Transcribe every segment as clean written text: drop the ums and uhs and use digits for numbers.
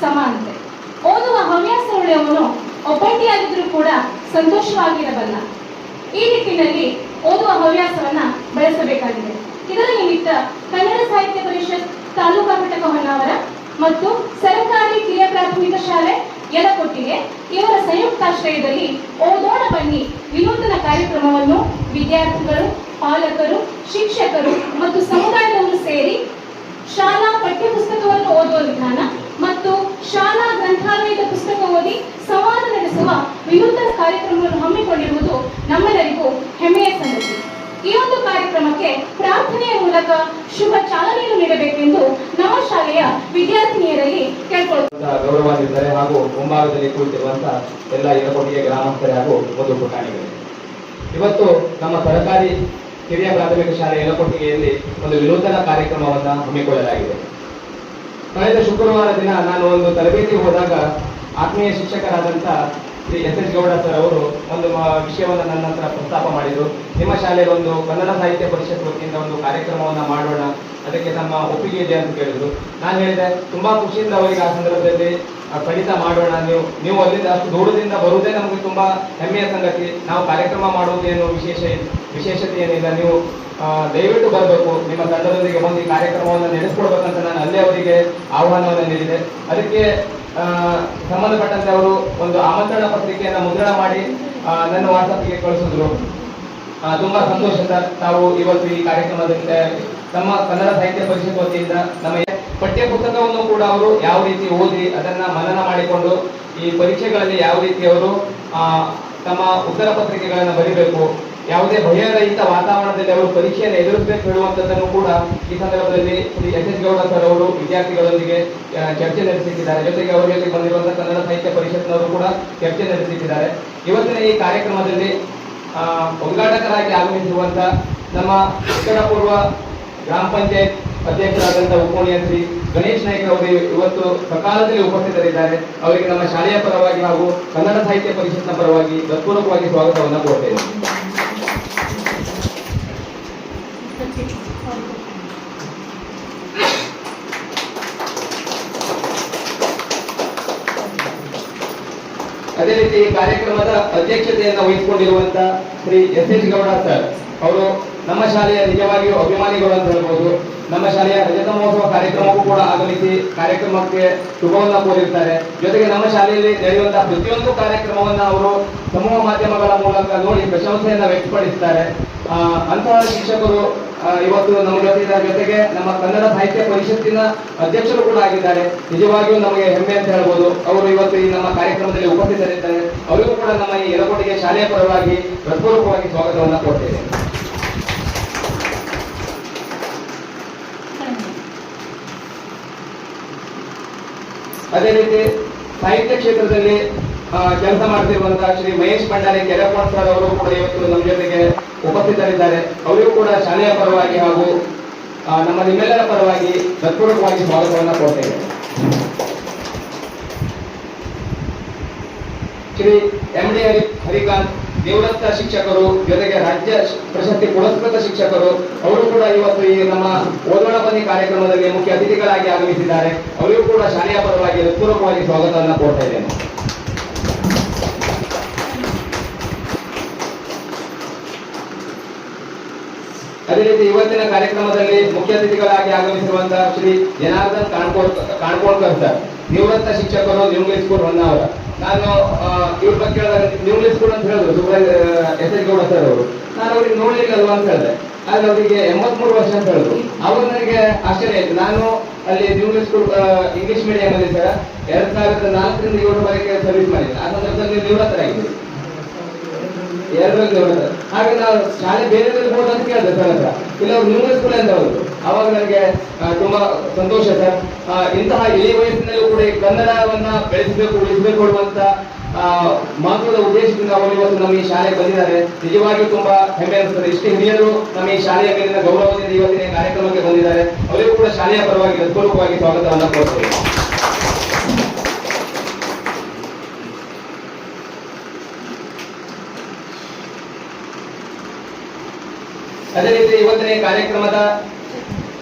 ಸಮಾನತೆ. ಓದುವ ಹವ್ಯಾಸವುಳ್ಳವನು ಒಬ್ಬಂಟಿಯಾಗಿದ್ರೂ ಕೂಡ ಸಂತೋಷವಾಗಿರಬಲ್ಲ. ಈ ನಿಟ್ಟಿನಲ್ಲಿ ಓದುವ ಹವ್ಯಾಸವನ್ನ ಬೆಳೆಸಬೇಕಾಗಿದೆ. ಇದರ ನಿಮಿತ್ತ ಕನ್ನಡ ಸಾಹಿತ್ಯ ಪರಿಷತ್ ತಾಲೂಕಾ ಘಟಕ ಹೊನ್ನಾವರ ಮತ್ತು ಸರ್ಕಾರಿ ಕಿರಿಯ ಪ್ರಾಥಮಿಕ ಶಾಲೆ ಯಲಕೊಟ್ಟಿಗೆ ಇವರ ಸಂಯುಕ್ತಾಶ್ರಯದಲ್ಲಿ ಓದೋಣ ಬನ್ನಿ ವಿನೂತನ ಕಾರ್ಯಕ್ರಮವನ್ನು ವಿದ್ಯಾರ್ಥಿಗಳು, ಪಾಲಕರು, ಶಿಕ್ಷಕರು ಮತ್ತು ಸಮುದಾಯದವರು ಸೇರಿ ಶಾಲಾ ಪಠ್ಯಪುಸ್ತಕವನ್ನು ಓದುವ ವಿಧಾನ ಮತ್ತು ಶಾಲಾ ಗ್ರಂಥಾಲಯದ ಪುಸ್ತಕ ಓದಿ ಸಂವಾದ ನಡೆಸುವ ವಿನೂತನ ಕಾರ್ಯಕ್ರಮವನ್ನು ಹಮ್ಮಿಕೊಂಡಿರುವುದು ನಮ್ಮೆಲ್ಲರಿಗೂ ಹೆಮ್ಮೆಯ ಸಂಗತಿ. ಈ ಒಂದು ಕಾರ್ಯಕ್ರಮಕ್ಕೆ ಪ್ರಾರ್ಥನೆಯ ಮೂಲಕ ಶುಭ ಚಾಲನೆಯನ್ನು ನೀಡಬೇಕೆಂದು ನಮ್ಮ ಶಾಲೆಯ ವಿದ್ಯಾರ್ಥಿನಿಯರಲ್ಲಿ ಕೇಳಿಕೊಳ್ಳುತ್ತಾರೆ. ಗೌರವಾನ್ವಿತರೆ ಹಾಗೂ ಮುಂಭಾಗದಲ್ಲಿ ಕುಳಿತಿರುವಂತಹ ಎಲ್ಲ ಯಲಕೊಟ್ಟಿಗೆ ಗ್ರಾಮಸ್ಥರೇ ಹಾಗೂ ಓದು ಪುಟಾಣಿಗಳು, ಇವತ್ತು ನಮ್ಮ ಸರ್ಕಾರಿ ಹಿರಿಯ ಪ್ರಾಥಮಿಕ ಶಾಲೆ ಯಲಕೊಟ್ಟಿಗೆಯಲ್ಲಿ ಒಂದು ವಿನೂತನ ಕಾರ್ಯಕ್ರಮವನ್ನು ಹಮ್ಮಿಕೊಳ್ಳಲಾಗಿದೆ. ಕಳೆದ ಶುಕ್ರವಾರ ದಿನ ನಾನು ಒಂದು ತರಬೇತಿಗೆ ಹೋದಾಗ ಆತ್ಮೀಯ ಶಿಕ್ಷಕರಾದಂಥ Shri S S Gowda sir ಅವರು ಒಂದು ವಿಷಯವನ್ನು ನನ್ನ ಹತ್ರ ಪ್ರಸ್ತಾಪ ಮಾಡಿದರು. ನಿಮ್ಮ ಶಾಲೆಯಲ್ಲಿ ಒಂದು ಕನ್ನಡ ಸಾಹಿತ್ಯ ಪರಿಷತ್ ವತಿಯಿಂದ ಒಂದು ಕಾರ್ಯಕ್ರಮವನ್ನು ಮಾಡೋಣ, ಅದಕ್ಕೆ ನಮ್ಮ ಒಪ್ಪಿಗೆ ಇದೆ ಅಂತ ಕೇಳಿದ್ರು. ನಾನು ಹೇಳಿದೆ, ತುಂಬಾ ಖುಷಿಯಿಂದ ಅವರಿಗೆ ಆ ಸಂದರ್ಭದಲ್ಲಿ ಖಂಡಿತ ಮಾಡೋಣ, ನೀವು ಅಲ್ಲಿಂದ ಅಷ್ಟು ದೂರದಿಂದ ಬರುವುದೇ ನಮಗೆ ತುಂಬಾ ಹೆಮ್ಮೆಯ ಸಂಗತಿ. ನಾವು ಕಾರ್ಯಕ್ರಮ ಮಾಡುವುದೇನು ವಿಶೇಷತೆ ಏನಿಲ್ಲ, ನೀವು ದಯವಿಟ್ಟು ಬರಬೇಕು, ನಿಮ್ಮ ತಂಡದೊಂದಿಗೆ ಬಂದು ಈ ಕಾರ್ಯಕ್ರಮವನ್ನು ನಡೆಸ್ಕೊಡ್ಬೇಕಂತ ನಾನು ಅಲ್ಲೇ ಅವರಿಗೆ ಆಹ್ವಾನವನ್ನು ನೀಡಿದೆ. ಅದಕ್ಕೆ ಸಂಬಂಧಪಟ್ಟಂತೆ ಅವರು ಒಂದು ಆಮಂತ್ರಣ ಪತ್ರಿಕೆಯನ್ನು ಮುದ್ರಣ ಮಾಡಿ ನನ್ನ ವಾಟ್ಸಪ್ಗೆ ಕಳಿಸಿದ್ರು. ತುಂಬಾ ಸಂತೋಷ ಸರ್, ತಾವು ಇವತ್ತು ಈ ಕಾರ್ಯಕ್ರಮದಿಂದ ನಮ್ಮ ಕನ್ನಡ ಸಾಹಿತ್ಯ ಪರಿಷತ್ ವತಿಯಿಂದ ನಮಗೆ ಪಠ್ಯ ಪುಸ್ತಕವನ್ನು ಕೂಡ ಅವರು ಯಾವ ರೀತಿ ಓದಿ ಅದನ್ನ ಮನನ ಮಾಡಿಕೊಂಡು ಈ ಪರೀಕ್ಷೆಗಳಲ್ಲಿ ಯಾವ ರೀತಿ ಅವರು ತಮ್ಮ ಉತ್ತರ ಪತ್ರಿಕೆಗಳನ್ನು ಬರೀಬೇಕು, ಯಾವುದೇ ಭಯರಹಿತ ವಾತಾವರಣದಲ್ಲಿ ಅವರು ಪರೀಕ್ಷೆಯನ್ನು ಎದುರಿಸಬೇಕು ಹೇಳುವಂಥದ್ದನ್ನು ಕೂಡ ಈ ಸಂದರ್ಭದಲ್ಲಿ Shri S S Gowda sir ಅವರು ವಿದ್ಯಾರ್ಥಿಗಳೊಂದಿಗೆ ಚರ್ಚೆ ನಡೆಸಿದ್ದಾರೆ. ಜೊತೆಗೆ ಅವರ ಜೊತೆಗೆ ಬಂದಿರುವಂತಹ ಕನ್ನಡ ಸಾಹಿತ್ಯ ಪರಿಷತ್ನವರು ಕೂಡ ಚರ್ಚೆ ನಡೆಸಿದ್ದಾರೆ. ಇವತ್ತಿನ ಈ ಕಾರ್ಯಕ್ರಮದಲ್ಲಿ ಉದ್ಘಾಟಕರಾಗಿ ಆಗಮಿಸಿರುವಂತಹ ನಮ್ಮ ಉತ್ತರ ಪೂರ್ವ ಗ್ರಾಮ ಪಂಚಾಯತ್ ಅಧ್ಯಕ್ಷರಾದಂತಹ ಉಪೋಣಿಯ ಶ್ರೀ ಗಣೇಶ್ ನಾಯ್ಕ ಅವರು ಇವತ್ತು ಸಕಾಲದಲ್ಲಿ ಉಪಸ್ಥಿತರಿದ್ದಾರೆ. ಅವರಿಗೆ ನಮ್ಮ ಶಾಲೆಯ ಪರವಾಗಿ ಹಾಗೂ ಕನ್ನಡ ಸಾಹಿತ್ಯ ಪರಿಷತ್ನ ಪರವಾಗಿ ಹೃತ್ಪೂರ್ವಕವಾಗಿ ಸ್ವಾಗತವನ್ನು ಕೋರ್ತೇನೆ. ಅದೇ ರೀತಿ ಈ ಕಾರ್ಯಕ್ರಮದ ಅಧ್ಯಕ್ಷತೆಯನ್ನು ವಹಿಸಿಕೊಂಡಿರುವಂತಹ Shri S S Gowda sir ಅವರು ನಮ್ಮ ಶಾಲೆಯ ನಿಜವಾಗಿಯೂ ಅಭಿಮಾನಿಗಳು ಅಂತ ಹೇಳ್ಬೋದು. ನಮ್ಮ ಶಾಲೆಯ ರಜತ ಮಹೋತ್ಸವ ಕಾರ್ಯಕ್ರಮಕ್ಕೂ ಕೂಡ ಆಗಮಿಸಿ ಕಾರ್ಯಕ್ರಮಕ್ಕೆ ಶುಭವನ್ನು ಕೋರಿರ್ತಾರೆ. ಜೊತೆಗೆ ನಮ್ಮ ಶಾಲೆಯಲ್ಲಿ ನಡೆಯುವಂತಹ ಪ್ರತಿಯೊಂದು ಕಾರ್ಯಕ್ರಮವನ್ನು ಅವರು ಸಮೂಹ ಮಾಧ್ಯಮಗಳ ಮೂಲಕ ನೋಡಿ ಪ್ರಶಂಸೆಯನ್ನು ವ್ಯಕ್ತಪಡಿಸ್ತಾರೆ. ಅಂತಹ ಶಿಕ್ಷಕರು ಇವತ್ತು ನಮ್ಮ ಜೊತೆಗೆ ನಮ್ಮ ಕನ್ನಡ ಸಾಹಿತ್ಯ ಪರಿಷತ್ತಿನ ಅಧ್ಯಕ್ಷರು ಕೂಡ ಆಗಿದ್ದಾರೆ. ನಿಜವಾಗಿಯೂ ನಮಗೆ ಹೆಮ್ಮೆ ಅಂತ ಹೇಳ್ಬೋದು. ಅವರು ಇವತ್ತು ಈ ನಮ್ಮ ಕಾರ್ಯಕ್ರಮದಲ್ಲಿ ಉಪಸ್ಥಿತರಿದ್ದಾರೆ. ಅವರಿಗೂ ಕೂಡ ನಮ್ಮ ಈ ಯಲಕೊಟ್ಟಿಗೆ ಶಾಲೆಯ ಪರವಾಗಿ ಹೃತ್ಪೂರ್ವಕವಾಗಿ ಸ್ವಾಗತವನ್ನು ಕೊಡ್ತೇನೆ. ಅದೇ ರೀತಿ ಸಾಹಿತ್ಯ ಕ್ಷೇತ್ರದಲ್ಲಿ ಕೆಲಸ ಮಾಡ್ತಿರುವಂತಹ ಶ್ರೀ ಮಹೇಶ್ ಭಂಡಾರಿ ಕೆರೆಕೋಣ ಸರ್ ಅವರು ಕೂಡ ಇವತ್ತು ನಮ್ಮ ಜೊತೆಗೆ ಉಪಸ್ಥಿತರಿದ್ದಾರೆ. ಅವರಿಗೂ ಕೂಡ ಶಾಲೆಯ ಪರವಾಗಿ ಹಾಗೂ ನಮ್ಮ ನಿಮ್ಮೆಲ್ಲರ ಪರವಾಗಿ ಹೃತ್ಪೂರ್ವಕವಾಗಿ ಸ್ವಾಗತವನ್ನು ಕೊಡ್ತೇವೆ. ಶ್ರೀ ಎಂ ಡಿ ಹರಿಕಾಂತ್ ನಿವೃತ್ತ ಶಿಕ್ಷಕರು, ಜೊತೆಗೆ ರಾಜ್ಯ ಪ್ರಶಸ್ತಿ ಪುರಸ್ಕೃತ ಶಿಕ್ಷಕರು, ಅವರು ಕೂಡ ಇವತ್ತು ಈ ನಮ್ಮ ಓದೋಣ ಬನ್ನಿ ಕಾರ್ಯಕ್ರಮದಲ್ಲಿ ಮುಖ್ಯ ಅತಿಥಿಗಳಾಗಿ ಆಗಮಿಸಿದ್ದಾರೆ. ಅವರಿಗೂ ಕೂಡ ಶಾಲೆಯ ಪರವಾಗಿ ಹೃತ್ಪೂರ್ವಕವಾಗಿ ಸ್ವಾಗತವನ್ನು ಕೊಡ್ತಾ ಇದ್ದೇನೆ. ಅದೇ ರೀತಿ ಇವತ್ತಿನ ಕಾರ್ಯಕ್ರಮದಲ್ಲಿ ಮುಖ್ಯ ಅತಿಥಿಗಳಾಗಿ ಆಗಮಿಸಿರುವಂತಹ ಶ್ರೀ ಜನಾರ್ದನ್ ಕಾಣ್ಕೋಳ್ಕರ್ ಸರ್, ನಿವೃತ್ತ ಶಿಕ್ಷಕರು ನ್ಯೂಂಗ್ಲಿ ಸ್ಕೂಲ್ ಹೊನ್ನಾವರ. ನಾನು ಇವ್ರ ಬಗ್ಗೆ ಕೇಳಿದಾಗ ನ್ಯೂಂಗ್ಲಿ ಸ್ಕೂಲ್ ಅಂತ ಹೇಳಿದ್ರು Subbaraj S L Gowda sir ಅವರು. ನಾನು ಅವ್ರಿಗೆ ನೋಡ್ಲಿಲ್ಲ ಅಲ್ವಾ ಅಂತ ಹೇಳಿದೆ. ಆದ್ರೆ ಅವರಿಗೆ 83 ವರ್ಷ ಅಂತ ಹೇಳಿದ್ರು. ಅವಾಗ ನನಗೆ ಆಶ್ಚರ್ಯ ಆಯ್ತು. ನಾನು ಅಲ್ಲಿ ನ್ಯೂಂಗ್ಲಿ ಸ್ಕೂಲ್ ಇಂಗ್ಲಿಷ್ ಮೀಡಿಯಂ ಅಲ್ಲಿ ಸರ್ 2004ರಿಂದ 7ರವರೆಗೆ ಸರ್ವಿಸ್ ಮಾಡಿದ್ದೆ. ಆ ಸಂದರ್ಭದಲ್ಲಿ ನಿವೃತ್ತರಾಗಿದ್ದೆ. 2ರಲ್ಲಿ ನಿವೃತ್ತ. ಹಾಗೆ ನಾವು ಶಾಲೆ ಬೇರೆ ಬೇರೆ ಬೋರ್ಡ್ ಅಂತ ಕೇಳಿದೆ ಸರ್ ಹತ್ರ. ಇಲ್ಲ ಅವ್ರು ನ್ಯೂಂಗ್ಲಿ ಸ್ಕೂಲ್ ಅಂತ ಹೇಳಿದ್ರು. ಅವಾಗ ನನಗೆ ತುಂಬಾ ಸಂತೋಷ ಸರ್. ಇಂತಹ ಇಳಿ ವಯಸ್ಸಿನಲ್ಲೂ ಕೂಡ ಈ ಕನ್ನಡವನ್ನ ಬೆಳೆಸಬೇಕು, ಉಳಿಸಬೇಕು ಅನ್ನುವಂತ ಮಹತ್ವದ ಉದ್ದೇಶದಿಂದ ಅವರು ಇವತ್ತು ನಮ್ಮ ಈ ಶಾಲೆಗೆ ಬಂದಿದ್ದಾರೆ. ನಿಜವಾಗಿಯೂ ತುಂಬಾ ಹೆಮ್ಮೆ ಅನಿಸ್ತದೆ. ಇಷ್ಟು ಹಿರಿಯರು ನಮ್ಮ ಈ ಶಾಲೆಯ ಮೇಲಿನ ಗೌರವದಿಂದ ಇವತ್ತಿನ ಕಾರ್ಯಕ್ರಮಕ್ಕೆ ಬಂದಿದ್ದಾರೆ. ಅವರಿಗೂ ಕೂಡ ಶಾಲೆಯ ಪರವಾಗಿ ಹೃತ್ಪೂರ್ವಕವಾಗಿ ಸ್ವಾಗತವನ್ನು ಕೋರ್ತೇವೆ. ಅದೇ ರೀತಿ ಇವತ್ತಿನ ಕಾರ್ಯಕ್ರಮದ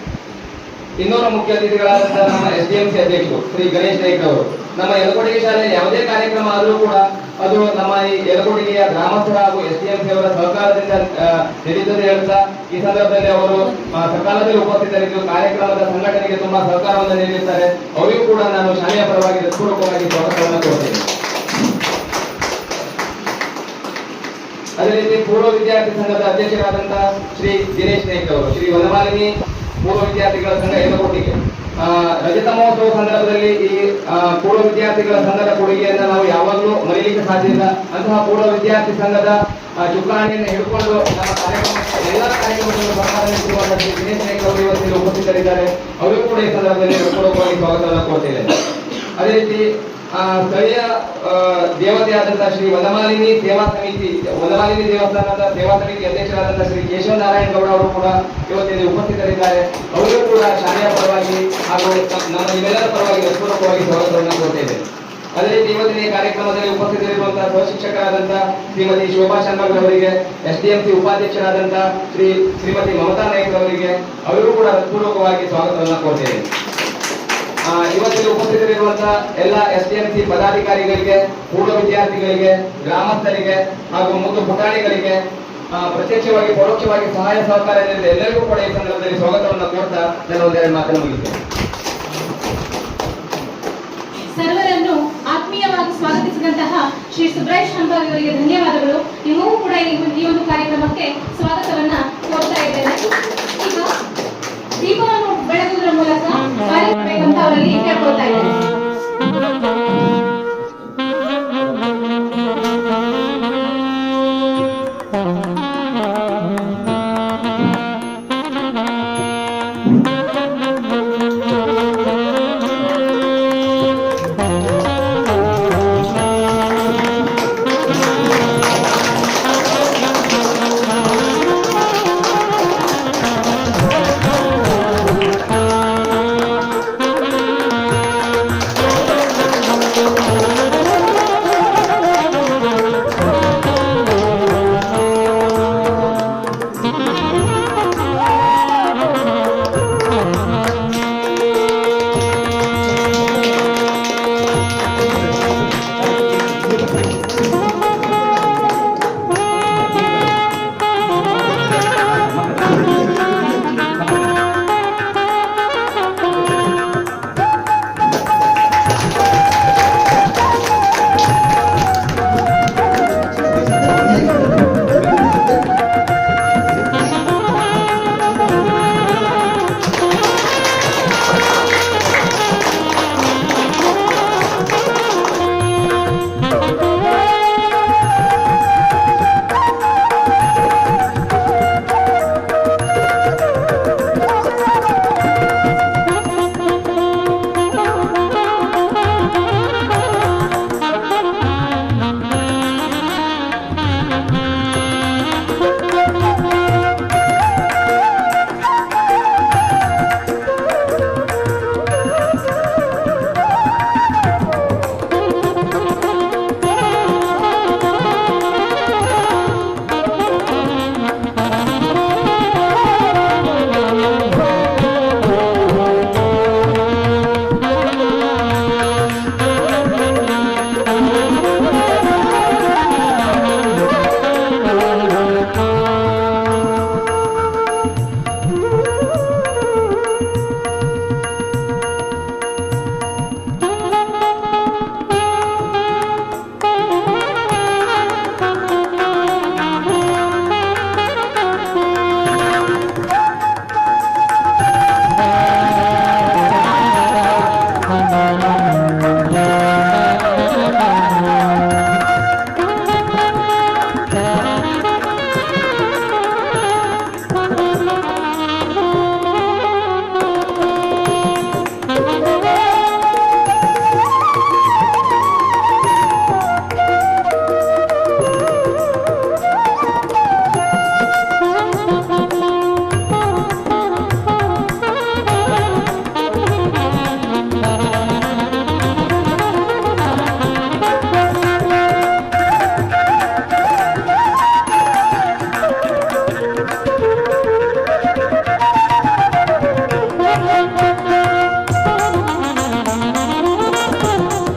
ಇನ್ನೂರು ಮುಖ್ಯ ಅತಿಥಿಗಳಾದಂತಹ ನಮ್ಮ SDMC ಅಧ್ಯಕ್ಷರು ಶ್ರೀ ಗಣೇಶ್ ನಾಯ್ಕ ಅವರು. ನಮ್ಮ ಯಲಕೋಟಗಿ ಶಾಲೆಯ ಯಾವುದೇ ಕಾರ್ಯಕ್ರಮ ಆದರೂ ಕೂಡ ಅದು ನಮ್ಮ ಈ ಯಲಕೋಟಗಿಯ ಗ್ರಾಮಸ್ಥರ ಹಾಗೂ SDMC ಅವರ ಸಹಕಾರದಿಂದ ನಡೀತದೆ ಹೇಳ್ತಾ, ಈ ಸಂದರ್ಭದಲ್ಲಿ ಅವರು ಸಕಾಲದಲ್ಲಿ ಉಪಸ್ಥಿತರಿದ್ದು ಕಾರ್ಯಕ್ರಮದ ಸಂಘಟನೆಗೆ ತುಂಬಾ ಸಹಕಾರವನ್ನು ನೀಡಿರುತ್ತಾರೆ. ಅವರಿಗೂ ಕೂಡ ನಾನು ಶಾಲೆಯ ಪರವಾಗಿ ಹೃತ್ಪೂರ್ವಕವಾಗಿ ಸ್ವಾಗತವನ್ನು ಕೋರುತ್ತೇನೆ. ಅದೇ ರೀತಿ ಪೂರ್ವ ವಿದ್ಯಾರ್ಥಿ ಸಂಘದ ಅಧ್ಯಕ್ಷರಾದಂತಹ ಶ್ರೀ ದಿನೇಶ್ ನಾಯ್ಕ ಅವರು, ಶ್ರೀ ವನಮಾಲಿನಿ ಪೂರ್ವ ವಿದ್ಯಾರ್ಥಿಗಳ ಸಂಘ ಯಲಕೋಟಿಗೆ ರಜತ ಮಹೋತ್ಸವ ಸಂದರ್ಭದಲ್ಲಿ ಈ ಪೂರ್ವ ವಿದ್ಯಾರ್ಥಿಗಳ ಸಂಘದ ಕೊಡುಗೆಯನ್ನು ನಾವು ಯಾವಾಗಲೂ ಮರೆಯಲಿಕ್ಕೆ ಸಾಧ್ಯ ಇಲ್ಲ. ಅಂತಹ ಪೂರ್ವ ವಿದ್ಯಾರ್ಥಿ ಸಂಘದ ಚುಕ್ಕಾಣಿಯನ್ನು ಹಿಡ್ಕೊಂಡು ನಮ್ಮ ಎಲ್ಲ ಕಾರ್ಯಕ್ರಮಗಳನ್ನು ಸಹಕಾರ ನೀಡುವಂತಹ ಶ್ರೀ ದಿನೇಶ್ ನಾಯ್ಕ ಅವರು ಇವತ್ತಿನ ಉಪಸ್ಥಿತರಿದ್ದಾರೆ. ಅವರಿಗೂ ಕೂಡ ಈ ಸಂದರ್ಭದಲ್ಲಿ ಹೃತ್ಪೂರ್ವಕವಾಗಿ ಸ್ವಾಗತವನ್ನು ಕೋರ್ತೇನೆ. ಅದೇ ರೀತಿ ಸ್ಥಳೀಯ ದೇವತೆಯಾದಂತಹ ಶ್ರೀ ವನಮಾಲಿನಿ ಸೇವಾ ಸಮಿತಿ, ವನಮಾಲಿನಿ ದೇವಸ್ಥಾನದ ಸೇವಾ ಸಮಿತಿ ಅಧ್ಯಕ್ಷರಾದಂತಹ ಶ್ರೀ ಕೇಶವ ನಾರಾಯಣ ಗೌಡ ಅವರು ಕೂಡ ಇವತ್ತಿನ ಉಪಸ್ಥಿತರಿದ್ದಾರೆ. ಅವರಿಗೂ ಕೂಡ ಶಾಲೆಯ ಪರವಾಗಿ ಹಾಗೂ ನಮ್ಮ ನಿಮ್ಮೆಲ್ಲರ ಪರವಾಗಿ ಹೃತ್ಪೂರ್ವಕವಾಗಿ ಸ್ವಾಗತವನ್ನು ಕೋರ್ತೇವೆ. ಅದೇ ರೀತಿ ಇವತ್ತಿನ ಈ ಕಾರ್ಯಕ್ರಮದಲ್ಲಿ ಉಪಸ್ಥಿತರಿರುವಂತಹ ಸಹಶಿಕ್ಷಕರಾದಂತಹ ಶ್ರೀಮತಿ ಶೋಭಾ ಶರ್ಮಾ ಅವರಿಗೆ, SDMC ಉಪಾಧ್ಯಕ್ಷರಾದಂತಹ ಶ್ರೀಮತಿ ಮಮತಾ ನಾಯ್ಕ ಅವರಿಗೆ, ಅವರಿಗೂ ಕೂಡ ಹೃತ್ಪೂರ್ವಕವಾಗಿ ಸ್ವಾಗತವನ್ನು ಕೋರ್ತೇವೆ. ಇವತ್ತಿಗೆ ಉಪಸ್ಥಿತರಿರುವಂತಹ ಎಲ್ಲ SDMC ಪದಾಧಿಕಾರಿಗಳಿಗೆ, ಪೂರ್ವ ವಿದ್ಯಾರ್ಥಿಗಳಿಗೆ, ಗ್ರಾಮಸ್ಥರಿಗೆ ಹಾಗೂ ಮುದ್ದು ಪುಟಾಣಿಗಳಿಗೆ ಪ್ರತ್ಯಕ್ಷವಾಗಿ ಪರೋಕ್ಷವಾಗಿ ಸಹಾಯ ಸಹಕಾರ ನೀಡಿದ ಎಲ್ಲರಿಗೂ ಕೂಡ ಈ ಸಂದರ್ಭದಲ್ಲಿ ಸ್ವಾಗತವನ್ನು ಕೋರ್ತಾ ನಾನು ಒಂದೆರಡು ಮಾತನ್ನು ಮುಗಿಸ್ತೇನೆ. ಸರ್ವರನ್ನು ಆತ್ಮೀಯವಾಗಿ ಸ್ವಾಗತಿಸಿದಂತಹ ಶ್ರೀ ಸುಬ್ರಾಜ್ ಶಂಭಾವಿ ಅವರಿಗೆ ಧನ್ಯವಾದಗಳು. ನಿಮಗೂ ಕೂಡ ಈ ಒಂದು ಕಾರ್ಯಕ್ರಮಕ್ಕೆ ಸ್ವಾಗತವನ್ನ ಕೋರ್ತಾ ಇದ್ದೇನೆ. ಈಗ ದೀಪವನ್ನು ಬೆಳಗುವುದರ ಮೂಲಕ ಕಾರ್ಯಕ್ರಮಕ್ಕಂತ ಅವರಲ್ಲಿ ಕೇಳ್ಕೊಳ್ತಾ ಇದ್ದೇನೆ.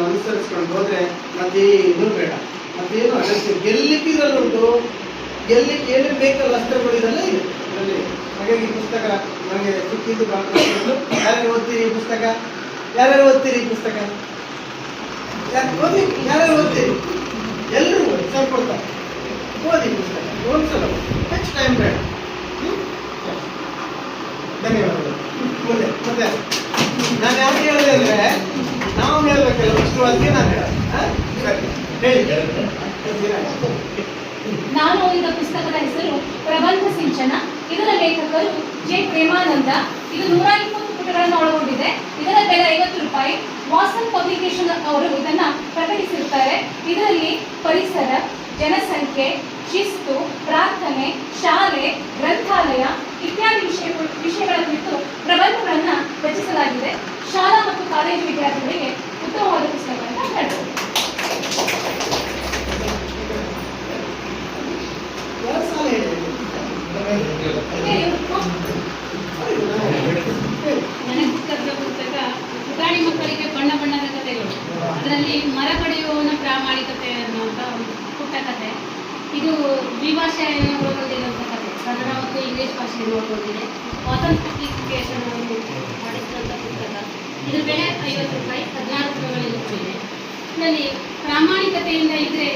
ಅನುಸರಿಸ್ಕೊಂಡು ಹೋದ್ರೆ ಮತ್ತೇನು ಬೇಡ, ಮತ್ತೇನು ಅಗತ್ಯ. ಗೆಲ್ಲಿಕ್ಕೆ ಇದರಲ್ಲುಂಟು, ಗೆಲ್ಲಿಕ್ಕೆ ಏನೇನು ಬೇಕಲ್ಲ ಅಸ್ತ್ರಗಳು ಇದೆಲ್ಲ ಇದೆ ಇದರಲ್ಲಿ. ಹಾಗಾಗಿ ಈ ಪುಸ್ತಕ ನನಗೆ ಸಿಕ್ಕಿದ್ದು ಯಾರು ಓದ್ತೀರಿ ಈ ಪುಸ್ತಕ? ಯಾರ್ಯಾರು ಓದ್ತೀರಿ ಈ ಪುಸ್ತಕ? ಯಾರ್ಯಾರು ಓದ್ತೀರಿ? ಎಲ್ಲರೂ ಸ್ವಲ್ಪ ಕೊಡ್ತಾರೆ, ಓದಿ ಪುಸ್ತಕ ಒಂದ್ಸಲ, ಹೆಚ್ಚು ಟೈಮ್ ಬೇಡ. ಧನ್ಯವಾದಗಳು. ಮುಂದೆ ಮತ್ತೆ ನಾನು ಯಾಕೆ ಹೇಳಿದೆ ಅಂದ್ರೆ ನಾವು ಹೇಳ್ಬೇಕಲ್ಲ ವಿಶ್ವಾಸಕ್ಕೆ ನಾನು ಹೇಳಿ. ನಾನು ಓದಿದ ಪುಸ್ತಕದ ಹೆಸರು ಪ್ರಬಂಧ ಸಿಂಚನ. ಇದರ ಲೇಖಕರು ಜೆ ಪ್ರೇಮಾನಂದ. ಇದು 120 ಪುಟಗಳನ್ನು ಒಳಗೊಂಡಿದೆ. ಇದರ ಬೆಲೆ 50 ರೂಪಾಯಿ. ವಾಸನ್ ಪಬ್ಲಿಕೇಶನ್ ಅವರು ಇದನ್ನ ಪ್ರಕಟಿಸಿರುತ್ತಾರೆ. ಇದರಲ್ಲಿ ಪರಿಸರ, ಜನಸಂಖ್ಯೆ, ಶಿಸ್ತು, ಪ್ರಾರ್ಥನೆ, ಶಾಲೆ, ಗ್ರಂಥಾಲಯ ಇತ್ಯಾದಿ ವಿಷಯಗಳ ಕುರಿತು ಪ್ರಬಂಧಗಳನ್ನು ರಚಿಸಲಾಗಿದೆ. ಶಾಲಾ ಮತ್ತು ಕಾಲೇಜು ವಿದ್ಯಾರ್ಥಿಗಳಿಗೆ ಉತ್ತಮವಾದ ಪುಸ್ತಕ ಅಂತ ಹೇಳ್ಬೋದು. ನನಗೆ ಸಿಕ್ಕಿದ ಪುಸ್ತಕ ಪುಟಾಣಿ ಮಕ್ಕಳಿಗೆ ಬಣ್ಣ ಬಣ್ಣದ ಕಥೆಗಳು. ಅದರಲ್ಲಿ ಮರ ಕಡಿಯುವವನ ಪ್ರಾಮಾಣಿಕತೆ ಅನ್ನುವಂಥ ಒಂದು ಪುಟ್ಟ ಕಥೆ. ಇದು ದ್ವಿಭಾಷೆಯನ್ನು ಒಳಗೊಂಡಿರುವಂಥ ಕಥೆ. ಕನ್ನಡ ಮತ್ತು ಇಂಗ್ಲಿಷ್ ಭಾಷೆಯನ್ನು ಓದಿದೆ. ವಾಸನ್ ಸ್ಪೆಸಿಫಿಕೇಶನ್ ಅನ್ನು ಮಾಡಿಸಿದಂಥ ಪುಸ್ತಕ. ಇದ್ರ ಬೆಲೆ 50 ರೂಪಾಯಿ, 16 ರೂಪಾಯಿಗಳಲ್ಲಿ ಕೊಟ್ಟಿದೆ. ಇದರಲ್ಲಿ ಪ್ರಾಮಾಣಿಕತೆಯಿಂದ ಇದ್ದರೆ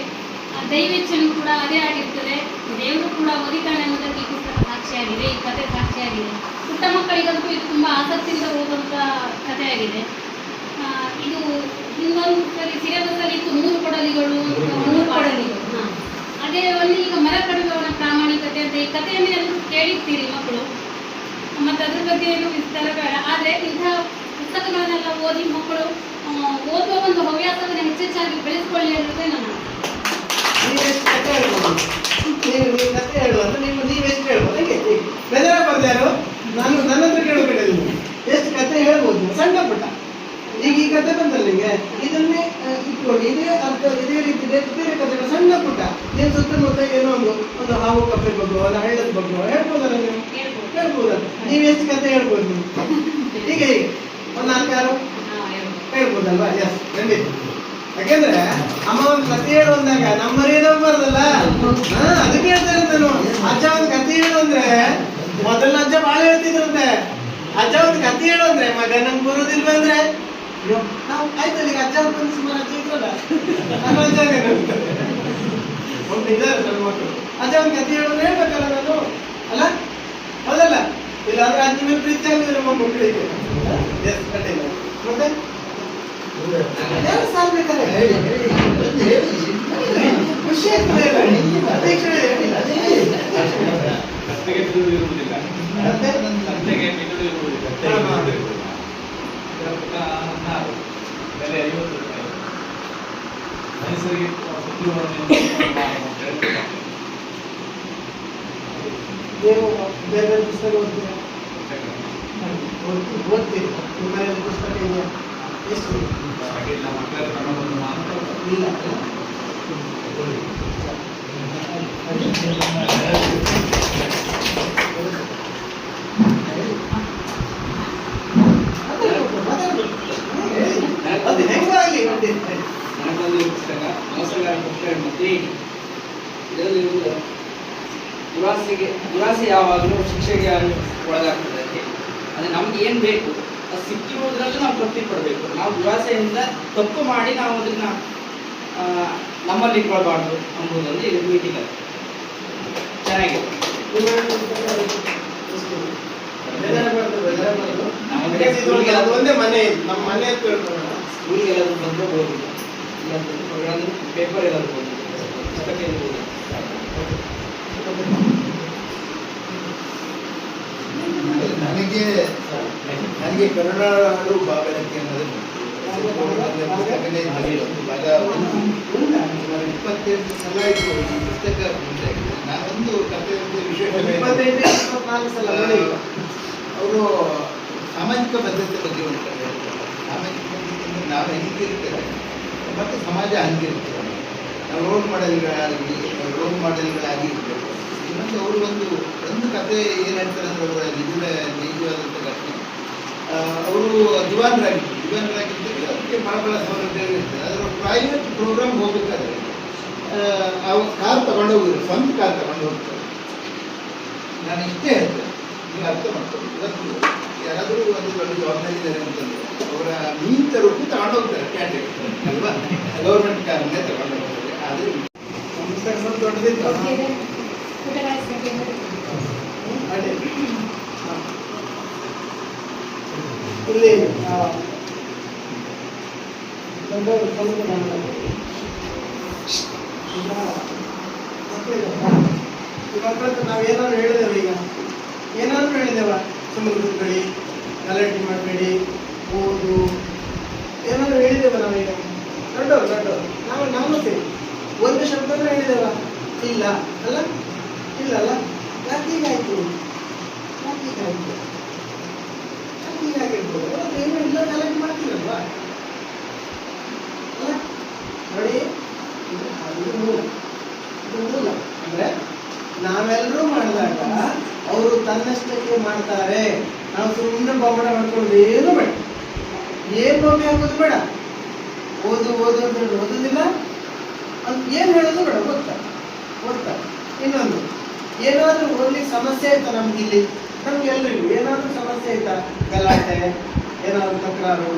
ದೈವೇಚ್ಛೆನೂ ಕೂಡ ಅದೇ ಆಗಿರ್ತದೆ, ದೇವರು ಕೂಡ ಓದಿತಾನೆ ಅನ್ನೋದಕ್ಕೆ ಈ ಪುಸ್ತಕ ಸಾಕ್ಷಿಯಾಗಿದೆ, ಈ ಕಥೆ ಸಾಕ್ಷಿಯಾಗಿದೆ. ಪುಟ್ಟ ಮಕ್ಕಳಿಗಂತೂ ಇದು ತುಂಬ ಆಸಕ್ತಿಯಿಂದ ಓದುವಂಥ ಕಥೆಯಾಗಿದೆ. ಇದು ಇನ್ನೊಂದು ಸರಿ ಸಿಲೆಬಸ್ಸಲ್ಲಿ ಇತ್ತು 3 ಕೊಡಲಿಗಳು, 3 ಕೊಡಲಿಗಳು. ಅದೇ ಒಂದು ಈಗ ಮರ ಕಡಿದವನ ಪ್ರಾಮಾಣಿಕತೆ ಅಂತ ಈ ಕಥೆಯನ್ನೇ ಎಲ್ಲರೂ ಕೇಳಿರ್ತೀರಿ ಮಕ್ಕಳು, ಮತ್ತು ಅದ್ರ ಬಗ್ಗೆ ಏನು ವಿಸ್ತಾರ ಬೇಡ. ಆದರೆ ಇಂಥ ಪುಸ್ತಕಗಳನ್ನೆಲ್ಲ ಓದಿ ಮಕ್ಕಳು ಓದುವ ಒಂದು ಹವ್ಯಾಸವನ್ನು ಹೆಚ್ಚೆಚ್ಚಾಗಿ ಬೆಳೆಸ್ಕೊಳ್ಳಿ ಅನ್ನೋದೇ ನನ್ನ. ನೀವೆಷ್ಟು ಕಥೆ ಹೇಳ್ಬೋದು? ನೀವು ಕಥೆ ಹೇಳುವಂತ ನೀವೆಷ್ಟು ಹೇಳ್ಬೋದು? ಹೇಗೆ ಬೇಜಾರಾಗಬಾರ್ದು ಯಾರು? ನನ್ನ ಹತ್ರ ಕೇಳಬೇಡ. ನೀವು ಎಷ್ಟು ಕಥೆ ಹೇಳ್ಬೋದು? ಸಣ್ಣ ಪುಟ್ಟ. ಈಗ ಈ ಕಥೆ ಬಂದಲ್ಲ ನಿಮಗೆ, ಇದನ್ನೇ ಇಟ್ಕೊಂಡು ಇದೇ ರೀತಿ ಬೇರೆ ಕಥೆಗಳು ಸಣ್ಣ ಪುಟ್ಟ ನೀವು ಸುತ್ತಮುತ್ತ ಏನೋ ಒಂದು ಹಾವು ಕಪ್ಪೆ ಬಗ್ಗೆ ಒಂದು ಹಳ್ಳದ ಬಗ್ಗೆ ಹೇಳ್ಬೋದಲ್ಲ ನೀವು? ಹೇಳ್ಬೋದಲ್ಲ. ನೀವು ಎಷ್ಟು ಕಥೆ ಹೇಳ್ಬೋದು? ಹೀಗೆ ಒಂದು 4-6 ಹೇಳ್ಬೋದಲ್ವಾ? ಎಸ್, ಖಂಡಿತ. ಯಾಕೆಂದ್ರೆ ಅಮ್ಮ ಒಂದು ಕಥೆ ಹೇಳು ಅಂದಾಗ ನಮ್ಮ ಮರ್ಯಾದಲ್ಲ. ಅದಕ್ಕೆ ಹೇಳ್ತಾರೆ ನಾನು, ಅಜ್ಜ ಒಂದು ಕಥೆ ಹೇಳು ಅಂದ್ರೆ ಮೊದಲ ಅಜ್ಜ ಬಾಳ ಹೇಳ್ತಿದ್ರಂತೆ. ಅಜ್ಜ ಒಂದು ಕಥೆ ಹೇಳು ಅಂದ್ರೆ ಮಗ ನಂಗೆ ಬರುದಿಲ್ವ ಅಂದ್ರೆ ನಾವು ಆಯ್ತಲ್ಲ. ಈಗ ಅಜ್ಜ ಬಂದು ಸುಮಾರು ಅಜ್ಜ ಇದ್ರಲ್ಲ, ನಮ್ಮ ಅಜ್ಜ ಒಂದು ಇದ್ದಾರೆ ನನ್ನ ಮಕ್ಕಳು. ಅಜ್ಜ ಒಂದು ಕಥೆ ಹೇಳು ಅಂದ್ರೆ ಹೇಳ್ಬೇಕಲ್ಲ ನಾನು, ಅಲ್ಲ ಹೌದಲ್ಲ? ಇಲ್ಲಾಂದ್ರೆ ಅಜ್ಜ ಮೇಲೆ ಪ್ರೀತಿ ಆಗುದಿಲ್ಲ ನಮ್ಮ ಮಕ್ಕಳಿಗೆ. ಎಸ್, ಖಂಡಿತ. ಮತ್ತೆ ಸಾಲ್ಬೇಕಾದ್ರೆ ಖುಷಿ ಆಗ್ತದೆ. ನೀವು ಬೇರೆ ಬೇರೆ ಪುಸ್ತಕ ಓದ್ತೀರಾ? ಓದ್ತೀರಿ. ನಿಮ್ಮ ಮನೆಯಲ್ಲಿ ಪುಸ್ತಕ ಇದೆಯಾ? ಎಷ್ಟು ಇಲ್ಲ? ಅದು ಹೆಂಗಾಗಲಿ. ನನಗೊಂದು ಪುಸ್ತಕ ಮೋಸಗಾರ ಪುಸ್ತಕ ಮತ್ತೆ ಇದರಲ್ಲಿರುವುದು ದುರಾಸೆ ಯಾವಾಗಲೂ ಶಿಕ್ಷೆಗೆ ಒಳಗಾಗ್ತದೆ. ಅದು ನಮ್ಗೆ ಏನು ಬೇಕು ಅದು ಸಿಕ್ಕಿರುವುದರಲ್ಲೂ ನಾವು ತೃಪ್ತಿ ಪಡಬೇಕು. ನಾವು ದುರಾಸೆಯಿಂದ ತಪ್ಪು ಮಾಡಿ ನಾವು ಅದನ್ನ ನಮ್ಮಲ್ಲಿ ಇಟ್ಕೊಳ್ಬಾರ್ದು ಅನ್ನೋದೊಂದು ಇದು ಮೀಟಿಂಗ್. ಅದು ಚೆನ್ನಾಗಿದೆ. ಒಂದೇ ಮನೆ, ನಮ್ಮ ಮನೆ ಸ್ಕೂಲ್ಗೆಲ್ಲಾದ್ರೂ ಬಂದರೆ ಓದಿಲ್ಲ, ಇಲ್ಲಾಂತಂದ್ರೆ ಪೇಪರ್ ಎಲ್ಲಾದ್ರೂ ಓದಿಲ್ಲ, ಪುಸ್ತಕ ಓದಿಲ್ಲ. ನನಗೆ ಕರುನಾಡು ಬಾಬೆಳಕ್ಕೆ ಅನ್ನೋದು 28 ಸಲ ಇದು ಪುಸ್ತಕ ಮುಂದಾಗಿದೆ. ನಾನೊಂದು ಕಥೆ ವಿಶೇಷ, 24 ಸಲ ಅವರು ಸಾಮಾಜಿಕ ಬದ್ಧತೆ ಬಗ್ಗೆ ಒಂದು ಕಥೆ ಹೇಳ್ತಾರೆ. ಸಾಮಾಜಿಕ ಬದ್ಧತೆ ಅಂದರೆ ನಾವು ಹೆಂಗಿರ್ತೇವೆ ಮತ್ತು ಸಮಾಜ ಹಂಗಿರ್ತೇವೆ. ನಾವು ರೋಲ್ ಮಾಡೆಲ್ಗಳಾಗಿ ಇರ್ತೇವೆ. ಮತ್ತು ಅವರು ಒಂದು ಕಥೆ ಏನು ಹೇಳ್ತಾರೆ ಅಂದರೆ ಅವರ ನಿಜವಾದಂಥ ಘಟನೆ. ಅವರು ದಿವಾನರಾಗಿದ್ದರೆ ಅದಕ್ಕೆ ಬಹಳ ಸೌಲಭ್ಯಗಳು ಇರ್ತದೆ. ಅದರ ಪ್ರೈವೇಟ್ ಪ್ರೋಗ್ರಾಮ್ ಹೋಗ್ಬೇಕಾದ್ರೆ ಅವ್ರು ಕಾರ್ ತಗೊಂಡೋಗಿದ್ರು, ಸ್ವಂತ ಕಾರ್ ತಗೊಂಡು ಹೋಗ್ತಾರೆ. ನಾನು ಇಷ್ಟೇ ಹೇಳ್ತೇನೆ, ನೀವು ಅರ್ಥ ಮಾಡ್ಕೊಂಡು. ಇವತ್ತು ಯಾರಾದರೂ ಒಂದು ದೊಡ್ಡ ಜವಾಬ್ದಾರಿದ್ದಾರೆ ಅಂತಂದ್ರೆ ಅವರ ಮೀನ್ ರೂಪಿ ತಗೊಂಡು ಹೋಗ್ತಾರೆ, ಕ್ಯಾಂಡಿಡೇಟ್ ಅಲ್ವಾ? ಗೌರ್ಮೆಂಟ್ ಕಾರ್ನೇ ತಗೊಂಡು ಹೋಗ್ತಾರೆ. ಆದರೆ ದೊಡ್ಡದಿತ್ತು ಇಲ್ಲಿ ಮಕ್ಕಳತ್ರ ನಾವೇನಾದ್ರು ಹೇಳಿದೇವ? ಈಗ ಏನಾದ್ರು ಹೇಳಿದೇವ? ಸಮುದ್ರದ ಕಡೆ ಗಲಾಟೆ ಮಾಡಬೇಡಿ, ಓದು, ಏನಾದ್ರು ಹೇಳಿದೇವ ನಾವೀಗ? ದೊಡ್ಡವರು ನಾವು ಸೇರಿ ಒಂದು ಶಬ್ದ ಹೇಳಿದೇವ? ಇಲ್ಲ ಅಲ್ಲ, ಇಲ್ಲ ಅಲ್ಲ. ಯಾಕೆ ಹೀಗಾಯ್ತು? ಹೀಗಾಗಿರ್ಬೋದು. ಏನು ಇಲ್ಲ, ಗಲಾಟೆ ಮಾಡ್ತೀರಲ್ವಾ? ಅಲ್ಲ ನೋಡಿ, ಇದು ಮೂಲ ಅಂದ್ರೆ ನಾವೆಲ್ಲರೂ ಮಾಡಿದಾಗ ಅವರು ತನ್ನಷ್ಟಕ್ಕೆ ಮಾಡ್ತಾರೆ. ನಾವು ಸುಮ್ಮನೆ ಬೊಮ್ಮಡ ಮಾಡ್ಕೊಂಡು ಏನು ಬೇಡ, ಏನ್ ಬೊಮ್ಮೆ ಹಾಕೋದು ಬೇಡ. ಓದು ಅಂತ ಹೇಳಿ ಓದುದಿಲ್ಲ ಅಂತ ಏನ್ ಹೇಳೋದು ಬೇಡ. ಓದ್ತಾ ಇನ್ನೊಂದು ಏನಾದ್ರೂ ಓದ್ಲಿಕ್ಕೆ ಸಮಸ್ಯೆ ಆಯ್ತಾ ನಮ್ಗೆ ಇಲ್ಲಿ ನಮ್ಗೆಲ್ರಿಗೂ ಏನಾದ್ರೂ ಸಮಸ್ಯೆ ಆಯ್ತಾ ಗಲಾಟೆ ಏನಾದ್ರು ತಕರಾರು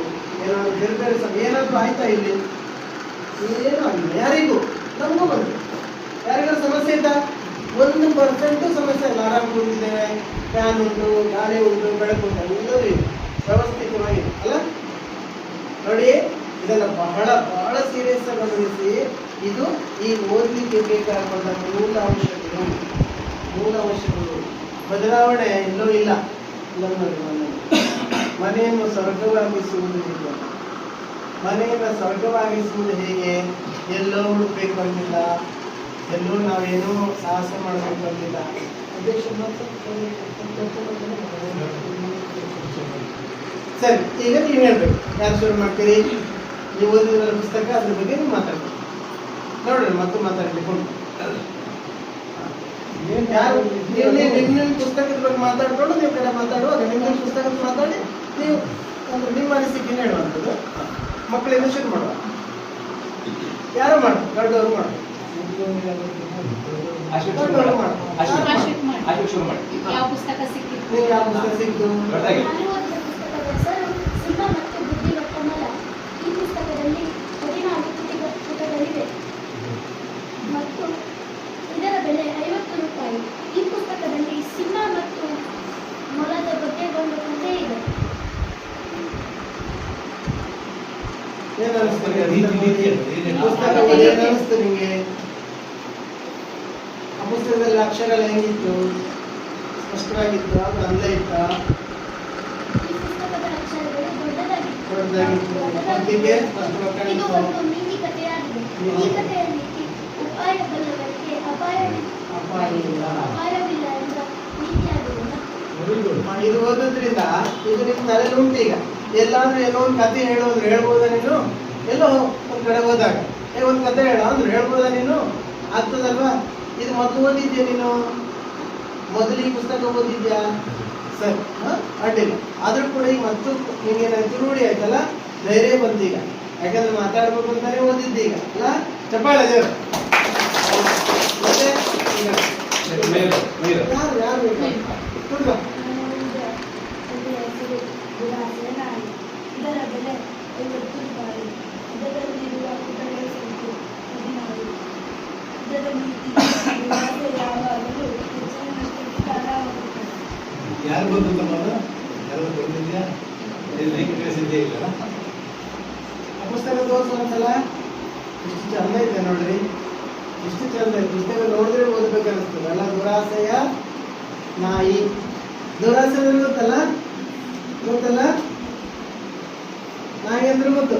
ಏನಾದ್ರು ಬೇರೆ ಬೇರೆ ಏನಾದ್ರು ಆಯ್ತಾ ಇಲ್ಲಿ ಏನೂ ಆಗಿಲ್ಲ ಯಾರಿಗೂ ನಮಗೂ ಬಂತು ಯಾರಿಗಾದ್ರು ಸಮಸ್ಯೆ ಆಯ್ತಾ 1% ಸಮಸ್ಯೆ ಇಲ್ಲ ಆರಾಮ್ ಕೂತಿದ್ದೇವೆ ಫ್ಯಾನ್ ಉಂಟು ಗಾಳಿ ಉಂಟು ಬೆಳಕು ಉಂಟು ಎಲ್ಲರೂ ಇದೆ ವ್ಯವಸ್ಥಿತವಾಗಿದೆ ಅಲ್ಲ ನೋಡಿ ಇದನ್ನ ಬಹಳ ಬಹಳ ಸೀರಿಯಸ್ ಆಗಿ ಗಮನಿಸಿ ಇದು ಈ ಓದಲಿಕ್ಕೆ ಬೇಕಾಗುವಂತ ಮೂಲ ಅಂಶಗಳು ಬದಲಾವಣೆ ಎಲ್ಲೂ ಇಲ್ಲ ಮನೆಯನ್ನು ಸ್ವರ್ಗವಾಗಿಸುವುದು ಹೇಗೆ ಮನೆಯನ್ನು ಸ್ವರ್ಗವಾಗಿಸುವುದು ಹೇಗೆ ಎಲ್ಲೋ ಹುಡುಕ್ಬೇಕು ಅಂತಿಲ್ಲ ಎಲ್ಲೂ ನಾವೇನೋ ಸಾಹಸ ಮಾಡಬೇಕು ಅಂತಿಲ್ಲ ಸರಿ ಈಗ ನೀವು ಹೇಳ್ಬೇಕು ಯಾರು ಶುರು ಮಾಡ್ತೀರಿ ನೀವು ಓದಿದ ಪುಸ್ತಕ ಅದ್ರ ಬಗ್ಗೆ ನೀವು ಮಾತಾಡ್ಬೇಕು ನೋಡ್ರಿ ಮತ್ತೆ ಮಾತಾಡ್ಲಿಕ್ಕೆ ಯಾರು ನೀವು ನಿಮ್ಮ ಪುಸ್ತಕದ ಬಗ್ಗೆ ಮಾತಾಡ್ಕೊಂಡು ನೀವು ಕಡೆ ಮಾತಾಡುವಾಗ ನಿಮ್ಮ ಪುಸ್ತಕದ ಮಾತಾಡಿ ನೀವು ಅಂದ್ರೆ ನಿಮ್ಮ ಅನಿಸಿಕೆ ಹೇಳುವಂಥದ್ದು ಮಕ್ಕಳಿಂದ ಶುರು ಮಾಡುವ ಯಾರು ಮಾಡು ದೊಡ್ಡವರು ಮಾಡು ಯಾವ ಪುಸ್ತಕ ಸಿಕ್ಕಿತ್ತು ನೀವು ಯಾವ ಪುಸ್ತಕ ಸಿಕ್ತು ನಾನು ಓದಿದ ಪುಸ್ತಕದ ಹೆಸರು ಸಿಂಹ ಮತ್ತು ಬುದ್ಧಿಯ ಕಮಲ. ಈ ಪುಸ್ತಕದಲ್ಲಿ 14 ಪುಟಗಳಿವೆ ಮತ್ತು ಇದರ ಬೆಲೆ 50 ರೂಪಾಯಿ. ಈ ಪುಸ್ತಕದಲ್ಲಿ ಸಿಂಹ ಮತ್ತು ಮೊಲದ ಬಗ್ಗೆ ಒಂದು ಕಥೆ ಇದೆ. ಏನು ಅನಿಸ್ತು ಪುಸ್ತಕ ಓದಿ ಏನು ಅನಿಸ್ತು ನಿಮಗೆ ಆ ಪುಸ್ತಕದಲ್ಲಿ ಅಕ್ಷರಗಳು ಹೆಂಗಿತ್ತು ಸ್ಪಷ್ಟವಾಗಿತ್ತು ಅದು ಅಂದೇ ಇತ್ತ ಈ ಪುಸ್ತಕದ ಅಕ್ಷರಗಳು ದೊಡ್ಡದಾಗಿತ್ತು ಮತ್ತಿಗೆ ಸ್ಪಷ್ಟವಾಗಿ ಇದು ಕಾಣಿಸ್ತು ಒಂದು ನೀತಿ ಕಥೆಯಾಗಿದೆ. ಈ ಕಥೆಯ ನೀತಿ ಉಪಾಯ ಬಲ್ಲವರಿಗೆ ಅಪಾಯವಿಲ್ಲ ಎಂಬ ನೀತಿಯಾಗಿದೆ. ಇದು ಓದೋದ್ರಿಂದ ಇದು ನಿಮ್ಮ ತಲೆಯಲ್ಲಿ ಉಂಟು ಈಗ ಎಲ್ಲಾದ್ರೂ ಏನೋ ಒಂದು ಕತೆ ಹೇಳೋದ್ರೆ ಹೇಳ್ಬೋದಾ ನೀನು ಎಲ್ಲೋ ಒಂದ್ ಕಡೆ ಹೋದಾಗ ಒಂದು ಕತೆ ಹೇಳ ಅಂದ್ರೆ ಹೇಳ್ಬೋದಾ ನೀನು ಆಗ್ತದಲ್ವಾ ಇದು ಮೊದಲು ಓದಿದ್ಯಾ ನೀನು ಮೊದಲು ಈ ಪುಸ್ತಕ ಓದಿದ್ಯಾ ಸರಿ ಅಡ್ಡಿಲ್ಲ ಆದ್ರೂ ಕೂಡ ಈಗ ಮತ್ತು ನಿಂಗೇನಾಯ್ತು ರೂಢಿ ಆಯ್ತಲ್ಲ ಧೈರ್ಯ ಬಂತೀಗ ಯಾಕಂದ್ರೆ ಮಾತಾಡ್ಬೇಕು ಅಂತಾನೆ ಓದಿದ್ದೀಗ ಅಲ್ಲ ಚಪ್ಪಾಳೆ ದೇವ್ರು ಮತ್ತೆ ಯಾರು ಯಾರು ಕುಡ್ದು ಇದರ ಬೆಲೆ 50 ರೂಪಾಯಿ. ಇದರಲ್ಲಿರುವ ಪುಟಗಳ ಸಂಖ್ಯೆ 16. ಇದರ ನೀತಿ ಯಾವಾಗಲೂ ಹೆಚ್ಚಿನಷ್ಟು ಕಾಲವಾಗುತ್ತದೆ. ಯಾರು ಬಂದು ಯಾರು ಬಂದಿದ್ಯಾ ಸಿದ್ಧೇ ಇಲ್ಲ ಆ ಪುಸ್ತಕ ತೋರಿಸು ಒಂದ್ಸಲ ಎಷ್ಟು ಚಂದ ಇದೆ ನೋಡ್ರಿ ಎಷ್ಟು ಚಂದ ಇದೆ ಪುಸ್ತಕ ನೋಡಿದ್ರೆ ಓದ್ಬೇಕು ಅನಿಸ್ತದೆ ಅಲ್ಲ ದುರಾಸೆಯ ನಾಯಿ ದುರಾಸೆ ಅಂದ್ರೆ ಗೊತ್ತಲ್ಲ ನಾಯಿ ಅಂದ್ರೆ ಗೊತ್ತು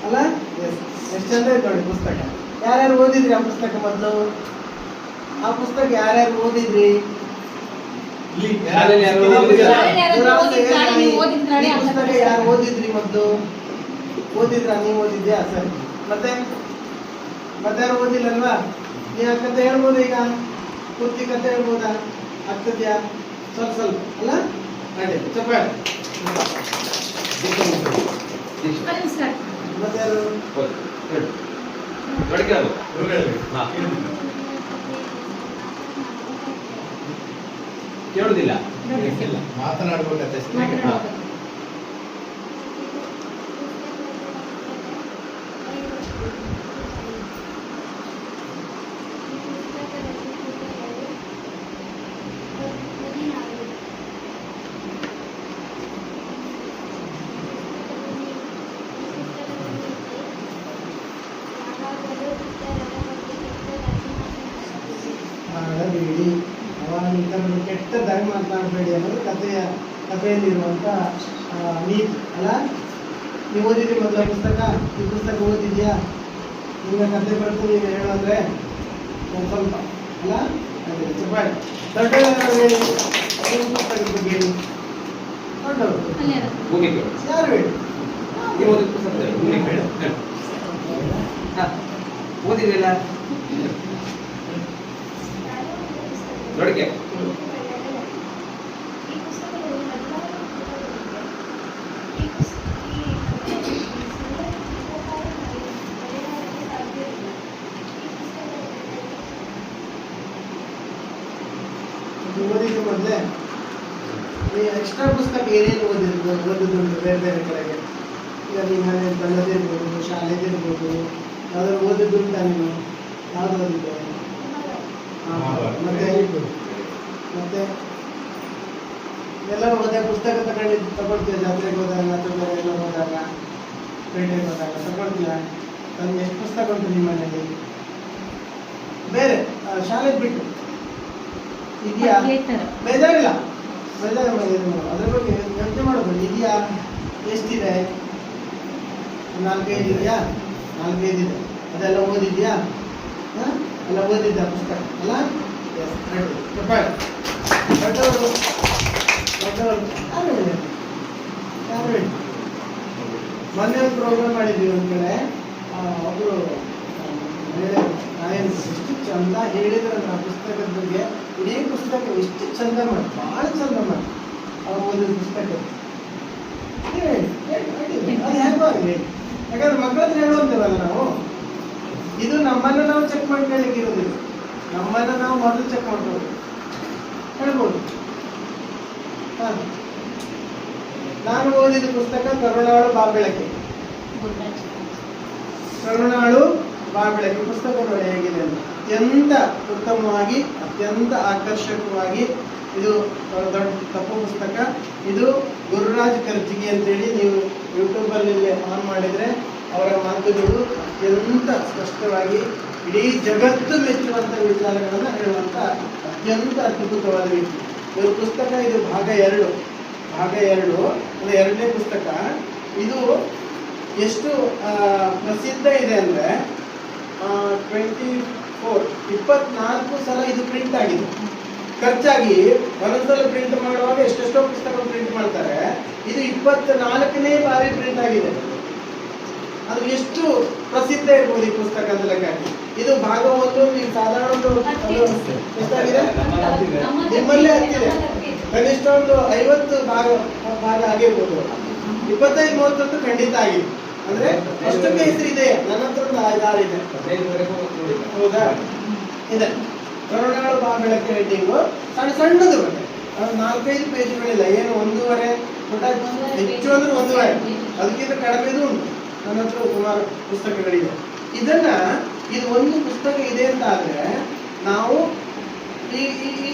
ಅಲ್ಲ ಎಷ್ಟು ಚಂದ ಇದೆ ನೋಡಿ ಪುಸ್ತಕ ಯಾರ್ಯಾರು ಓದಿದ್ರಿ ಆ ಪುಸ್ತಕ ಮೊದಲು ಆ ಪುಸ್ತಕ ಯಾರ್ಯಾರು ಓದಿದ್ರಿ ದುರಾಸೆಯ ನಾಯಿ ಈ ಪುಸ್ತಕ ಯಾರು ಓದಿದ್ರಿ ಮೊದಲು ಓದಿದ್ರ ನೀವು ಓದಿದ್ಯಾ ಸರಿ ಮತ್ತೆ ಯಾರು ಓದಿಲ್ಲಲ್ವಾ ನೀ ಆ ಕತೆ ಹೇಳ್ಬೋದು ಈಗ ಪೂರ್ತಿ ಕತೆ ಹೇಳ್ಬೋದಾ ಆಗ್ತದ್ಯಾ ಸ್ವಲ್ಪ ಅಲ್ಲ ನಡಿ ಚಪ್ಪಾಳೆ ಮತ್ತೆ ಯಾರು ಕೇಳುದಿಲ್ಲ ಮಾತನಾಡ್ಬೇಕಂತ ಮಾಡಬೇಡಿ ಅವಾಂತರನ್ನು ಕೆಟ್ಟದಾಗಿ ಮಾತನಾಡಬೇಡಿ ಅನ್ನೋದು ಕಥೆಯಲ್ಲಿರುವಂತ ನೀತಿ ಅಲ್ಲ ನೀವು ಓದಿದ್ರಿ ಮೊದಲ ಪುಸ್ತಕ ಈ ಪುಸ್ತಕ ಓದಿದ್ಯಾ ನಿಮ್ಗೆ ಕತೆ ಬರ್ತು ನೀವು ಹೇಳೋದ್ರೆ ಒಂದು ಸ್ವಲ್ಪ ಅಲ್ಲ ಅದೇ ಚಪ್ಪಾಳೆ ದೊಡ್ಡವರು ಹೇಳಿ ಪುಸ್ತಕದ ಬಗ್ಗೆ ಹೇಳಿ ದೊಡ್ಡವರು ಯಾರು ಹೇಳಿ ಓದಿದ್ರಲ್ಲ ನೋಡಿಕೆ ನೀವು ಎಕ್ಸ್ಟ್ರಾ ಪುಸ್ತಕ ಏನೇನು ಓದಿದುಂಟು ಬೇರೆ ಬೇರೆ ಕಡೆಗೆ? ಈಗ ನಿಮ್ಮ ಮನೆ ಬಂದದಿರ್ಬೋದು, ಶಾಲೆದಿರ್ಬೋದು, ಯಾವ್ದಾದ್ರು ಓದಿದ್ದುಂಟ ನೀನು? ಯಾವ್ದು ಓದಿದ್ದೆ? ಮತ್ತೆ ಎಲ್ಲರೂ ಹೋದಾಗ ಪುಸ್ತಕ ತಗೊಳ್ತೀಯ? ಜಾತ್ರೆಗೆ ಹೋದಾಗ ಅಥವಾ ಬೇರೆ ಎಲ್ಲ ಹೋದಾಗ, ಪೇಟೆಗೆ ಹೋದಾಗ ತಗೊಳ್ತೀಯ? ನನ್ಗೆ ಎಷ್ಟು ಪುಸ್ತಕ ಉಂಟು ನಿಮ್ಮ ಮನೆಯಲ್ಲಿ? ಬೇರೆ ಶಾಲೆಗೆ ಬಿಟ್ಟು ಇದೆಯಾ? ಬೇಜಾರಿಲ್ಲ, ಅದ್ರ ಬಗ್ಗೆ ಯೋಚನೆ ಮಾಡೋದು. ಇದೆಯಾ? ಎಷ್ಟಿದೆ? 4-5 ಇದೆಯಾ? 4-5 ಇದೆ. ಅದೆಲ್ಲ ಓದಿದ್ಯಾ? ಎಲ್ಲ ಓದಿದ್ದ ಪುಸ್ತಕ ಅಲ್ಲ? ಮೊನ್ನೆ ಒಂದು ಪ್ರೋಗ್ರಾಮ್ ಮಾಡಿದ್ವಿ ಒಂದ್ ಕಡೆ. ಒಬ್ರು ಎಷ್ಟು ಚಂದ ಹೇಳಿದ್ರು ಆ ಪುಸ್ತಕದ ಬಗ್ಗೆ. ಇಡೀ ಪುಸ್ತಕ ಎಷ್ಟು ಚಂದ ಮಾಡಿ, ಬಹಳ ಚಂದ ಮಾಡಿ ಅವ್ರು ಓದಿದ ಪುಸ್ತಕ. ಅದು ಹೇಗೆ? ಯಾಕಂದ್ರೆ ಮಕ್ಕಳ ಹತ್ರ ಹೇಳುವಂತೇವಲ್ಲ ನಾವು. ಇದು ನಮ್ಮನ್ನ ನಾವು ಚೆಕ್ ಮಾಡ್ಕೊಳ್ಳಿಕ್ಕೆ ಇರೋದಿಲ್ಲ, ನಮ್ಮನ್ನ ನಾವು ಮೊದಲು ಚೆಕ್ ಮಾಡ್ಬೋದು, ಹೇಳ್ಬೋದು. ನಾನು ಓದಿದ ಪುಸ್ತಕ ಕರುಣಾಳು ಬಾಬೆಳಕೆ. ಕರುಣಾಳು ಬಾಬೆಳಕೆ ಪುಸ್ತಕ ನೋಡಿ ಹೇಗಿದೆ ಅಂತ. ಅತ್ಯಂತ ಉತ್ತಮವಾಗಿ, ಅತ್ಯಂತ ಆಕರ್ಷಕವಾಗಿ. ಇದು ದೊಡ್ಡ ತಪ್ಪು ಪುಸ್ತಕ. ಇದು ಗುರುರಾಜ್ ಕರ್ಜಿಗಿ ಅಂತೇಳಿ ನೀವು ಯೂಟ್ಯೂಬಲ್ಲಿ ಆನ್ ಮಾಡಿದ್ರೆ ಅವರ ಮಾತುಗಳು ಅತ್ಯಂತ ಸ್ಪಷ್ಟವಾಗಿ ಇಡೀ ಜಗತ್ತು ಮೆಚ್ಚುವಂತ ವಿಚಾರಗಳನ್ನು ಹೇಳುವಂತ ಅತ್ಯಂತ ಅದ್ಭುತವಾದ ರೀತಿ ಇವ್ರ ಪುಸ್ತಕ. ಇದು ಭಾಗ 2, ಅಂದ್ರೆ 2ನೇ ಪುಸ್ತಕ. ಇದು ಎಷ್ಟು ಪ್ರಸಿದ್ಧ ಇದೆ ಅಂದ್ರೆ 24 ಸಲ ಇದು ಪ್ರಿಂಟ್ ಆಗಿದೆ. ಖರ್ಚಾಗಿ ಒಂದೊಂದ್ಸಲ ಪ್ರಿಂಟ್ ಮಾಡುವಾಗ ಎಷ್ಟೆಷ್ಟೋ ಪುಸ್ತಕ ಪ್ರಿಂಟ್ ಮಾಡ್ತಾರೆ. ಇದು 24ನೇ ಬಾರಿ ಪ್ರಿಂಟ್ ಆಗಿದೆ. ಅದು ಎಷ್ಟು ಪ್ರಸಿದ್ಧ ಇರ್ಬೋದು ಈ ಪುಸ್ತಕ ಅಂತ ಲೆಕ್ಕ. ಇದು ಭಾಗ 1 ನೀವು ಸಾಧಾರಣ ಎಷ್ಟಾಗಿದೆ? ನಿಮ್ಮಲ್ಲೇ ಹತ್ತಿದೆ. ಕನಿಷ್ಠ ಒಂದು 50 ಭಾಗ ಆಗಿರ್ಬೋದು. 25-30 ಖಂಡಿತ ಆಗಿದೆ. ಅಂದ್ರೆ ಅಷ್ಟಕ್ಕೆ ಹೆಸರಿದೆ. ನನ್ನ ಹತ್ರ ಒಂದು 6 ಇದೆ. ಹೌದಾ? ಇದೆ. ಕರುಣಾಳು ಬಾಬೆಳಕೆ ರೈಟಿಂಗು ಸಣ್ಣದು ಬರುತ್ತೆ. 4-5 ಪೇಜ್ಗಳಿಲ್ಲ. ಏನು 1.5 ಹೆಚ್ಚು ಅಂದ್ರೆ 1.5, ಅದಕ್ಕಿಂತ ಕಡಿಮೆದು ಉಂಟು. ನನ್ನ ಹತ್ರ ಸುಮಾರು ಪುಸ್ತಕಗಳಿದೆ. ಇದು ಒಂದು ಪುಸ್ತಕ ಇದೆ ಅಂತ ಆದ್ರೆ ನಾವು ಈ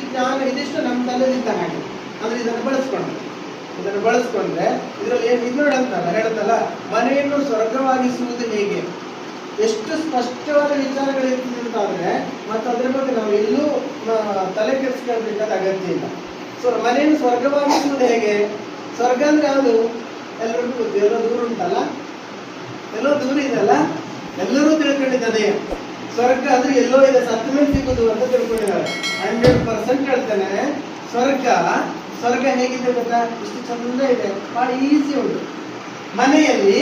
ಜ್ಞಾನ ಇದಿಷ್ಟು ನಮ್ಮ ತಲೆಯಿಂದ ಹಾಗೆ ಅಂದ್ರೆ ಇದನ್ನು ಬಳಸ್ಕೊಂಡ್ರೆ ಇದರಲ್ಲಿ ಏನು ಇದು ಹೇಳುತ್ತಲ್ಲ, ಮನೆಯನ್ನು ಸ್ವರ್ಗವಾಗಿಸುವುದು ಹೇಗೆ, ಎಷ್ಟು ಸ್ಪಷ್ಟವಾದ ವಿಚಾರಗಳಿರ್ತದೆ ಅಂತ ಆದ್ರೆ ಮತ್ತೆ ಅದ್ರ ಬಗ್ಗೆ ನಾವು ಎಲ್ಲೂ ತಲೆ ಕೆಡಿಸ್ಕೊಳ್ಬೇಕಾದ ಅಗತ್ಯ ಇಲ್ಲ. ಮನೆಯನ್ನು ಸ್ವರ್ಗವಾಗಿಸುವುದು ಹೇಗೆ? ಸ್ವರ್ಗ ಅಂದ್ರೆ ಯಾವುದು? ಎಲ್ಲರಿಗೂ ಗೊತ್ತು. ಎಲ್ಲೋ ದೂರ ಉಂಟಲ್ಲ, ಎಲ್ಲೋ ದೂರ ಇದೆಲ್ಲ, ಎಲ್ಲರೂ ತಿಳ್ಕೊಂಡಿದ್ದಾರೆ. ಸ್ವರ್ಗ ಅಂದ್ರೆ ಎಲ್ಲೋ ಇದೆ, ಸತ್ತ ಮೇಲೆ ಸಿಗುದು ಅಂತ ತಿಳ್ಕೊಂಡಿದ್ದಾರೆ. 100% ಹೇಳ್ತೇನೆ. ಸ್ವರ್ಗ ಹೇಗಿದೆ ಗೊತ್ತಾ? ಇಷ್ಟು ಚಂದ ಇದೆ, ಬಹಳ ಈಸಿ ಉಂಟು. ಮನೆಯಲ್ಲಿ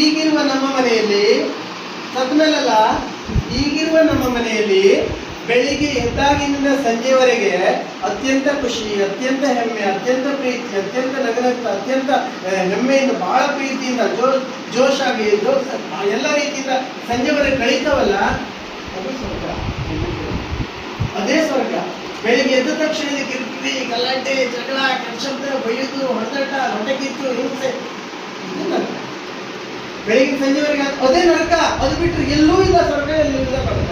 ಈಗಿರುವ ನಮ್ಮ ಮನೆಯಲ್ಲಿ, ಸತ್ತ ಮೇಲಲ್ಲ, ಈಗಿರುವ ನಮ್ಮ ಮನೆಯಲ್ಲಿ ಬೆಳಿಗ್ಗೆ ಎದ್ದಾಗಿನಿಂದ ಸಂಜೆವರೆಗೆ ಅತ್ಯಂತ ಖುಷಿ, ಅತ್ಯಂತ ಹೆಮ್ಮೆ, ಅತ್ಯಂತ ಪ್ರೀತಿ, ಅತ್ಯಂತ ನಗನಗ್ತ, ಅತ್ಯಂತ ಹೆಮ್ಮೆಯಿಂದ, ಬಹಳ ಪ್ರೀತಿಯಿಂದ, ಜೋಶಾಗಿ ಎಲ್ಲ ರೀತಿಯಿಂದ ಸಂಜೆವರೆಗೆ ಕಳೀತಾವಲ್ಲ, ಅದು ಸ್ವರ್ಗ. ಅದೇ ಸ್ವರ್ಗ. ಬೆಳಿಗ್ಗೆ ಎದ್ದ ತಕ್ಷಣ ಕಿರಿಕಿರಿ, ಗಲಾಟೆ, ಜಗಳ, ಕಕ್ಷಬ್ದ, ಬೈಯುದು, ಹೊಡೆದಾಟ, ಹೊಟ್ಟೆಕಿಚ್ಚು, ಹಿಂಸೆ, ಬೆಳಿಗ್ಗೆ ಸಂಜೆವರೆಗೆ ಅದೇ ನರಕ. ಅದು ಬಿಟ್ಟರೆ ಎಲ್ಲೂ ಇಲ್ಲ ಸ್ವರ್ಗ, ಎಲ್ಲೂ ಇಲ್ಲ ನರಕ.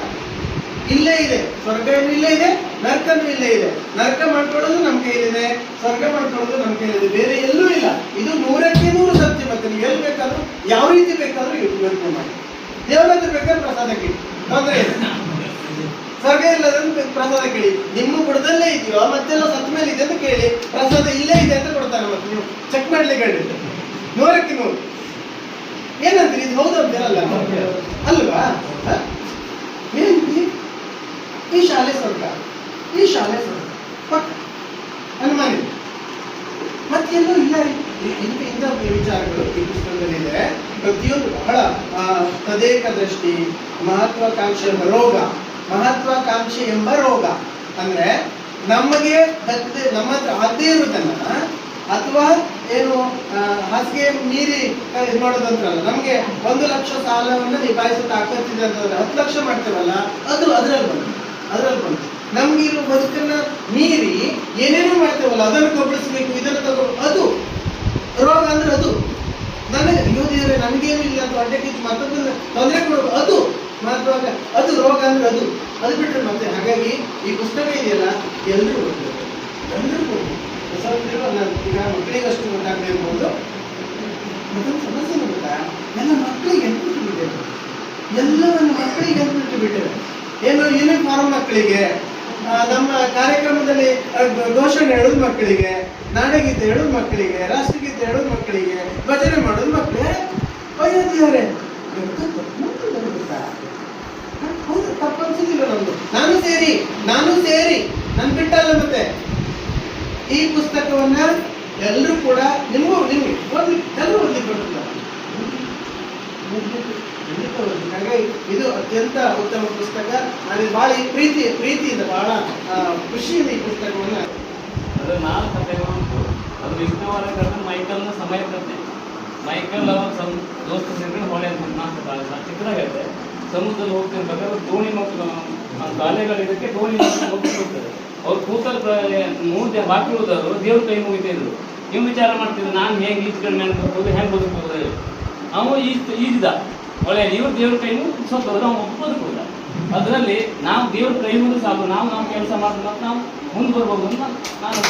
ಇಲ್ಲೇ ಇದೆ ಸ್ವರ್ಗ, ಇಲ್ಲೇ ಇದೆ ನರಕನೂ ಇಲ್ಲೇ ಇದೆ. ನರಕ ಮಾಡ್ಕೊಳ್ಳೋದು ನಮ್ಮ ಕೈಲಿದೆ, ಸ್ವರ್ಗ ಮಾಡ್ಕೊಳ್ಳೋದು ನಮ್ಮ ಕೈಲಿದೆ, ಬೇರೆ ಎಲ್ಲೂ ಇಲ್ಲ. ಇದು 100ಕ್ಕೆ 100 ಸತ್ಯ. ಮತ್ತೆ ನೀವು ಎಲ್ಲಿ ಬೇಕಾದ್ರೂ ಯಾವ ರೀತಿ ಬೇಕಾದ್ರೂ ಯೋಚನೆ ಮಾಡಿ. ದೇವರ ಹತ್ರ ಬೇಕಾದ್ರೆ ಪ್ರಸಾದ ಕೇಳಿ, ತೊಂದರೆ ಇಲ್ಲ. ಸ್ವರ್ಗ ಇಲ್ಲದಂತ ಪ್ರಸಾದ ಕೇಳಿ. ನಿಮ್ಮ ಬುಡದಲ್ಲೇ ಇದೆಯೋ ಮತ್ತೆಲ್ಲ ಸತ್ತ ಮೇಲೆ ಇದೆ ಅಂತ ಕೇಳಿ, ಪ್ರಸಾದ ಇಲ್ಲೇ ಇದೆ ಅಂತ ಕೊಡ್ತಾನೆ. ಮತ್ತೆ ನೀವು ಚೆಕ್ ಮಾಡ್ಲಿಕ್ಕೆ ಹೇಳಿ 100ಕ್ಕೆ 100. ಏನಂತೀರಿ? ಇದು ಹೌದು ಅಂತೀರಲ್ಲ ಅಲ್ವಾ? ಈ ಶಾಲೆ ಸ್ವರ್ಗ, ಈ ಶಾಲೆ ಸ್ವರ್ಗ ಪಕ್ಕ ಅನುಮಾನ. ಮತ್ತೆಲ್ಲೂ ಇಲ್ಲ. ಇಂಥ ವಿಚಾರಗಳು ಈ ಪುಸ್ತಕದಲ್ಲಿದೆ. ಪ್ರತಿಯೊಂದು ಬಹಳ ತದೇಕ ದೃಷ್ಟಿ, ಮಹತ್ವಾಕಾಂಕ್ಷೆ ಎಂಬ ರೋಗ ಅಂದ್ರೆ ನಮಗೆ ನಮ್ಮ ಹತ್ರ ಅದೇ ಇರುವುದನ್ನ, ಅಥವಾ ಏನು ಹಾಸಿಗೆ ಮೀರಿ ಇದು ಮಾಡೋದಂತ್ರಲ್ಲ. ನಮ್ಗೆ 1 ಲಕ್ಷ ಸಾಲವನ್ನ ನಿಭಾಯಿಸೋ ತಾಕತ್ತಿದೆ ಅಂತಂದ್ರೆ 10 ಲಕ್ಷ ಮಾಡ್ತೇವಲ್ಲ, ಅದು ಅದ್ರಲ್ಲಿ ಬಂತು. ನಮ್ಗಿರೋ ಬದುಕನ್ನ ಮೀರಿ ಏನೇನೋ ಮಾಡ್ತೇವಲ್ಲ, ಅದನ್ನು ಕಬಳಿಸ್ಬೇಕು, ಇದನ್ನು ತಗೋ, ಅದು ರೋಗ ಅಂದ್ರೆ ಅದು. ನನಗೆ ಅಯ್ಯೋ ದೇವರೇ ನನಗೇನು ಇಲ್ಲ ಅಂತ ಅಡ್ಡಕ್ಕೆ ಮತ್ತೊಂದು ತೊಂದರೆ ಕೊಡೋದು ಅದು ಮಾಡುವಾಗ ಅದು ರೋಗ ಅಂದ್ರೆ ಅದು ಬಿಟ್ಟರೆ ಮತ್ತೆ. ಹಾಗಾಗಿ ಈ ಪುಸ್ತಕ ಇದೆಯಲ್ಲ ಎಲ್ಲರೂ ಓದಬೇಕು, ಎಲ್ಲರೂ ಓದಬೇಕು. ಈಗ ಮಕ್ಕಳಿಗೆ ಅಷ್ಟು ಗೊತ್ತಾಗದೇ ಇರ್ಬೋದು. ಮತ್ತೊಂದು ಸಮಸ್ಯೆ ಗೊತ್ತಾ, ಎಲ್ಲ ಮಕ್ಕಳಿಗೆ ಎಂಟು ಬಿಟ್ಟಿದ್ದಾರೆ, ಎಲ್ಲವನ್ನು ಮಕ್ಕಳಿಗೆ ಎಂಟು ಬಿಟ್ಟಿದ್ದಾರೆ. ಏನು ಯೂನಿಫಾರ್ಮ್ ಮಕ್ಕಳಿಗೆ, ನಮ್ಮ ಕಾರ್ಯಕ್ರಮದಲ್ಲಿ ಘೋಷಣೆ ಹೇಳೋದು ಮಕ್ಕಳಿಗೆ, ನಾಡಗೀತೆ ಹೇಳೋದು ಮಕ್ಕಳಿಗೆ, ರಾಷ್ಟ್ರಗೀತೆ ಹೇಳೋದು ಮಕ್ಕಳಿಗೆ, ಭಜನೆ ಮಾಡೋದು ಮಕ್ಕಳಿಗೆ. ಅಯ್ಯೋದಿದ್ದಾರೆ ಹೌದು, ತಪ್ಪು ಅನ್ಸುದಿಲ್ಲ ನಮ್ದು. ನಾನು ಸೇರಿ ನನ್ ಬಿಟ್ಟಲ್ಲ. ಮತ್ತೆ ಈ ಪುಸ್ತಕವನ್ನ ಎಲ್ಲರೂ ಕೂಡ ನಿಮ್ಗೆ ಎಲ್ಲರೂ ಓದ್ಲಿಕ್ಕೆ ಬರ್ತಲ್ಲ. ಹಾಗಾಗಿ ಇದು ಅತ್ಯಂತ ಉತ್ತಮ ಪುಸ್ತಕ. ನನಗೆ ಬಹಳ ಪ್ರೀತಿಯಿಂದ ಬಹಳ ಖುಷಿಯಿಂದ ಈ ಪುಸ್ತಕವನ್ನ ಅದು 4 ಕಥೆಗಳು ಉಂಟು. ಅದು ವಿಷ್ಣುವರ ಕಥೆ, ಮೈಕಲ್ನ ಸಮಯ ಕಥೆ. ಮೈಕಲ್ ಅವರ ದೋಸ್ತ ಸೇರಿದ್ರೆ ಹೊಳೆ ಅಂತ 4 ಚಿಕ್ಕದಾಗತ್ತೆ. ಸಮುದ್ರದಲ್ಲಿ ಹೋಗ್ತಿರ್ಬೇಕಾದ್ರೆ ದೋಣಿ ಮಕ್ಕಳು ಕಾಲೆಗಳಿದ್ದಕ್ಕೆ ದೋಣಿ ಹೋಗ್ತಿರ್ತಾರೆ. ಅವ್ರು ಕೂತಲ್ಲಿ 3 ದಿನ ಬಾಕಿ ಹೋದವರು ದೇವ್ರ ಕೈ ಮುಗಿತಿದ್ರು. ನೀವು ವಿಚಾರ ಮಾಡ್ತಿದ್ರು, ನಾನು ಹೆಂಗೆ ಈಜ್ಕೊಂಡು ಮೇಲೆ ಬರ್ಬೋದು, ಹೆಂಗೆ ಬದುಕ್ಬೋದು. ಅವನು ಈಜಿದ ಒಳ್ಳೆ ಇವ್ರು ದೇವ್ರ ಕೈ ಮುಗಿದು ಸ್ವಲ್ಪ ನಾವು ಬದುಕುವುದ. ಅದರಲ್ಲಿ ನಾವು ದೇವ್ರ ಕೈ ಮುಗಿದು ಸಾಕು, ನಾವು ಕೆಲಸ ಮಾಡಿದ್ರೆ ಮತ್ತು ನಾವು ಮುಂದೆ ಬರ್ಬೋದು ಅಂತ ನಾನು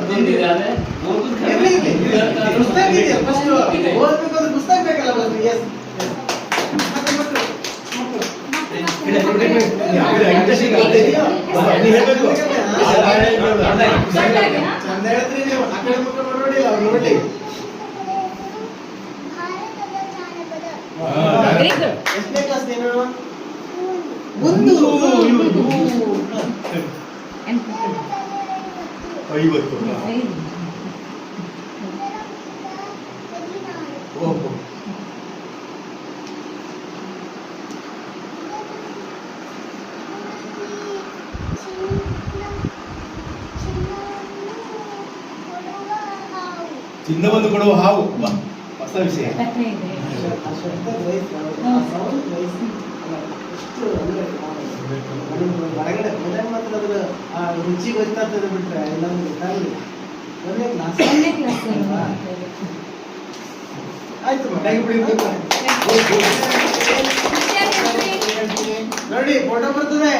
ಬಂದಿದೆ. ಅದೇ ಪುಸ್ತಕ ಬೇಕಲ್ಲ. ಚಂದ ಹೇಳಿದ್ರಿ ನೀವು. ಆ ಕಡೆ ಮುಖ ನೋಡಿಲ್ಲ, ಅವ್ರು ನೋಡ್ಲಿ. ಎಷ್ಟನೇ ಕ್ಲಾಸ್ ನೀನು? ಒಂದು 50. ಓಹೋ, ಚಿನ್ನವನ್ನು ಕೊಡುವ ಹಾವು, ಹೊಸ ವಿಷಯ. ಹೊರಗಡೆ ಮೊದಲ ಮಾತ್ರ ಅದರ ರುಚಿ ಗೊತ್ತಾಗ್ತದೆ ಬಿಟ್ರೆ ನಮ್ಗೆ ಗೊತ್ತಾಗಲಿಲ್ಲ. ಆಯ್ತು ನೋಡಿ, ಫೋಟೋ ಬರ್ತದೆ.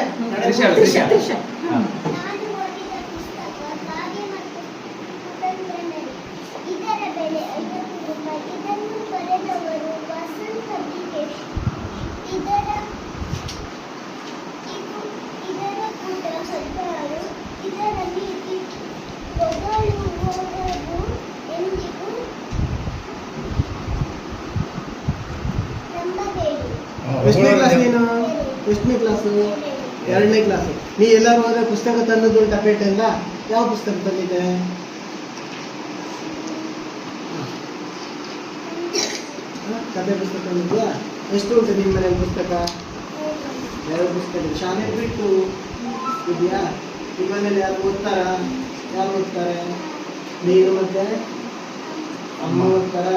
ಎಷ್ಟನೇ ಕ್ಲಾಸ್ ನೀನು? ಎಷ್ಟನೇ ಕ್ಲಾಸು? 2ನೇ ಕ್ಲಾಸು. ನೀ ಎಲ್ಲರೂ ಹೋದ್ರೆ ಪುಸ್ತಕ ತಂದದ್ದು ಟಪೇಟೆಲ್ಲ ಯಾವ ಪುಸ್ತಕ ತಂದಿದೆ? ಕಥೆ ಪುಸ್ತಕ ತಂದಿದ್ಯಾ? ಎಷ್ಟು ಉಂಟು ನಿಮ್ಮ ಮನೆ ಪುಸ್ತಕ? 2 ಪುಸ್ತಕ. ಶಾಲೆ ಬಿಟ್ಟು ಇದೆಯಾ? ನಿಮ್ಮ ಮನೇಲಿ ಯಾರು ಓದ್ತಾರ? ಯಾರು ಓದ್ತಾರೆ? ನೀನು ಮತ್ತೆ ಅಮ್ಮ ಓದ್ತಾರ?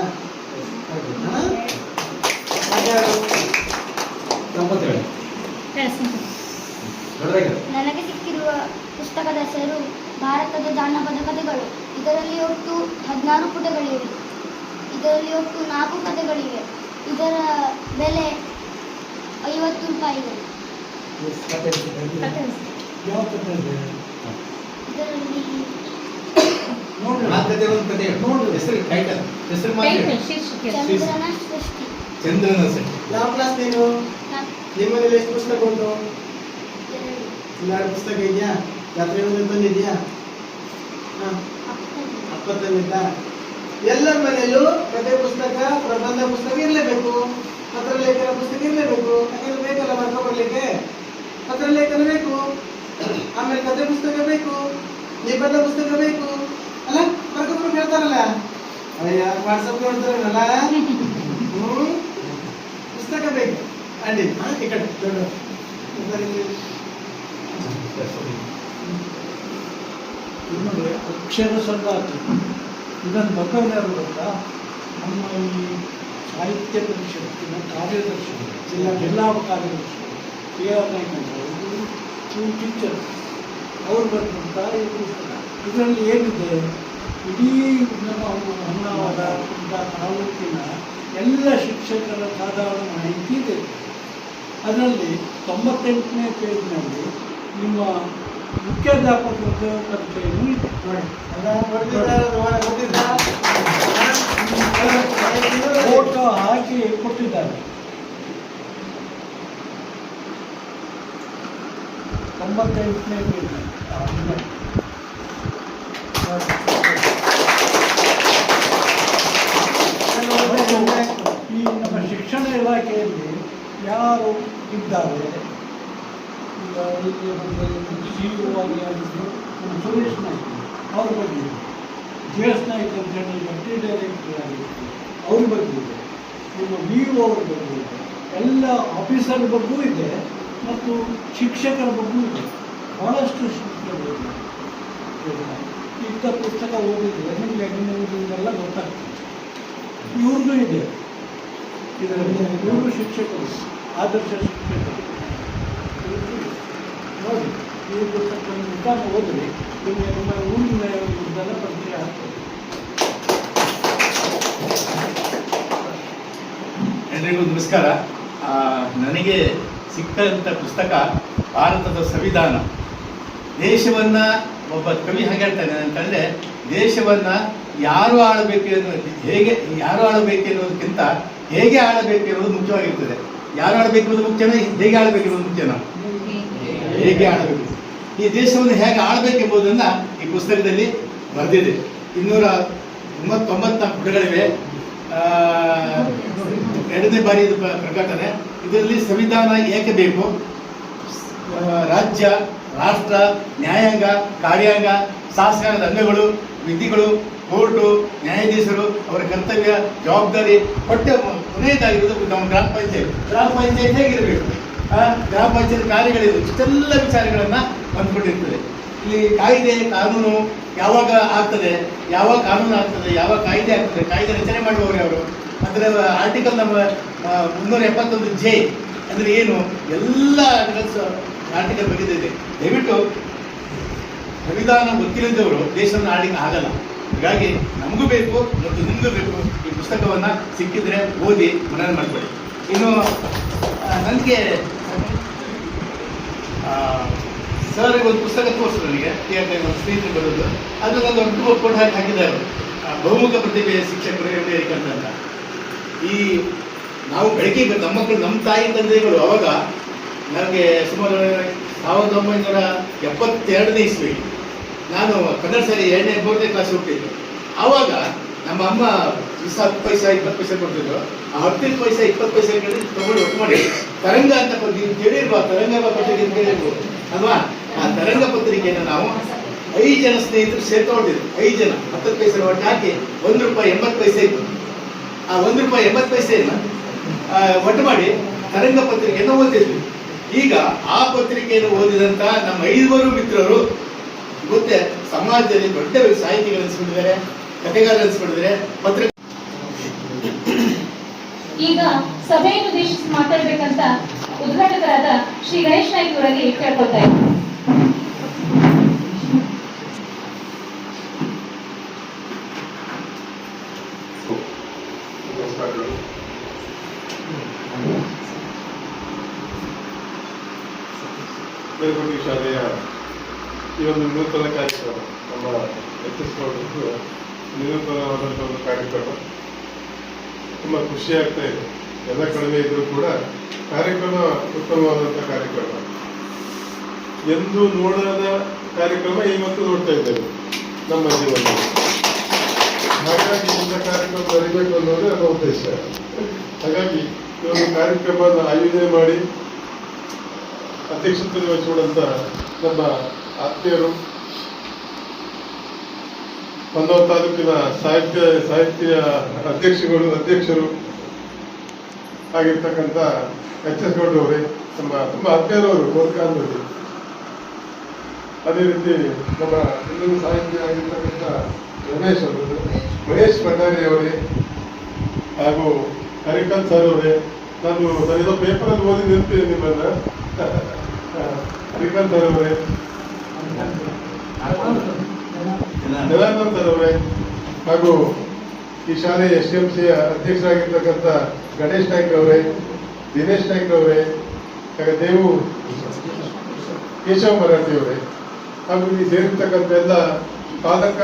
ನನಗೆ ಸಿಕ್ಕಿರುವ ಪುಸ್ತಕದ ಹೆಸರು ಭಾರತದ ಜಾನಪದ ಕಥೆಗಳು. ಇದರಲ್ಲಿ ಒಟ್ಟು 16 ಪುಟಗಳಿವೆ. ಇದರಲ್ಲಿ ಒಟ್ಟು 4 ಕಥೆಗಳಿವೆ. ಇದರ ಬೆಲೆ 50 ರೂಪಾಯಿಗಳು. ಇದರಲ್ಲಿ ಚಂದ್ರನ ಸೃಷ್ಟಿ. ಯಾವ ಕ್ಲಾಸ್ ನೀನು? ನಿಮ್ಮನೇಲಿ ಎಷ್ಟು ಪುಸ್ತಕ ಉಂಟು? 2 ಪುಸ್ತಕ ಇದೆಯಾ? ಜಾತ್ರೆ ತಂದಿದ್ಯಾ? ಅಪ್ಪ ತಂದಿದ್ದ. ಎಲ್ಲರ ಮನೆಯಲ್ಲೂ ಕಥೆ ಪುಸ್ತಕ, ಪ್ರಬಂಧ ಪುಸ್ತಕ ಇರಲೇಬೇಕು, ಪತ್ರಲೇಖನ ಪುಸ್ತಕ ಇರಲೇಬೇಕು. ಯಾಕಂದ್ರೆ ಬೇಕಲ್ಲ ಬರ್ಕೊ ಬರ್ಲಿಕ್ಕೆ. ಪತ್ರಲೇಖನ ಬೇಕು, ಆಮೇಲೆ ಕಥೆ ಪುಸ್ತಕ ಬೇಕು, ನಿಬಂಧ ಪುಸ್ತಕ ಬೇಕು ಅಲ್ಲ. ಬರ್ಕೊಬ್ರು ಹೇಳ್ತಾರಲ್ಲ, ಅಯ್ಯ ವಾಟ್ಸಪ್ ನೋಡ್ತಾರಲ್ಲ, ಪುಸ್ತಕ ಬೇಕು. ಅಂಡಿ ಈ ಕಡೆ ದೊಡ್ಡ ಅಕ್ಷರ ಸಂಗಾತಿ ಇದನ್ನು ಬಕ್ಕವ್ರು ಯಾರು ಗೊತ್ತಾ? ನಮ್ಮ ಈ ಸಾಹಿತ್ಯ ಪರಿಷತ್ತಿನ ಕಾರ್ಯದರ್ಶಿ, ಜಿಲ್ಲಾ ಕಾರ್ಯದರ್ಶಿ AR ನಾಯ್ಕರು ಟೀಚರ್ ಅವರು ಬರೆದಂಥ ಈ ಪುಸ್ತಕ. ಇದರಲ್ಲಿ ಏನಿದೆ, ಇಡೀ ನಮ್ಮ ಹೊನ್ನಾವರ ತಾಲೂಕಿನ ಎಲ್ಲ ಶಿಕ್ಷಕರ ಸಾಧಾರಣ ಮಾಹಿತಿ ಇದೆ. ಅದರಲ್ಲಿ 98ನೇ ಪೇಜ್ನಲ್ಲಿ ನಿಮ್ಮ ಮುಖ್ಯಾಧ್ಯಾಪಕರ ಪರಿಚಯವೂ ಇದೆ. ಫೋಟೋ ಹಾಕಿ ಕೊಟ್ಟಿದ್ದಾರೆ. 98ನೇ ಪೇಜ್. ಈ ನಮ್ಮ ಶಿಕ್ಷಣ ಇಲಾಖೆಯಲ್ಲಿ ಯಾರು ಇದ್ದಾರೆ, ಈಗ CEO ಆಗಿ ಆಗಿದ್ದು ನಮ್ಮ ಸುರೇಶ್ ನಾಯ್ಕ ಅವ್ರ ಬಗ್ಗೆ ಇದೆ, JS ನಾಯ್ಕ ಅಂತ ಹೇಳಿ ಡೆಪ್ಟಿ ಡೈರೆಕ್ಟರ್ ಆಗಿತ್ತು ಅವ್ರ ಬಗ್ಗೆ ಇದೆ, ನಿಮ್ಮ VO ಅವ್ರ ಬಗ್ಗೆ ಇದೆ, ಎಲ್ಲ ಆಫೀಸರ್ ಬಗ್ಗೂ ಇದೆ ಮತ್ತು ಶಿಕ್ಷಕರ ಬಗ್ಗೂ ಇದೆ. ಭಾಳಷ್ಟು ಶಿಕ್ಷಕರು ಇಂಥ ಪುಸ್ತಕ ಓದಿದ್ರೆ ನಿಮಗೆಲ್ಲ ಗೊತ್ತಾಗ್ತದೆ. ಇವ್ರದ್ದು ಇದೆ ಇದರಲ್ಲಿ, ಇವರು ಶಿಕ್ಷಕರು, ಆದರ್ಶ ಶಿಕ್ಷಕರು. ನೋಡಿ, ಈ ಪುಸ್ತಕವನ್ನು ನಿಧಾನ ಓದಿರಿ, ನಿಮಗೆ ನಿಮ್ಮ ಊರಿನ ಇದೆಲ್ಲ ಪರಿಚಯ ಆಗ್ತದೆ. ಎಲ್ರಿಗೂ ನಮಸ್ಕಾರ. ನನಗೆ ಸಿಕ್ಕಂಥ ಪುಸ್ತಕ ಭಾರತದ ಸಂವಿಧಾನ. ದೇಶವನ್ನ ಒಬ್ಬ ಕವಿ ಹಾಗೆ ಹೇಳ್ತಾನೆ ಅಂತಂದರೆ, ದೇಶವನ್ನ ಯಾರು ಆಳಬೇಕು ಅನ್ನೋದಕ್ಕಿಂತ ಹೇಗೆ ಆಳಬೇಕು ಅನ್ನೋದು ಮುಖ್ಯವಾಗಿರ್ತದೆ. ಯಾರು ಆಳಬೇಕು ಅನ್ನೋದು ಮುಖ್ಯನಾ, ಹೇಗೆ ಆಳಬೇಕು ಅನ್ನೋದು ಮುಖ್ಯನಾ? ಹೇಗೆ ಆಳಬೇಕು, ಈ ದೇಶವನ್ನು ಹೇಗೆ ಆಳಬೇಕೆಂಬುದನ್ನು ಈ ಪುಸ್ತಕದಲ್ಲಿ ಬರೆದಿದೆ. 294 ಪುಟಗಳಿವೆ. 2ನೇ ಬಾರಿ ಇದು ಪ್ರಕಟಣೆ. ಇದರಲ್ಲಿ ಸಂವಿಧಾನ ಏಕೆ ಬೇಕು, ರಾಜ್ಯ, ರಾಷ್ಟ್ರ, ನ್ಯಾಯಾಂಗ, ಕಾರ್ಯಾಂಗ, ಶಾಸಕಾಂಗದ ಅಂಗಗಳು, ವಿಧಿಗಳು, ಕೋರ್ಟು, ನ್ಯಾಯಾಧೀಶರು, ಅವರ ಕರ್ತವ್ಯ, ಜವಾಬ್ದಾರಿ, ಕೊನೆಯದಾಗಿರೋದು ನಮ್ಮ ಗ್ರಾಮ ಪಂಚಾಯತ್ ಹೇಗಿರಬೇಕು, ಗ್ರಾಮ ಪಂಚಾಯತ್ ಕಾರ್ಯಗಳಿವೆ, ಇಷ್ಟೆಲ್ಲ ವಿಚಾರಗಳನ್ನು ಹೊಂದ್ಕೊಂಡಿರ್ತದೆ. ಇಲ್ಲಿ ಕಾಯ್ದೆ ಕಾನೂನು ಯಾವಾಗ ಆಗ್ತದೆ, ಯಾವಾಗ ಕಾನೂನು ಆಗ್ತದೆ, ಯಾವಾಗ ಕಾಯ್ದೆ ಆಗ್ತದೆ, ಕಾಯ್ದೆ ರಚನೆ ಮಾಡುವವರು ಅವರು, ಅದರ ಆರ್ಟಿಕಲ್ ನಮ್ಮ 371J ಅಂದರೆ ಏನು, ಎಲ್ಲ ಆರ್ಟಿಕಲ್ ಬಗೆದಿದೆ. ದಯವಿಟ್ಟು ಸಂವಿಧಾನ ಗೊತ್ತಿಲ್ಲದವರು ದೇಶವನ್ನು ಆಡಲಿಕ್ಕೆ ಆಗಲ್ಲ. ಹಾಗಾಗಿ ನಮಗೂ ಬೇಕು ಮತ್ತು ನಿಮಗೂ ಬೇಕು. ಈ ಪುಸ್ತಕವನ್ನು ಸಿಕ್ಕಿದ್ರೆ ಓದಿ ಮನನ ಮಾಡ್ಕೊಳ್ಳಿ. ಇನ್ನು ನನಗೆ ಸರ್ ಒಂದು ಪುಸ್ತಕ ತೋರಿಸಿದ್ರು ನನಗೆ, ಒಂದು ಸ್ನೇಹಿತರು ಬರೋದು, ಅದು ಒಂದು ದೊಡ್ಡ ಕೊಟ್ಟು ಹಾಕಿದ್ದಾರೆ, ಬಹುಮುಖ ಪ್ರತಿಭೆ ಶಿಕ್ಷಕರು ಅಂತ. ಈ ನಾವು ಬೆಳಕಿಗೆ ನಮ್ಮ ಮಕ್ಕಳು, ನಮ್ಮ ತಾಯಿ ತಂದೆಗಳು ಅವಾಗ ನನಗೆ ಸುಮಾರು 1972ನೇ ಇಸ್ವಿ ನಾನು ಕನ್ನಡ ಶಾಲೆ 2ನೇ ಕ್ಲಾಸ್ ಹೋಗ್ತಿದ್ದೆ. ಆವಾಗ ನಮ್ಮ ಅಮ್ಮ 10 ಪೈಸೆ 20 ಪೈಸೆ ಕೊಡ್ತಿದ್ರು. ಆ 15 ಪೈಸೆ 20 ಪೈಸೆ ತಗೊಂಡು ಒಟ್ಟು ಮಾಡಿ ತರಂಗ ಅಂತ ಕೇಳಿರ್ಬಾ, ತರಂಗ ಪತ್ರಿಕೆ ಕೇಳಿರ್ಬೋದು ಅಲ್ವಾ? ಆ ತರಂಗ ಪತ್ರಿಕೆಯನ್ನು ನಾವು 5 ಜನ ಸ್ನೇಹಿತರು ಸೇರ್ಕೊಂಡಿದ್ರು. 5 ಜನ 10 ಪೈಸೆ ಒಟ್ಟು ಹಾಕಿ ₹1.80 ಇತ್ತು. ಆ ₹1.80 ಒಟ್ಟು ಮಾಡಿ ತರಂಗ ಪತ್ರಿಕೆಯನ್ನು ಓದಿದ್ವಿ. ಈಗ ಆ ಪತ್ರಿಕೆಯನ್ನು ಓದಿದಂತ ನಮ್ಮ 5 ಮಿತ್ರರು ಗೊತ್ತೇ ಸಮಾಜದಲ್ಲಿ ದೊಡ್ಡ ಸಾಹಿತಿಗಳು ಅನಿಸ್ಬಿಟ್ಟಿದ್ದಾರೆ, ಕಥೆಗಾರ ಅನಿಸ್ಬಿಟ್ಟಿದ್ದಾರೆ, ಪತ್ರಿಕೆ. ಈಗ ಸಭೆಯನ್ನು ಉದ್ದೇಶಿಸಿ ಮಾತಾಡಬೇಕಂತ ಉದ್ಘಾಟಕರಾದ ಶ್ರೀ ಗಣೇಶ್ ನಾಯ್ಕ ಅವರಲ್ಲಿ ಕೇಳ್ಕೊಳ್ತಾ ಇದ್ದೀನಿ. ಬೇರ್ಪಟ್ಟಿ ಶಾಲೆಯ ಈ ಒಂದು ನೂತನ ಕಾರ್ಯಕ್ರಮ, ನಮ್ಮ ಎತ್ತಿಸ್ಕೊಂಡು ನಿರೂಪಣವಾದಂಥ ಒಂದು ಕಾರ್ಯಕ್ರಮ ತುಂಬ ಖುಷಿಯಾಗ್ತಾ ಇದೆ. ಎಲ್ಲ ಕಡಿಮೆ ಇದ್ರೂ ಕೂಡ ಕಾರ್ಯಕ್ರಮ ಉತ್ತಮವಾದಂಥ ಕಾರ್ಯಕ್ರಮ. ಎಂದು ನೋಡದ ಕಾರ್ಯಕ್ರಮ ಇವತ್ತು ನೋಡ್ತಾ ಇದ್ದೇವೆ ನಮ್ಮ ಜೀವನದಲ್ಲಿ. ಹಾಗಾಗಿ ಇಂಥ ಕಾರ್ಯಕ್ರಮ ಬರೀಬೇಕು ಅನ್ನೋದೇ ನನ್ನ ಉದ್ದೇಶ. ಹಾಗಾಗಿ ಈ ಒಂದು ಕಾರ್ಯಕ್ರಮವನ್ನು ಆಯೋಜನೆ ಮಾಡಿ ಅಧ್ಯಕ್ಷತೆ ವಹಿಸಿಕೊಂಡಂತ ನಮ್ಮ ಆತ್ಮೀಯರು, ಹೊನ್ನಾವರ ತಾಲೂಕಿನ ಸಾಹಿತ್ಯ ಅಧ್ಯಕ್ಷರು ಆಗಿರ್ತಕ್ಕಂಥ HS ಗೌಡ್ರವರೇ, ನಮ್ಮ ತುಂಬ ಆತ್ಮೀಯರವರು ಕೋರ್ಕಾಲದಲ್ಲಿ. ಅದೇ ರೀತಿ ನಮ್ಮ ಇನ್ನೊಂದು ಸಾಹಿತ್ಯ ಆಗಿರ್ತಕ್ಕಂಥ ರಮೇಶ್ ಅವರು, ಮಹೇಶ್ ಭಂಡಾರಿ ಅವರೇ, ಹಾಗೂ ಹರಿಕಾಂತ್ ಸರ್ ಅವರೇ, ನಾನು ಏದೋ ಪೇಪರಲ್ಲಿ ಓದಿ ನಿಲ್ತೀನಿ ನಿಮ್ಮನ್ನ. ಹರಿಕಾಂತ್ ಸರ್ ಅವರೇ, ಜನಾರ್ದನ್ ಸರ್ ಅವರೇ, ಹಾಗೂ ಈ ಶಾಲೆಯ SMC ಅಧ್ಯಕ್ಷರಾಗಿರ್ತಕ್ಕಂಥ ಗಣೇಶ್ ನಾಯ್ಕ ಅವರೇ, ದಿನೇಶ್ ನಾಯ್ಕ ಅವರೇ, ದೇವು ಕೇಶವ ಮರಾಠಿ ಅವರೇ, ಹಾಗೂ ಇಲ್ಲಿ ಸೇರಿರ್ತಕ್ಕಂಥ ಎಲ್ಲ ಪಾಲಕ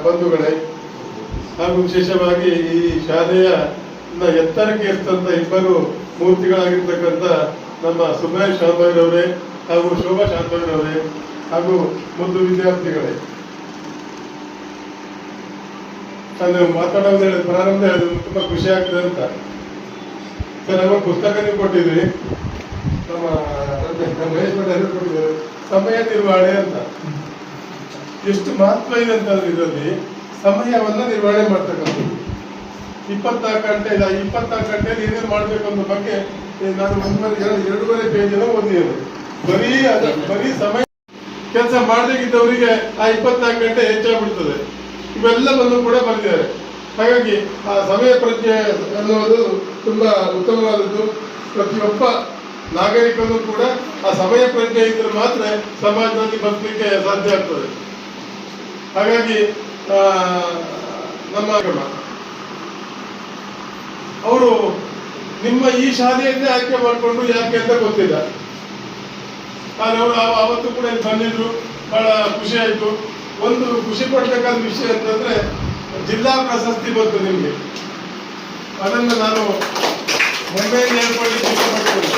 ಬಂಧುಗಳೇ, ಹಾಗೂ ವಿಶೇಷವಾಗಿ ಈ ಶಾಲೆಯ ಎತ್ತರಕ್ಕೆ ಎತ್ತಂತ ಇಬ್ಬರು ಮೂರ್ತಿಗಳಾಗಿರ್ತಕ್ಕಂಥ ನಮ್ಮ ಸುಬ್ರಾಯ್ ಶಾಂತವರವರೇ ಹಾಗೂ ಶೋಭಾ ಶಾಂತವರವರೇ, ಹಾಗೂ ಮುದ್ದು ವಿದ್ಯಾರ್ಥಿಗಳೇ, ನಾನು ಮಾತಾಡೋದು ಹೇಳಿದ ಪ್ರಾರಂಭ ಹೇಳಿದ್ರು ತುಂಬಾ ಖುಷಿ ಆಗ್ತದೆ ಅಂತ. ಸರ್, ನಮ್ಮ ಪುಸ್ತಕ ನೀವು ಕೊಟ್ಟಿದ್ರಿ, ನಮ್ಮ ಮಹೇಶ್ ಭಟ್ ಕೊಟ್ಟಿದ್ದಾರೆ, ಸಮಯ ನಿರ್ವಹಣೆ ಅಂತ. ಎಷ್ಟು ಮಹತ್ವ ಇದೆ ಅಂತಂದ್ರೆ ಇದರಲ್ಲಿ ಸಮಯವನ್ನ ನಿರ್ವಹಣೆ ಮಾಡ್ತಕ್ಕಂಥದ್ದು. 24 ಗಂಟೆ ಇಲ್ಲ, 24 ಗಂಟೆಯಲ್ಲಿ ಏನೇನು ಮಾಡ್ಬೇಕು ಅನ್ನೋ ಬಗ್ಗೆ ನಾನು 2.5 ಪೇಜಿನ ಓದಿದ್ದೇನೆ. ಬರೀ ಸಮಯ ಕೆಲಸ ಮಾಡಬೇಕಿದ್ದವರಿಗೆ ಆ 24 ಗಂಟೆ ಹೆಚ್ಚಾಗ್ಬಿಡ್ತದೆ. ಇವೆಲ್ಲವನ್ನು ಕೂಡ ಬರೆದಿದ್ದಾರೆ. ಹಾಗಾಗಿ ಆ ಸಮಯ ಪ್ರಜ್ಞೆ ಅನ್ನುವುದು ತುಂಬಾ ಉತ್ತಮವಾದದ್ದು. ಪ್ರತಿಯೊಬ್ಬ ನಾಗರಿಕನು ಕೂಡ ಆ ಸಮಯ ಪ್ರಜ್ಞೆ ಇದ್ರೆ ಮಾತ್ರ ಸಮಾಜದಲ್ಲಿ ಬದುಕಲಿಕ್ಕೆ ಸಾಧ್ಯ ಆಗ್ತದೆ. ಹಾಗಾಗಿ ನಮ್ಮ ಅವರು ನಿಮ್ಮ ಈ ಶಾಲೆಯನ್ನೇ ಆಯ್ಕೆ ಮಾಡಿಕೊಂಡು ಯಾಕೆ ಅಂತ ಗೊತ್ತಿಲ್ಲ. ಆದರೆ ಅವರು ಅವತ್ತು ಕೂಡ ಇಲ್ಲಿ ಬಂದಿದ್ರು, ಬಹಳ ಖುಷಿ ಆಯ್ತು. ಒಂದು ಖುಷಿ ಪಡ್ಬೇಕಾದ ವಿಷಯ ಅಂತಂದ್ರೆ ಜಿಲ್ಲಾ ಪ್ರಶಸ್ತಿ ಬಂತು ನಿಮ್ಗೆ. ಅದನ್ನು ನಾನು ಮುಂಬೈಯಲ್ಲಿ ಹೇಳ್ಕೊಳ್ಳಿಕ್ಕೆ ಇಷ್ಟಪಡ್ತೇನೆ.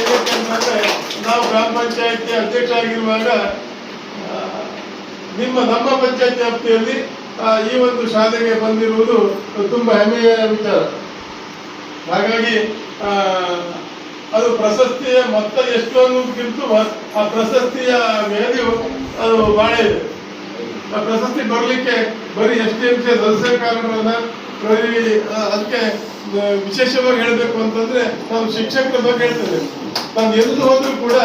ಏನಂತಂದ್ರೆ ನಾವು ಗ್ರಾಮ ಪಂಚಾಯತಿ ಅಧ್ಯಕ್ಷ ಆಗಿರುವಾಗ ನಮ್ಮ ಪಂಚಾಯತಿ ವ್ಯಾಪ್ತಿಯಲ್ಲಿ ಈ ಒಂದು ಶಾಲೆಗೆ ಬಂದಿರುವುದು ತುಂಬಾ ಹೆಮ್ಮೆಯ ವಿಚಾರ. ಹಾಗಾಗಿ ಅದು ಪ್ರಶಸ್ತಿಯ ಮೊತ್ತ ಎಷ್ಟು ಅನ್ನೋದಕ್ಕಿಂತ ಆ ಪ್ರಶಸ್ತಿಯ ವ್ಯಾಲ್ಯೂ ಅದು ಬಹಳ ಇದೆ. ಆ ಪ್ರಶಸ್ತಿ ಬರಲಿಕ್ಕೆ ಬರೀ STMC ಸದಸ್ಯ ಕಾರಣವನ್ನ ಅದಕ್ಕೆ ವಿಶೇಷವಾಗಿ ಹೇಳಬೇಕು ಅಂತಂದ್ರೆ ನಾನು ಶಿಕ್ಷಕರ ಬಗ್ಗೆ ಹೇಳ್ತೇನೆ. ನಾನು ಎಲ್ಲಿ ಹೋದ್ರೂ ಕೂಡ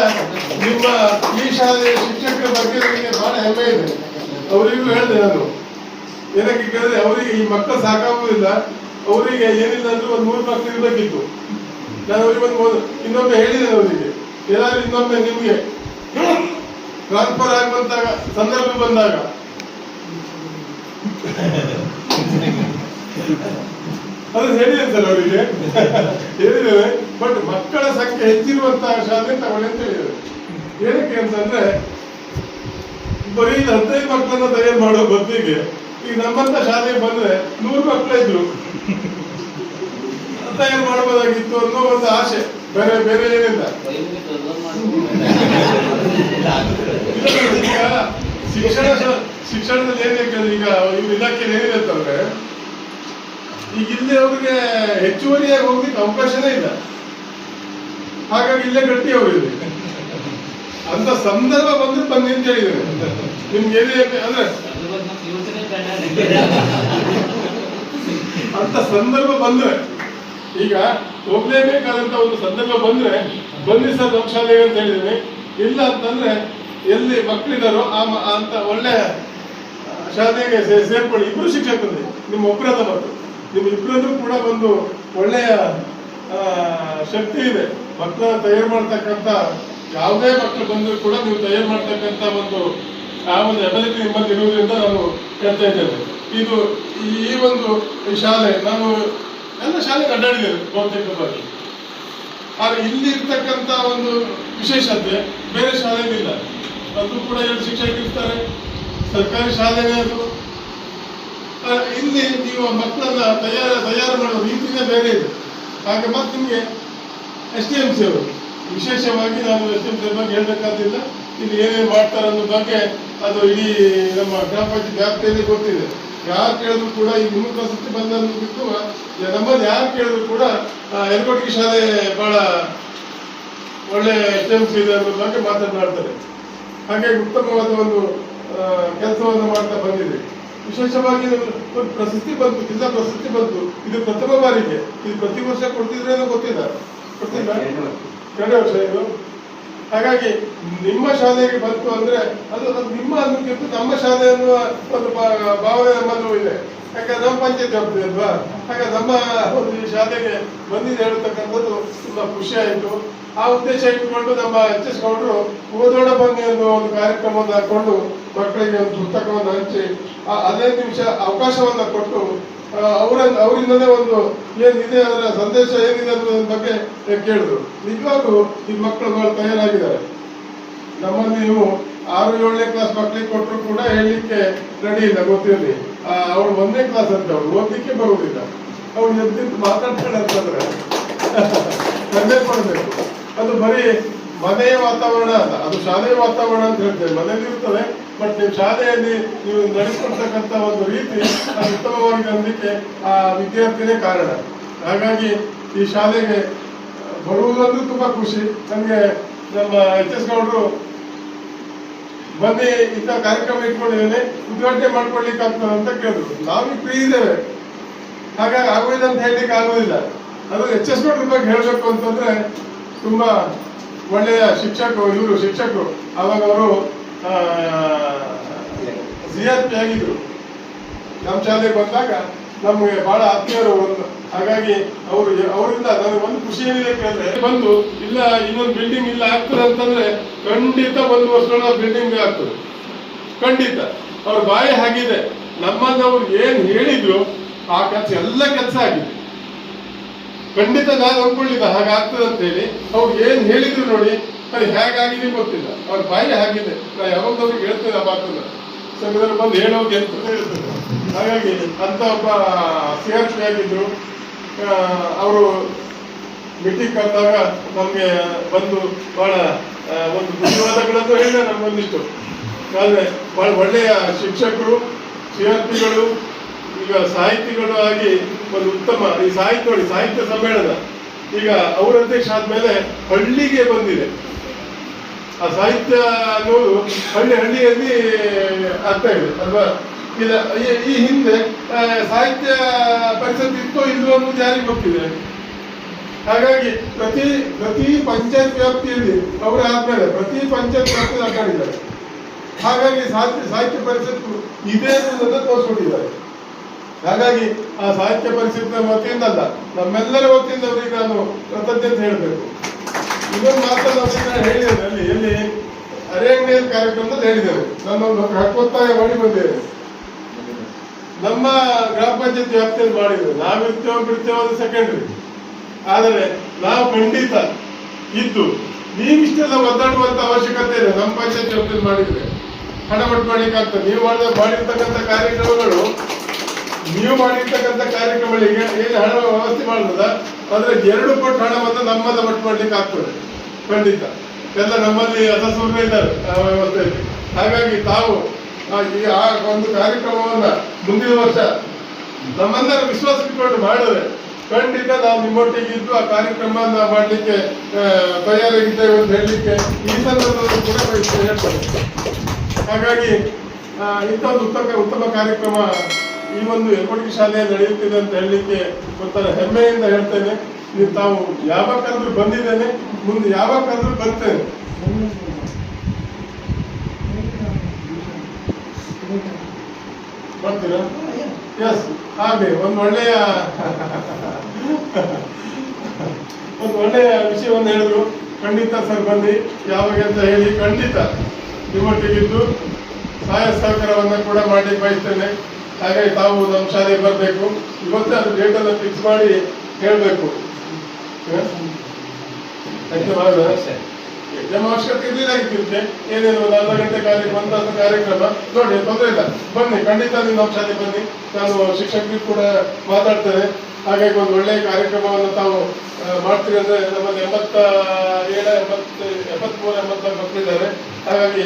ನಿಮ್ಮ ಈ ಶಾಲೆಯ ಶಿಕ್ಷಕರ ಬಗ್ಗೆ ನನಗೆ ಬಹಳ ಹೆಮ್ಮೆ ಇದೆ. ಅವರಿಗೂ ಹೇಳಿದೆ ನಾನು, ಏನಕ್ಕೆ ಕೇಳಿದ್ರೆ ಅವರಿಗೆ ಈ ಮಕ್ಕಳು ಸಾಕಾಗುವುದಿಲ್ಲ, ಅವರಿಗೆ ಏನಿಲ್ಲ ಅಂದ್ರೆ 100 ಮಕ್ಕಳು ಇರಬೇಕಿತ್ತು. ನಾನು ಅವರಿಗೆ ಇನ್ನೊಮ್ಮೆ ಹೇಳಿದ್ದೇನೆ, ಅವರಿಗೆ ಏನಾದ್ರು ಇನ್ನೊಮ್ಮೆ ನಿಮ್ಗೆ ಟ್ರಾನ್ಸ್ಫರ್ ಆಗುವಂತ ಸಂದರ್ಭ ಬಂದಾಗ ಅದು ಹೇಳಿದೆ ಸರ್, ಅವರಿಗೆ ಹೇಳಿದ್ದೇವೆ. ಬಟ್ ಮಕ್ಕಳ ಸಂಖ್ಯೆ ಹೆಚ್ಚಿರುವಂತಹ ಶಾಲೆ ತಗೊಳ್ಳಿ ಅಂತ ಹೇಳಿದ್ದೇವೆ. ಏನಕ್ಕೆ ಅಂತಂದ್ರೆ ಬರೀ 15 ಮಕ್ಕಳನ್ನ ತಯಾರು ಮಾಡೋ ಬದಲಿಗೆ ಈಗ ನಮ್ಮಂತ ಶಾಲೆಗೆ ಬಂದ್ರೆ 100 ಮಕ್ಕಳ ಇದ್ರು ತಯಾರು ಮಾಡಬಹುದಾಗಿತ್ತು ಅನ್ನೋ ಒಂದು ಆಸೆ, ಬೇರೆ ಬೇರೆ ಏನಿಲ್ಲ. ಈಗ ಶಿಕ್ಷಣದಲ್ಲಿ ಏನಿದೆ, ಈಗ ಇವ್ರ ಇಲಾಖೆಯಲ್ಲಿ ಏನಿದೆ ಅಂತಂದ್ರೆ ಈಗ ಇಲ್ಲಿ ಅವ್ರಿಗೆ ಹೆಚ್ಚುವರಿಯಾಗಿ ಹೋಗ್ಲಿಕ್ಕೆ ಅವಕಾಶನೇ ಇಲ್ಲ. ಹಾಗಾಗಿ ಇಲ್ಲೇ ಗಟ್ಟಿ ಅವರಿದೆ ಅಂತ ಸಂದರ್ಭ ಬಂದ್ರೆ ಬನ್ನಿ ಅಂತ ಹೇಳಿದ್ದೇನೆ. ನಿಮ್ಗೆ ಏನಿದೆ ಅಂದ್ರೆ ಅಂತ ಸಂದರ್ಭ ಬಂದ್ರೆ, ಈಗ ಹೋಗ್ಲೇಬೇಕಾದಂತ ಒಂದು ಸಂದರ್ಭ ಬಂದ್ರೆ ಬನ್ನಿ ಸರ್ ನಮ್ಮ ಶಾಲೆಗೆ ಅಂತ ಹೇಳಿದ್ದೇನೆ. ಇಲ್ಲ ಅಂತಂದ್ರೆ ಎಲ್ಲಿ ಮಕ್ಕಳಿದಾರೋ ಅಂತ ಒಳ್ಳೆ ಶಾಲೆಗೆ ಸೇರ್ಕೊಳ್ಳಿ. ಇಬ್ರು ಶಿಕ್ಷಕರು, ನಿಮ್ಮ ಒಬ್ಬರದ ಮತ್ತು ನಿಮ್ಮ ಇಬ್ಬರದ್ದು ಕೂಡ ಒಂದು ಒಳ್ಳೆಯ ಶಕ್ತಿ ಇದೆ. ಮಕ್ಕಳನ್ನ ತಯಾರು ಮಾಡ್ತಕ್ಕಂಥ ಯಾವುದೇ ಮಕ್ಕಳು ಬಂದರೂ ಕೂಡ ನೀವು ತಯಾರು ಮಾಡ್ತಕ್ಕಂಥ ಒಂದು ಎಬಿಲಿಟಿ ನಿಮ್ಮಲ್ಲಿ ಇರುವುದರಿಂದ ನಾನು ಹೇಳ್ತಾ ಇದ್ದೇನೆ. ಇದು ಈ ಒಂದು ಶಾಲೆ, ನಾನು ಎಲ್ಲ ಶಾಲೆಗೆ ಅಡ್ಡಾಡಿದ್ದೇನೆ ಬಹುತೇಕವಾಗಿ. ಆದ್ರೆ ಇಲ್ಲಿ ಇರ್ತಕ್ಕಂಥ ಒಂದು ವಿಶೇಷತೆ ಬೇರೆ ಶಾಲೆಗಳಿಲ್ಲ. ಅದು ಕೂಡ 2 ಶಿಕ್ಷಕರು ಇರ್ತಾರೆ, ಸರ್ಕಾರಿ ಶಾಲೆನೇ ಅದು. ಇಲ್ಲಿ ನೀವು ಮಕ್ಕಳನ್ನ ತಯಾರು ಮಾಡೋ ರೀತಿನೇ ಬೇರೆ ಇದೆ. ಹಾಗೆ ಮತ್ತೆ ನಿಮಗೆ STMC ಅವರು ವಿಶೇಷವಾಗಿ ನಾನು STMC ಬಗ್ಗೆ ಹೇಳ್ಬೇಕಾದಿಲ್ಲ. ಇಲ್ಲಿ ಏನೇನು ಮಾಡ್ತಾರೆ ಅನ್ನೋ ಬಗ್ಗೆ ಅದು ಇಡೀ ನಮ್ಮ ಗ್ರಾಮ ಪಂಚಾಯತ್ ವ್ಯಾಪ್ತಿಯಲ್ಲಿ ಗೊತ್ತಿದೆ. ಯಾರು ಕೇಳಿದ್ರು ಕೂಡ ಈ 3 ಪ್ರಶಸ್ತಿ ಬಂದನ್ನು ಬಿಟ್ಟು ನಮ್ಮಲ್ಲಿ ಯಾರು ಕೇಳಿದ್ರು ಕೂಡ ಯಲಗೋಟಗಿ ಶಾಲೆ ಬಹಳ ಒಳ್ಳೆ STMC ಇದೆ ಅನ್ನೋ ಬಗ್ಗೆ ಮಾತನಾಡ್ತಾರೆ. ಹಾಗೆ ಉತ್ತಮವಾದ ಒಂದು ಕೆಲಸವನ್ನು ಮಾಡ್ತಾ ಬಂದಿದೆ. ವಿಶೇಷವಾಗಿ ಒಂದು ಪ್ರಶಸ್ತಿ ಬಂತು, ಜಿಲ್ಲಾ ಪ್ರಶಸ್ತಿ ಬಂತು. ಇದು ಪ್ರಥಮ ಬಾರಿಗೆ. ಇದು ಪ್ರತಿ ವರ್ಷ ಕೊಡ್ತಿದ್ರೇನೋ ಗೊತ್ತಿಲ್ಲ, ಕೊಡ್ತಿಲ್ಲ 2 ವರ್ಷ ಇದು. ಹಾಗಾಗಿ ನಿಮ್ಮ ಶಾಲೆಗೆ ಬಂತು ಅಂದ್ರೆ ಅದು ನಿಮ್ಮ ಅನ್ನೋಕ್ಕಿಂತ ನಮ್ಮ ಶಾಲೆ ಅನ್ನುವ ಒಂದು ಭಾವನೆ ನಮ್ಮಲ್ಲೂ ಇದೆ. ಯಾಕಂದ್ರೆ ನಮ್ಮ ಪಂಚಾಯತ್ ಜವಾಬ್ದಾರಿ ಅಲ್ವಾ. ಹಾಗೆ ನಮ್ಮ ಒಂದು ಈ ಶಾಲೆಗೆ ಬಂದಿದೆ ಹೇಳ್ತಕ್ಕಂಥದ್ದು ತುಂಬಾ ಖುಷಿ ಆಯಿತು. ಆ ಉದ್ದೇಶ ಇಟ್ಟುಕೊಂಡು ನಮ್ಮ HS ಗೌಡರು ಓದೋಣ ಬನ್ನಿ ಅನ್ನೋ ಒಂದು ಕಾರ್ಯಕ್ರಮವನ್ನು ಹಾಕೊಂಡು ಮಕ್ಕಳಿಗೆ ಒಂದು ಪುಸ್ತಕವನ್ನು ಹಂಚಿ 15 ನಿಮಿಷ ಅವಕಾಶವನ್ನ ಕೊಟ್ಟು ಅವರಿಂದಲೇ ಒಂದು ಏನಿದೆ ಅದರ ಸಂದೇಶ ಏನಿದೆ ಅನ್ನೋದ್ರ ಬಗ್ಗೆ ಕೇಳಿದ್ರು. ನಿಜವಾಗ್ಲೂ ಈ ಮಕ್ಕಳು ತಯಾರಾಗಿದ್ದಾರೆ. ನಮ್ಮಲ್ಲಿ ನೀವು 6-7ನೇ ಕ್ಲಾಸ್ ಮಕ್ಕಳಿಗೆ ಕೊಟ್ಟರು ಕೂಡ ಹೇಳಲಿಕ್ಕೆ ರೆಡಿ ಇಲ್ಲ, ಗೊತ್ತಿರಲಿ. ಅವಳು 1ನೇ ಕ್ಲಾಸ್ ಅಂತ ಅವಳು ಓದಲಿಕ್ಕೆ ಬರುವುದಿಲ್ಲ. ಅವಳು ಎದ್ದಿದ್ದು ಮಾತಾಡ್ತಾಳೆ ಅಂತಂದ್ರೆ ಕಣ್ಣೇ ಕೊಡಬೇಕು. ಅದು ಬರೀ ಮನೆಯ ವಾತಾವರಣ ಅಲ್ಲ, ಅದು ಶಾಲೆಯ ವಾತಾವರಣ ಅಂತ ಹೇಳ್ತೇವೆ. ಮನೆಯಲ್ಲಿ ಇರ್ತದೆ, ಬಟ್ ನೀವು ಶಾಲೆಯಲ್ಲಿ ನೀವು ನಡೆಸ್ಕೊಡ್ತಕ್ಕಂಥ ಒಂದು ರೀತಿ ಅದು ಉತ್ತಮವಾಗಿ ಅನ್ನಲಿಕ್ಕೆ ಆ ವಿದ್ಯಾರ್ಥಿನೇ ಕಾರಣ. ಹಾಗಾಗಿ ಈ ಶಾಲೆಗೆ ಬರುವುದಂದ್ರೂ ತುಂಬಾ ಖುಷಿ ನನಗೆ. ನಮ್ಮ HS ಗೌಡರು ಬನ್ನಿ ಇಂಥ ಕಾರ್ಯಕ್ರಮ ಇಟ್ಕೊಂಡಿದ್ದೇನೆ, ಉದ್ಘಾಟನೆ ಮಾಡ್ಕೊಳ್ಲಿಕ್ಕೆ ಆಗ್ತದೆ ಅಂತ ಕೇಳಿದ್ರು. ನಾವು ಫ್ರೀ ಇದ್ದೇವೆ, ಹಾಗಾಗಿ ಆಗುವುದಿಲ್ಲ ಅಂತ ಹೇಳಲಿಕ್ಕೆ ಆಗುವುದಿಲ್ಲ. ಅದು HS ಗೌಡ್ರ ಬಗ್ಗೆ ಹೇಳ್ಬೇಕು ಅಂತಂದ್ರೆ ತುಂಬಾ ಒಳ್ಳೆಯ ಶಿಕ್ಷಕರು. ಆವಾಗ ಅವರು CRP ಆಗಿದ್ರು. ನಮ್ಮ ಶಾಲೆಗೆ ಬಂದಾಗ ನಮ್ಗೆ ಬಹಳ ಆತ್ಮೀಯರು ಒಂದು. ಹಾಗಾಗಿ ಅವರಿಂದ ನನಗೆ ಒಂದು ಖುಷಿ ಏನಿದೆ ಕೇಳಿದ್ರೆ, ಬಂದು ಇಲ್ಲ ಇನ್ನೊಂದು ಬಿಲ್ಡಿಂಗ್ ಇಲ್ಲ ಆಗ್ತದೆ ಅಂತಂದ್ರೆ ಖಂಡಿತ 1 ವರ್ಷದೊಳಗೆ ಬಿಲ್ಡಿಂಗ್ ಆಗ್ತದೆ, ಖಂಡಿತ. ಅವ್ರ ಬಾಯಿ ಆಗಿದೆ. ನಮ್ಮನ್ನ ಅವ್ರು ಏನ್ ಹೇಳಿದ್ರು ಆ ಎಲ್ಲ ಕೆಲಸ ಆಗಿದೆ. ಖಂಡಿತ ನಾನು ಅನ್ಕೊಳ್ಳಿಲ್ಲ ಹಾಗಾಗ್ತದೆ ಅಂತ ಹೇಳಿ. ಅವ್ರು ಏನ್ ಹೇಳಿದ್ರು ನೋಡಿ, ಅದು ಹೇಗಾಗಿದೆ ಗೊತ್ತಿಲ್ಲ, ಅವ್ರ ಬಾಯಿ ಆಗಿದೆ. ನಾ ಯಾವಾಗದವ್ರಿಗೆ ಹೇಳ್ತೇನೆ ಆ ಮಾತನ್ನ, ಸಂಘದಲ್ಲಿ ಬಂದು ಹೇಳೋದು ಅಂತ ಹೇಳ್ತೇನೆ. ಹಾಗಾಗಿ ಅಂತ ಒಬ್ಬ CRP ಆಗಿದ್ರು. ಅವರು ಮೀಟಿಂಗ್ ಕರೆದಾಗ ನಮ್ಗೆ ಬಂದು ಬಹಳ ಒಂದು ಧನ್ಯವಾದಗಳನ್ನು ಹೇಳ ನಮ್ಗೊಂದಿಷ್ಟು. ಆದ್ರೆ ಬಹಳ ಒಳ್ಳೆಯ ಶಿಕ್ಷಕರು, CRPಗಳು, ಈಗ ಸಾಹಿತಿಗಳು ಆಗಿ ಒಂದು ಉತ್ತಮ ಈ ಸಾಹಿತ್ಯ ಸಮ್ಮೇಳನ ಈಗ ಅವರ ಅಧ್ಯಕ್ಷ ಆದ್ಮೇಲೆ ಹಳ್ಳಿಗೆ ಬಂದಿದೆ. ಆ ಸಾಹಿತ್ಯ ಅನ್ನೋದು ಹಳ್ಳಿಯಲ್ಲಿ ಆಗ್ತಾ ಇದೆ ಅಲ್ವಾ. ಈ ಹಿಂದೆ ಸಾಹಿತ್ಯ ಪರಿಷತ್ ಇತ್ತೋ ಇಲ್ವೋ ಅನ್ನೋದು ಯಾರಿಗೆ ಗೊತ್ತಿದೆ. ಹಾಗಾಗಿ ಪ್ರತಿ ಪಂಚಾಯತ್ ವ್ಯಾಪ್ತಿಯಲ್ಲಿ ಅವರು ಆದ್ಮೇಲೆ ಪ್ರತಿ ಪಂಚಾಯತ್ ವ್ಯಾಪ್ತಿಯಲ್ಲಿ ಆಟಾಡಿದ್ದಾರೆ. ಹಾಗಾಗಿ ಸಾಹಿತ್ಯ ಪರಿಷತ್ತು ಇದೆ ಅನ್ನೋದನ್ನ ತೋರಿಸ್ಕೊಟ್ಟಿದ್ದಾರೆ. ಹಾಗಾಗಿ ಆ ಸಾಹಿತ್ಯ ಪರಿಷತ್ತಿನ ವತಿಯಿಂದ ಅಲ್ಲ, ನಮ್ಮೆಲ್ಲರ ವತಿಯಿಂದ ಅವರಿಗೆ ನಾನು ಕೃತಜ್ಞತೆ ಹೇಳಬೇಕು. ಇನ್ನೊಂದು ಮಾತನ್ನು ಅವರಿಗೆ ಹೇಳಿದ್ದೇನೆ, ಎಲ್ಲಿ ಅರೆಂಗೇಜ್ ಕಾರ್ಯಕ್ರಮದಲ್ಲಿ ಹೇಳಿದ್ದೇನೆ. ನಾನೊಂದು ಹಕ್ಕೊತ್ತಾಯ ಮಾಡಿ ಬಂದೇನೆ. ನಮ್ಮ ಗ್ರಾಮ ಪಂಚಾಯತ್ ವ್ಯಾಪ್ತಿಯಲ್ಲಿ ಮಾಡಿದ್ದೇವೆ. ಬಿಡ್ತೇವೆ ಅದು ಸೆಕೆಂಡ್ರಿ. ಆದರೆ ನಾವು ಖಂಡಿತ ಇದ್ದು ನೀವಿಷ್ಟೆಲ್ಲ ಒದ್ದಾಡುವಂತ ಅವಶ್ಯಕತೆ ಇದೆ. ನಮ್ಮ ಪಂಚಾಯತ್ ವ್ಯಾಪ್ತಿಯಲ್ಲಿ ಮಾಡಿದ್ರೆ ಹಣ ಒಟ್ಟು ಮಾಡ್ಲಿಕ್ಕೆ ಆಗ್ತದೆ. ನೀವು ಮಾಡಿರ್ತಕ್ಕಂಥ ಕಾರ್ಯಕ್ರಮಗಳು ಈಗ ಏನು ಹಣ ವ್ಯವಸ್ಥೆ ಮಾಡಬಹುದ, ಆದ್ರೆ 2 ಪಟ್ಟು ಹಣವನ್ನು ನಮ್ಮದ ಒಟ್ಟು ಮಾಡ್ಲಿಕ್ಕೆ ಆಗ್ತದೆ ಖಂಡಿತ. ಎಲ್ಲ ನಮ್ಮಲ್ಲಿ ಸದಸ್ಯರು ಇದ್ದಾರೆ ಆ ವ್ಯವಸ್ಥೆಯಲ್ಲಿ. ಹಾಗಾಗಿ ತಾವು ಆ ಒಂದು ಕಾರ್ಯಕ್ರಮವನ್ನ ಮುಂದಿನ ವರ್ಷ ನಮ್ಮೆಲ್ಲರ ವಿಶ್ವಾಸ ಇಟ್ಕೊಂಡು ಮಾಡಿದ್ರೆ ಖಂಡಿತ ನಾವು ನಿಮ್ಮೊಟ್ಟಿಗೆ ಇದ್ದು ಆ ಕಾರ್ಯಕ್ರಮವನ್ನು ಮಾಡಲಿಕ್ಕೆ ತಯಾರಾಗಿದ್ದೇವೆ ಅಂತ ಹೇಳಲಿಕ್ಕೆ ಈ ಸಂದರ್ಭದಲ್ಲಿ ಕೂಡ ಹೇಳ್ತೇನೆ. ಹಾಗಾಗಿ ಇಂಥ ಒಂದು ಉತ್ತಮ ಕಾರ್ಯಕ್ರಮ ಈ ಒಂದು ಯಲಬುರ್ಗಿ ಶಾಲೆಯಲ್ಲಿ ನಡೆಯುತ್ತಿದೆ ಅಂತ ಹೇಳಲಿಕ್ಕೆ ಒಂಥರ ಹೆಮ್ಮೆಯಿಂದ ಹೇಳ್ತೇನೆ. ನೀವು ತಾವು ಯಾವಾಗಾದ್ರೂ ಬಂದಿದ್ದೇನೆ, ಮುಂದೆ ಯಾವಾಗಾದ್ರೂ ಬರ್ತೇನೆ. ಬರ್ತೀರಾ? ಎಸ್. ಹಾಗೆ ಒಂದು ಒಳ್ಳೆಯ ವಿಷಯವನ್ನು ಹೇಳಿದ್ರು. ಖಂಡಿತ ಸರ್ ಬನ್ನಿ ಯಾವಾಗ ಅಂತ ಹೇಳಿ ಖಂಡಿತ ನಿಮ್ಮೊಟ್ಟಿಗಿದ್ದು ಸಹಾಯ ಸಹಕಾರವನ್ನ ಕೂಡ ಮಾಡಿ ಬಯಸ್ತೇನೆ. ಹಾಗಾಗಿ ತಾವು ನಮ್ಮ ಶಾಲೆಗೆ ಬರಬೇಕು. ಇವತ್ತೇ ಅದು ಡೇಟ್ ಅನ್ನು ಫಿಕ್ಸ್ ಮಾಡಿ ಹೇಳಬೇಕು. ಎಕ್ಸಾಮ್ ಅವಶ್ಯಕತೆ ಇರಲಿಕ್ಕಿರುತ್ತೆ. ಏನೇನು 4 ಗಂಟೆ ಕಾರ್ಯಕ್ರಮ ನೋಡಿ, ತೊಂದರೆ ಇಲ್ಲ, ಬನ್ನಿ ಖಂಡಿತ ನೀವು ನಮ್ಮ ಶಾಲೆಗೆ ಬನ್ನಿ. ನಾನು ಶಿಕ್ಷಕರಿಗೆ ಕೂಡ ಮಾತಾಡ್ತೇನೆ. ಹಾಗಾಗಿ ಒಂದು ಒಳ್ಳೆಯ ಕಾರ್ಯಕ್ರಮವನ್ನು ತಾವು ಮಾಡ್ತೀರಿ ಅಂದ್ರೆ ನಮ್ಮಲ್ಲಿ 73 ಮಕ್ಕಳಿದ್ದಾರೆ. ಹಾಗಾಗಿ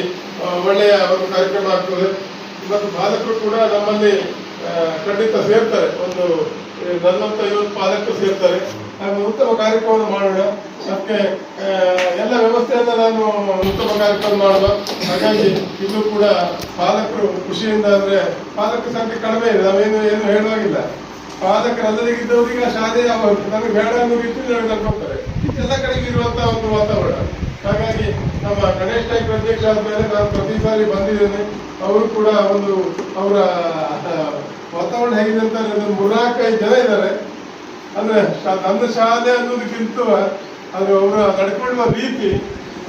ಒಳ್ಳೆಯ ಒಂದು ಕಾರ್ಯಕ್ರಮ ಆಗ್ತದೆ. ಇವತ್ತು ಪಾಲಕರು ಕೂಡ ನಮ್ಮಲ್ಲಿ ಖಂಡಿತ ಸೇರ್ತಾರೆ. ಒಂದು 40-50 ಪಾಲಕರು ಸೇರ್ತಾರೆ. ಹಾಗೆ ಉತ್ತಮ ಕಾರ್ಯಕ್ರಮವನ್ನು ಮಾಡೋಣ. ಮತ್ತೆ ಎಲ್ಲ ವ್ಯವಸ್ಥೆಯನ್ನ ನಾನು ಉತ್ತಮ ಕಾರ್ಯಕ್ರಮ ಮಾಡುವ. ಹಾಗಾಗಿ ಇದು ಕೂಡ ಪಾಲಕರು ಖುಷಿಯಿಂದ, ಅಂದ್ರೆ ಪಾಲಕರ ಸಂಖ್ಯೆ ಕಡಿಮೆ ಇದೆ, ನಾವೇನು ಹೇಳುವಾಗಿಲ್ಲ. ಪಾಲಕರೆಲ್ಲರಿಗಿದ್ದವರಿಗೆ ಆ ಶಾಲೆ ನನಗೆ ಬೇಡ ಅನ್ನೋ ರೀತಿಯಲ್ಲಿ ನಡ್ಕೊಳ್ತಾರೆ. ಎಲ್ಲ ಕಡೆಗೆ ಇರುವಂತಹ ಒಂದು ವಾತಾವರಣ. ಹಾಗಾಗಿ ನಮ್ಮ ಗಣೇಶ್ ನಾಯ್ಕ ಅಧ್ಯಕ್ಷ ಆದ್ಮೇಲೆ ನಾನು ಪ್ರತಿ ಸಾರಿ ಬಂದಿದ್ದೇನೆ. ಅವರು ಕೂಡ ಅವರ ವಾತಾವರಣ ಹೇಗಿದೆ ಅಂತ ಒಂದು 4-5 ಜನ ಇದ್ದಾರೆ. ಅಂದ್ರೆ ನನ್ನ ಶಾಲೆ ಅನ್ನೋದಕ್ಕಿಂತ ಅದು ಅವರ ನಡ್ಕೊಳ್ಳುವ ರೀತಿ,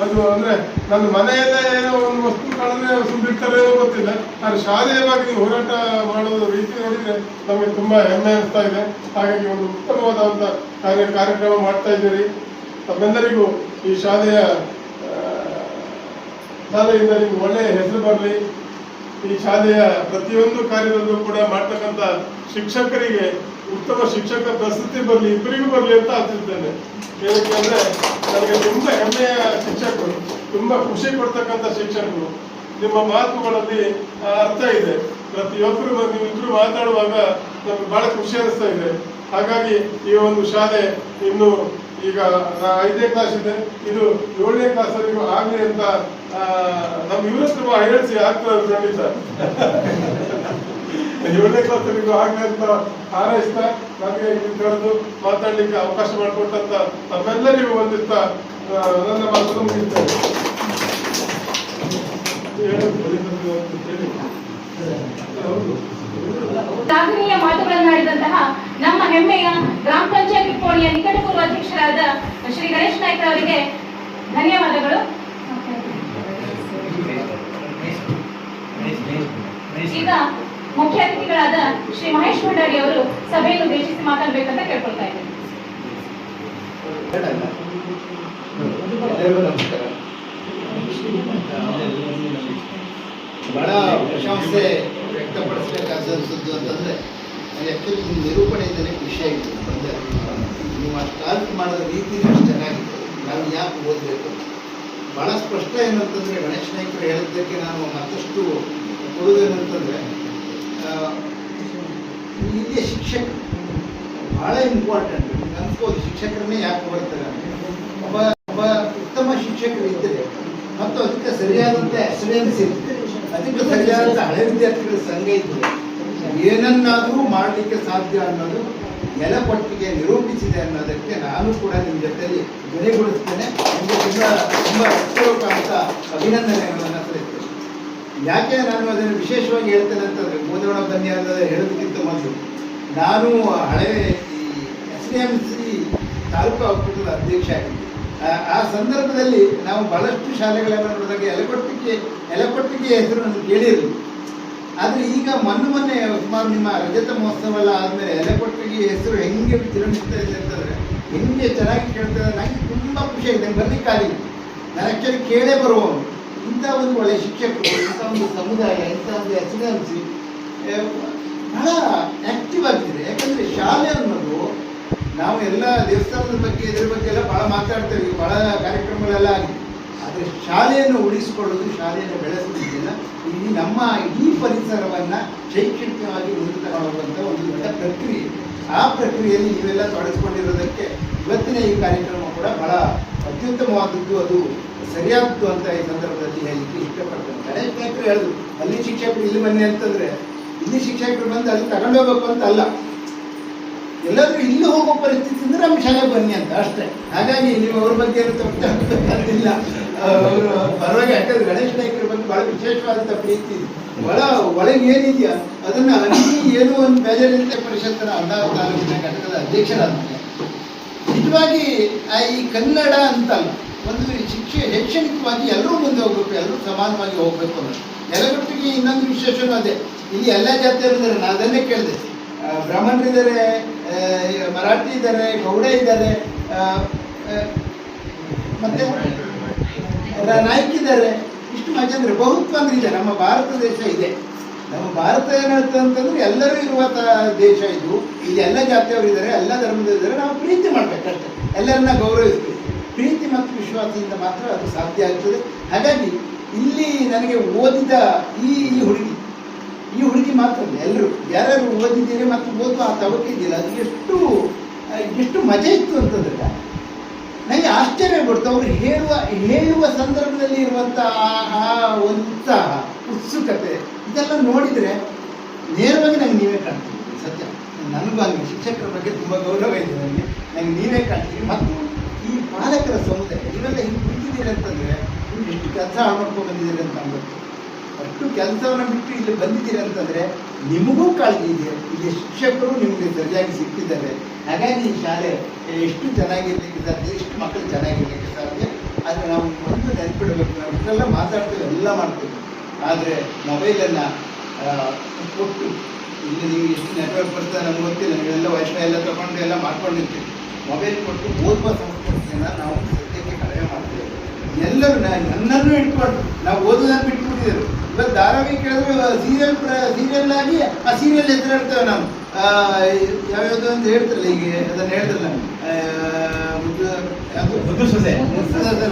ಅದು ಅಂದ್ರೆ ನನ್ನ ಮನೆಯಲ್ಲೇ ಏನೋ ಒಂದು ವಸ್ತು ಕಳೆದ್ರೆ ಸುಂದಿರ್ತಾರೆ ಗೊತ್ತಿಲ್ಲ, ಆದರೆ ಶಾಲೆಯವಾಗಿ ನೀವು ಹೋರಾಟ ಮಾಡುವ ರೀತಿ ನೋಡಿದ್ರೆ ನಮಗೆ ತುಂಬಾ ಹೆಮ್ಮೆ ಅನಿಸ್ತಾ ಇದೆ. ಹಾಗಾಗಿ ಒಂದು ಉತ್ತಮವಾದಂತ ಕಾರ್ಯಕ್ರಮ ಮಾಡ್ತಾ ಇದ್ದೀರಿ. ತಮ್ಮೆಲ್ಲರಿಗೂ ಈ ಶಾಲೆಯಿಂದ ನಿಮ್ಗೆ ಒಳ್ಳೆಯ ಹೆಸರು ಬರಲಿ. ಈ ಶಾಲೆಯ ಪ್ರತಿಯೊಂದು ಕಾರ್ಯದಲ್ಲೂ ಕೂಡ ಮಾಡ್ತಕ್ಕಂಥ ಶಿಕ್ಷಕರಿಗೆ ಉತ್ತಮ ಶಿಕ್ಷಕ ಪ್ರಶಸ್ತಿ ಬರಲಿ, ಇಬ್ಬರಿಗೂ ಬರಲಿ ಅಂತ ಆಶಿಸ್ತೇನೆ. ಏನಕ್ಕೆ ಅಂದ್ರೆ ನನಗೆ ತುಂಬಾ ಹೆಮ್ಮೆಯ ಶಿಕ್ಷಕರು, ತುಂಬಾ ಖುಷಿ ಕೊಡ್ತಕ್ಕಂಥ ಶಿಕ್ಷಕರು. ನಿಮ್ಮ ಮಾತುಗಳಲ್ಲಿ ಅರ್ಥ ಇದೆ. ಪ್ರತಿಯೊಬ್ಬರು ನೀವಿಬ್ರು ಮಾತಾಡುವಾಗ ನಮ್ಗೆ ಬಹಳ ಖುಷಿ ಅನಿಸ್ತಾ ಇದೆ. ಹಾಗಾಗಿ ಈ ಒಂದು ಶಾಲೆ ಇನ್ನು ಈಗ 5ನೇ ಕ್ಲಾಸ್ ಇದೆ, ಇದು 7ನೇ ಕ್ಲಾಸ್ವರೆಗೂ ಆಗ್ಲಿ ಅಂತ ನಮ್ಮ ಇವ್ರ ಹತ್ರ ಹೇಳಿಸಿ ಆಗ್ತದೆ ಖಂಡಿತ. 7ನೇ ಕ್ಲಾಸ್ವರೆಗೂ ಆಗ್ಲಿ ಅಂತ ಹಾರೈಸ್ತಾ ನನಗೆ ಇಲ್ಲಿ ಕರೆದು ಮಾತಾಡ್ಲಿಕ್ಕೆ ಅವಕಾಶ ಮಾಡಿಕೊಟ್ಟಂತ ತಮ್ಮೆಲ್ಲರಿಗೂ ಒಂದಿಷ್ಟ ನನ್ನ ಮಾತನ್ನು ಮುಗಿಸ್ತೇನೆ. ಶ್ಲಾಘನೀಯ ಮಾತುಗಳನ್ನಾಡಿದಂತಹ ನಮ್ಮ ಹೆಮ್ಮೆಯ ಗ್ರಾಮ ಪಂಚಾಯತ್ ಕೋಣೆಯ ನಿಕಟಪೂರ್ವ ಅಧ್ಯಕ್ಷರಾದ ಶ್ರೀ ಗಣೇಶ್ ನಾಯ್ಕ ಅವರಿಗೆ ಧನ್ಯವಾದಗಳು. ಈಗ ಮುಖ್ಯ ಅತಿಥಿಗಳಾದ ಶ್ರೀ ಮಹೇಶ್ ಭಂಡಾರಿ ಅವರು ಸಭೆಯನ್ನು ಉದ್ದೇಶಿಸಿ ಮಾತಾಡಬೇಕಂತ ಕೇಳ್ಕೊಳ್ತಾ ಇದ್ದೇನೆ. ಎಲ್ಲರಿಗೂ ನಮಸ್ಕಾರ. ಬಹಳ ಪ್ರಶಂಸೆ ವ್ಯಕ್ತಪಡಿಸಬೇಕಾದದ್ದು ಅಂತಂದ್ರೆ ಆಕ್ಚುಲಿ ನಿಮ್ಮ ನಿರೂಪಣೆಯಿಂದಲೇ ಖುಷಿಯಾಗಿತ್ತು. ಅಂದರೆ ನೀವು ಸ್ಟಾರ್ಟ್ ಮಾಡೋದ ರೀತಿ ಅಷ್ಟು ಚೆನ್ನಾಗಿತ್ತು. ನಾವು ಯಾಕೆ ಓದಬೇಕು ಬಹಳ ಸ್ಪಷ್ಟ ಏನಂತಂದ್ರೆ ಗಣೇಶ್ ನಾಯ್ಕರು ಹೇಳಿದ್ದಕ್ಕೆ ನಾನು ಮತ್ತಷ್ಟು ಕೊಡುವುದೇನಂತಂದ್ರೆ ಇಲ್ಲಿಯ ಶಿಕ್ಷಕರು ಬಹಳ ಇಂಪಾರ್ಟೆಂಟ್. ಅನ್ಕೋದು ಶಿಕ್ಷಕರನ್ನೇ ಯಾಕೆ ಬರ್ತಾರೆ, ಒಬ್ಬ ಉತ್ತಮ ಶಿಕ್ಷಕರು ಇದ್ದರೆ ಮತ್ತು ಅದಕ್ಕೆ ಸರಿಯಾದಂಥ ಎಕ್ಸಲೆನ್ಸ್ ಇರ್ತದೆ, ಅದಕ್ಕೆ ಸರಿಯಾದಂಥ ಹಳೆ ವಿದ್ಯಾರ್ಥಿಗಳ ಸಂಘ ಇದ್ದರೆ ಏನನ್ನಾದರೂ ಮಾಡಲಿಕ್ಕೆ ಸಾಧ್ಯ ಅನ್ನೋದು ನೆಲಪಟ್ಟಿಗೆ ನಿರೂಪಿಸಿದೆ ಅನ್ನೋದಕ್ಕೆ ನಾನು ಕೂಡ ನಿಮ್ಮ ಜೊತೆಯಲ್ಲಿ ಧ್ವನಿಗೊಳಿಸ್ತೇನೆ. ನಿಮಗೆ ತುಂಬ ಹೃತ್ಪೂರ್ವಕ ಅಭಿನಂದನೆಗಳನ್ನು ಸಲ್ಲಿಸ್ತೇನೆ. ಯಾಕೆ ನಾನು ಅದನ್ನು ವಿಶೇಷವಾಗಿ ಹೇಳ್ತೇನೆ ಅಂತಂದರೆ, ಮೂದೋಣ ಬನ್ನಿ ಅನ್ನೋದು ಹೇಳೋದಕ್ಕಿಂತ ಮೊದಲು ನಾನು ಹಳೆ ಈ SDMC ತಾಲೂಕು ಒಕ್ಕೂಟದ ಅಧ್ಯಕ್ಷ ಆಗಿದ್ದೆ. ಆ ಸಂದರ್ಭದಲ್ಲಿ ನಾವು ಬಹಳಷ್ಟು ಶಾಲೆಗಳನ್ನು ನೋಡಿದಾಗ ಎಲೆಕೊಟ್ಟಿಗೆ ಹೆಸರು ನನಗೆ ಕೇಳಿರಲಿಲ್ಲ. ಆದರೆ ಈಗ ಮೊನ್ನೆ ಸುಮಾರು ನಿಮ್ಮ ರಜತ ಮಹೋತ್ಸವ ಎಲ್ಲ ಆದಮೇಲೆ ಎಲೆಕೊಟ್ಟಿಗೆ ಹೆಸರು ಹೆಂಗೆ ವಿಜೃಂಭಿಸ್ತಾ ಇದೆ ಅಂತಂದರೆ, ಹೆಂಗೆ ಚೆನ್ನಾಗಿ ಕೇಳ್ತಾರೆ. ನನಗೆ ತುಂಬ ಖುಷಿಯಾಗಿದೆ. ಬರಲಿಕ್ಕಾಗಿಲ್ಲ, ನಾನು ಆ್ಯಕ್ಚುಲಿ ಕೇಳೇ ಬರುವವನು. ಇಂಥ ಒಂದು ಒಳ್ಳೆಯ ಶಿಕ್ಷಕರು, ಇಂಥ ಒಂದು ಸಮುದಾಯ, ಇಂಥ ಒಂದು SDMC ಬಹಳ ಆ್ಯಕ್ಟಿವ್ ಆಗಿದೆ. ಯಾಕಂದರೆ ಶಾಲೆ ಅನ್ನೋದು ನಾವು ಎಲ್ಲ ದೇವಸ್ಥಾನದ ಬಗ್ಗೆ ಇದ್ರ ಬಗ್ಗೆ ಎಲ್ಲ ಭಾಳ ಮಾತಾಡ್ತೇವೆ, ಭಾಳ ಕಾರ್ಯಕ್ರಮಗಳೆಲ್ಲ ಆಗಿದೆ. ಆದರೆ ಶಾಲೆಯನ್ನು ಉಳಿಸಿಕೊಳ್ಳೋದು, ಶಾಲೆಯನ್ನು ಬೆಳೆಸೋದಿಲ್ಲ. ಇಲ್ಲಿ ನಮ್ಮ ಇಡೀ ಪರಿಸರವನ್ನು ಶೈಕ್ಷಣಿಕವಾಗಿ ಮುಂದೆ ತಗೊಳ್ಳುವಂಥ ಒಂದು ದೊಡ್ಡ ಪ್ರಕ್ರಿಯೆ. ಆ ಪ್ರಕ್ರಿಯೆಯಲ್ಲಿ ನೀವೆಲ್ಲ ತೊಡಗಿಸ್ಕೊಂಡಿರೋದಕ್ಕೆ ಇವತ್ತಿನ ಈ ಕಾರ್ಯಕ್ರಮ ಕೂಡ ಬಹಳ ಅತ್ಯುತ್ತಮವಾದದ್ದು, ಅದು ಸರಿಯಾದದ್ದು ಅಂತ ಈ ಸಂದರ್ಭದಲ್ಲಿ ಹೇಳಲಿಕ್ಕೆ ಇಷ್ಟಪಡ್ತೇನೆ. ಗಣೇಶ್ ನಾಯ್ಕರು ಹೇಳಿದ್ರು, ಅಲ್ಲಿ ಶಿಕ್ಷಕರು ಇಲ್ಲಿ ಬನ್ನಿ ಅಂತಂದರೆ, ಇಲ್ಲಿ ಶಿಕ್ಷಕರು ಬಂದು ಅಲ್ಲಿ ತಗೊಂಡು ಹೋಗ್ಬೇಕು ಅಂತ ಅಲ್ಲ, ಎಲ್ಲಾದ್ರೂ ಇಲ್ಲಿ ಹೋಗೋ ಪರಿಸ್ಥಿತಿ ಅಂದ್ರೆ ನಮ್ಮ ಶಾಲೆಗೆ ಬನ್ನಿ ಅಂತ ಅಷ್ಟೇ. ಹಾಗಾಗಿ ನೀವು ಅವ್ರ ಬಗ್ಗೆ ಏನು ತಪ್ಪಿಲ್ಲ, ಅವರು ಪರವಾಗಿ. ಯಾಕಂದ್ರೆ ಗಣೇಶ್ ನಾಯ್ಕರ ಬಗ್ಗೆ ಬಹಳ ವಿಶೇಷವಾದಂಥ ಪ್ರೀತಿ ಇದೆ. ಒಳಗೆ ಏನಿದೆಯಾ ಅದನ್ನ ಏನೋ ಒಂದು ಬೇಜಾರಿತ ಪರಿಷತ್ತಿನ ಅಂದಾಜ ತಾಲೂಕಿನ ಘಟಕದ ಅಧ್ಯಕ್ಷರಾದ ನಿಜವಾಗಿ ಈ ಕನ್ನಡ ಅಂತಲ್ಲ, ಒಂದು ಶೈಕ್ಷಣಿಕವಾಗಿ ಎಲ್ಲರೂ ಮುಂದೆ ಹೋಗ್ಬೇಕು, ಎಲ್ಲರೂ ಸಮಾನವಾಗಿ ಹೋಗ್ಬೇಕು ಅನ್ನೋದು. ನೆಲಗಟ್ಟಿಗೆ ಇನ್ನೊಂದು ವಿಶೇಷನೂ ಅದೇ, ಇಲ್ಲಿ ಎಲ್ಲ ಜಾತಿಯವರು ಇದ್ದಾರೆ. ನಾನು ಅದನ್ನೇ ಕೇಳಿದೆ, ಬ್ರಾಹ್ಮಣರಿದ್ದಾರೆ, ಮರಾಠಿ ಇದ್ದಾರೆ, ಗೌಡ ಇದ್ದಾರೆ, ಮತ್ತೆ ನಾಯ್ಕ ಇದ್ದಾರೆ. ಇಷ್ಟು ಮಜಂದ್ರೆ ಬಹುತ್ವ ಅಂದ್ರೆ ಇದೆ. ನಮ್ಮ ಭಾರತ ದೇಶ ಇದೆ. ನಮ್ಮ ಭಾರತ ಏನಾಯ್ತು ಅಂತಂದ್ರೆ ಎಲ್ಲರೂ ಇರುವ ದೇಶ ಇದು. ಇಲ್ಲಿ ಎಲ್ಲ ಜಾತಿಯವರು ಇದ್ದಾರೆ, ಎಲ್ಲ ಧರ್ಮದವರು ಇದ್ದಾರೆ. ನಾವು ಪ್ರೀತಿ ಮಾಡ್ಬೇಕಷ್ಟೇ, ಎಲ್ಲರನ್ನ ಗೌರವಿಸ್ಬೇಕು. ಪ್ರೀತಿ ಮತ್ತು ವಿಶ್ವಾಸದಿಂದ ಮಾತ್ರ ಅದು ಸಾಧ್ಯ ಆಗ್ತದೆ. ಹಾಗಾಗಿ ಇಲ್ಲಿ ನನಗೆ ಓದಿದ ಈ ಹುಡುಗಿ ಮಾತ್ರ ಎಲ್ಲರೂ ಯಾರ್ಯಾರು ಓದಿದ್ದೀರಿ ಮತ್ತು ಓದುವ ಆ ತವಕಿದ್ದೀರ, ಅದು ಎಷ್ಟು ಮಜಾ ಇತ್ತು ಅಂತಂದ್ರೆ ನನಗೆ ಆಶ್ಚರ್ಯ ಪಡ್ತು. ಅವರು ಹೇಳುವ ಸಂದರ್ಭದಲ್ಲಿ ಇರುವಂಥ ಆ ಒಂದು ಉತ್ಸಾಹ, ಉತ್ಸುಕತೆ ಇದೆಲ್ಲ ನೋಡಿದರೆ ನೇರವಾಗಿ ನಂಗೆ ನೀವೇ ಕಾಣ್ತೀವಿ. ಸತ್ಯ, ನನಗೂ ಹಂಗೆ ಶಿಕ್ಷಕರ ಬಗ್ಗೆ ತುಂಬ ಗೌರವ ಇದೆ. ನಂಗೆ ನೀವೇ ಕಾಣ್ತೀವಿ. ಮತ್ತು ಈ ಪಾಲಕರ ಸಮುದಾಯ ಇವೆಲ್ಲ ಹಿಂಗೆ ಕುಳಿತಿದ್ದೀರಿ ಅಂತಂದರೆ ಎಷ್ಟು ಕೆಲಸ ಮಾಡ್ಕೊಂಡು ಬಂದಿದ್ದೀರಿ ಅಂತ ಅನ್ಬೇಕು. ಅಷ್ಟು ಕೆಲಸವನ್ನು ಬಿಟ್ಟು ಇಲ್ಲಿ ಬಂದಿದ್ದೀರಿ ಅಂತಂದರೆ ನಿಮಗೂ ಕಾಳಜಿ ಇದೆ, ಇಲ್ಲಿ ಶಿಕ್ಷಕರು ನಿಮಗೆ ಸರಿಯಾಗಿ ಸಿಗ್ತಿದ್ದಾರೆ. ಹಾಗಾಗಿ ಈ ಶಾಲೆ ಎಷ್ಟು ಚೆನ್ನಾಗಿರ್ಲಿಕ್ಕೆ ಸಾಧ್ಯ, ಎಷ್ಟು ಮಕ್ಕಳು ಚೆನ್ನಾಗಿರ್ಲಿಕ್ಕೆ ಸಾಧ್ಯ. ಆದರೆ ನಾವು ಒಂದು ನೆನಪಿಡಬೇಕು, ನಾವು ಇಷ್ಟೆಲ್ಲ ಮಾತಾಡ್ತೇವೆ, ಎಲ್ಲ ಮಾಡ್ತೇವೆ, ಆದರೆ ಮೊಬೈಲನ್ನು ಕೊಟ್ಟು ಇಲ್ಲಿ ನೀವು ಎಷ್ಟು ನೆಟ್ವರ್ಕ್ ಬರ್ತದೆ ನಮ್ಗೆ ಗೊತ್ತಿಲ್ಲ, ನೀವೆಲ್ಲ ವೈಫೈ ಎಲ್ಲ ತಗೊಂಡು ಎಲ್ಲ ಮಾಡ್ಕೊಂಡಿರ್ತೀವಿ. ಮೊಬೈಲ್ ಕೊಟ್ಟು ಓದುವ ಸಂಸ್ಕೃತಿಯನ್ನು ನಾವು ಸದ್ಯಕ್ಕೆ ಕಡಿಮೆ ಮಾಡ್ತೇವೆ. ಎಲ್ಲರೂ ನನ್ನನ್ನು ಇಟ್ಕೊಂಡು ನಾವು ಓದೋದನ್ನು ಬಿಟ್ಬಿಟ್ಟಿದ್ದೇವೆ. ಇವತ್ತು ಧಾರಾವಾಹಿ ಕೇಳಿದ್ರೆ ಸೀರಿಯಲ್ ಆಗಿ ಆ ಸೀರಿಯಲ್ ಹೆಸರು ಹೇಳ್ತೇವೆ ನಾವು. ಯಾವ್ಯಾವುದು ಅಂತ ಹೇಳ್ತಾರಲ್ಲ, ಈಗ ಅದನ್ನು ಹೇಳಿದ್ರಲ್ಲ,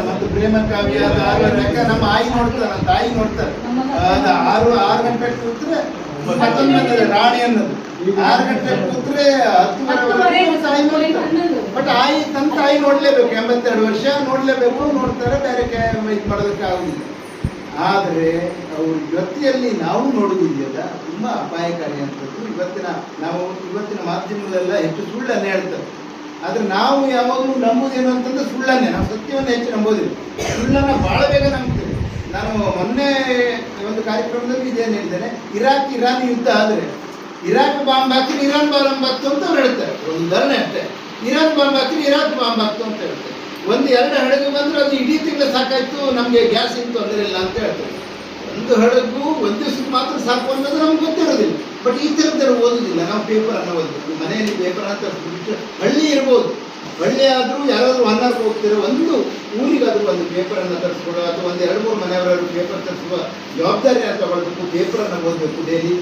ಮತ್ತು ಪ್ರೇಮ ಕಾವ್ಯ, ಅದು ನಮ್ಮ ಆಯಿ ನೋಡ್ತಾರೆ, ನಮ್ಮ ತಾಯಿ ನೋಡ್ತಾರೆ. ಅದು 6 ಗಂಟೆ ಕೂತ್ರೆ ಮತ್ತೊಂದು ರಾಣಿ ಅನ್ನೋದು, 6 ಗಂಟೆ ಕೂತ್ರೆ 10 ತಾಯಿ ನೋಡ್ತಾರೆ. ಬಟ್ ತನ್ನ ತಾಯಿ ನೋಡ್ಲೇಬೇಕು, 82 ವರ್ಷ ನೋಡ್ಲೇಬೇಕು, ನೋಡ್ತಾರೆ, ಬೇರೆ ಇದು ಮಾಡೋದಕ್ಕೆ ಆಗುದಿಲ್ಲ. ಆದರೆ ಅವ್ರ ಜೊತೆಯಲ್ಲಿ ನಾವು ನೋಡುವುದಿಲ್ಲ, ತುಂಬ ಅಪಾಯಕಾರಿ ಅಂತದ್ದು. ಇವತ್ತಿನ ಮಾಧ್ಯಮಗಳೆಲ್ಲ ಹೆಚ್ಚು ಸುಳ್ಳನ್ನೇ ಹೇಳ್ತಾರೆ. ಆದರೆ ನಾವು ಯಾವಾಗಲೂ ನಂಬುದೇನು ಅಂತಂದ್ರೆ ಸುಳ್ಳನ್ನೇ, ನಾವು ಸತ್ಯವನ್ನು ಹೆಚ್ಚು ನಂಬೋದಿಲ್ಲ, ಸುಳ್ಳನ್ನು ಭಾಳ ಬೇಗ ನಂಬ್ತೇವೆ. ನಾನು ಮೊನ್ನೆ ಒಂದು ಕಾರ್ಯಕ್ರಮದಲ್ಲಿ ಇದೇನು ಹೇಳಿದ್ದೇನೆ, ಇರಾನ್ ಯುದ್ಧ ಆದರೆ ಇರಾಕ್ ಬಾಂಬ್ ಹಾಕಿ ಇರಾನ್ ಬಾಂಬ್ ಹಾಕ್ತು ಅಂತ ಅವ್ರು ಹೇಳ್ತಾರೆ. ಒಂದು ಉದಾಹರಣೆ ಅಷ್ಟೇ, ಇರಾನ್ ಬಾಂಬ್ ಹಾಕಿ ಇರಾಕ್ ಬಾಂಬ್ ಹಾಕ್ತು ಅಂತ ಹೇಳ್ತಾರೆ. 1-2 ಹಡಗು ಬಂದರೆ ಅದು ಇಡೀ ತಿಂಗಳು ಸಾಕಾಯ್ತು, ನಮಗೆ ಗ್ಯಾಸ್ ಏನು ತೊಂದರೆ ಇಲ್ಲ ಅಂತ ಹೇಳ್ತಾರೆ. ಒಂದು ಹಡಗು ಒಂದು ದಿವಸಕ್ಕೆ ಮಾತ್ರ ಸಾಕು ಅನ್ನೋದು ನಮ್ಗೆ ಗೊತ್ತಿರೋದಿಲ್ಲ. ಬಟ್ ಈ ಥರದ್ದು ಓದೋದಿಲ್ಲ, ನಾವು ಪೇಪರನ್ನು ಓದ್ತೀವಿ. ಮನೆಯಲ್ಲಿ ಪೇಪರ್ ಅಂತ ಹಳ್ಳಿ ಇರ್ಬೋದು, ಹಳ್ಳಿ ಆದರೂ ಯಾರಾದರೂ ಹೊನ್ನಾರ್ಗೆ ಹೋಗ್ತಾರೆ, ಒಂದು ಊರಿಗಾದರೂ ಒಂದು ಪೇಪರನ್ನು ತರಿಸ್ಕೊಡೋ ಅಥವಾ 1-2-3 ಮನೆಯವರಾದ್ರು ಪೇಪರ್ ತರಿಸುವ ಜವಾಬ್ದಾರಿಯನ್ನು ತಗೊಳ್ಬೇಕು. ಪೇಪರನ್ನು ಓದಬೇಕು, ಡೈಲಿ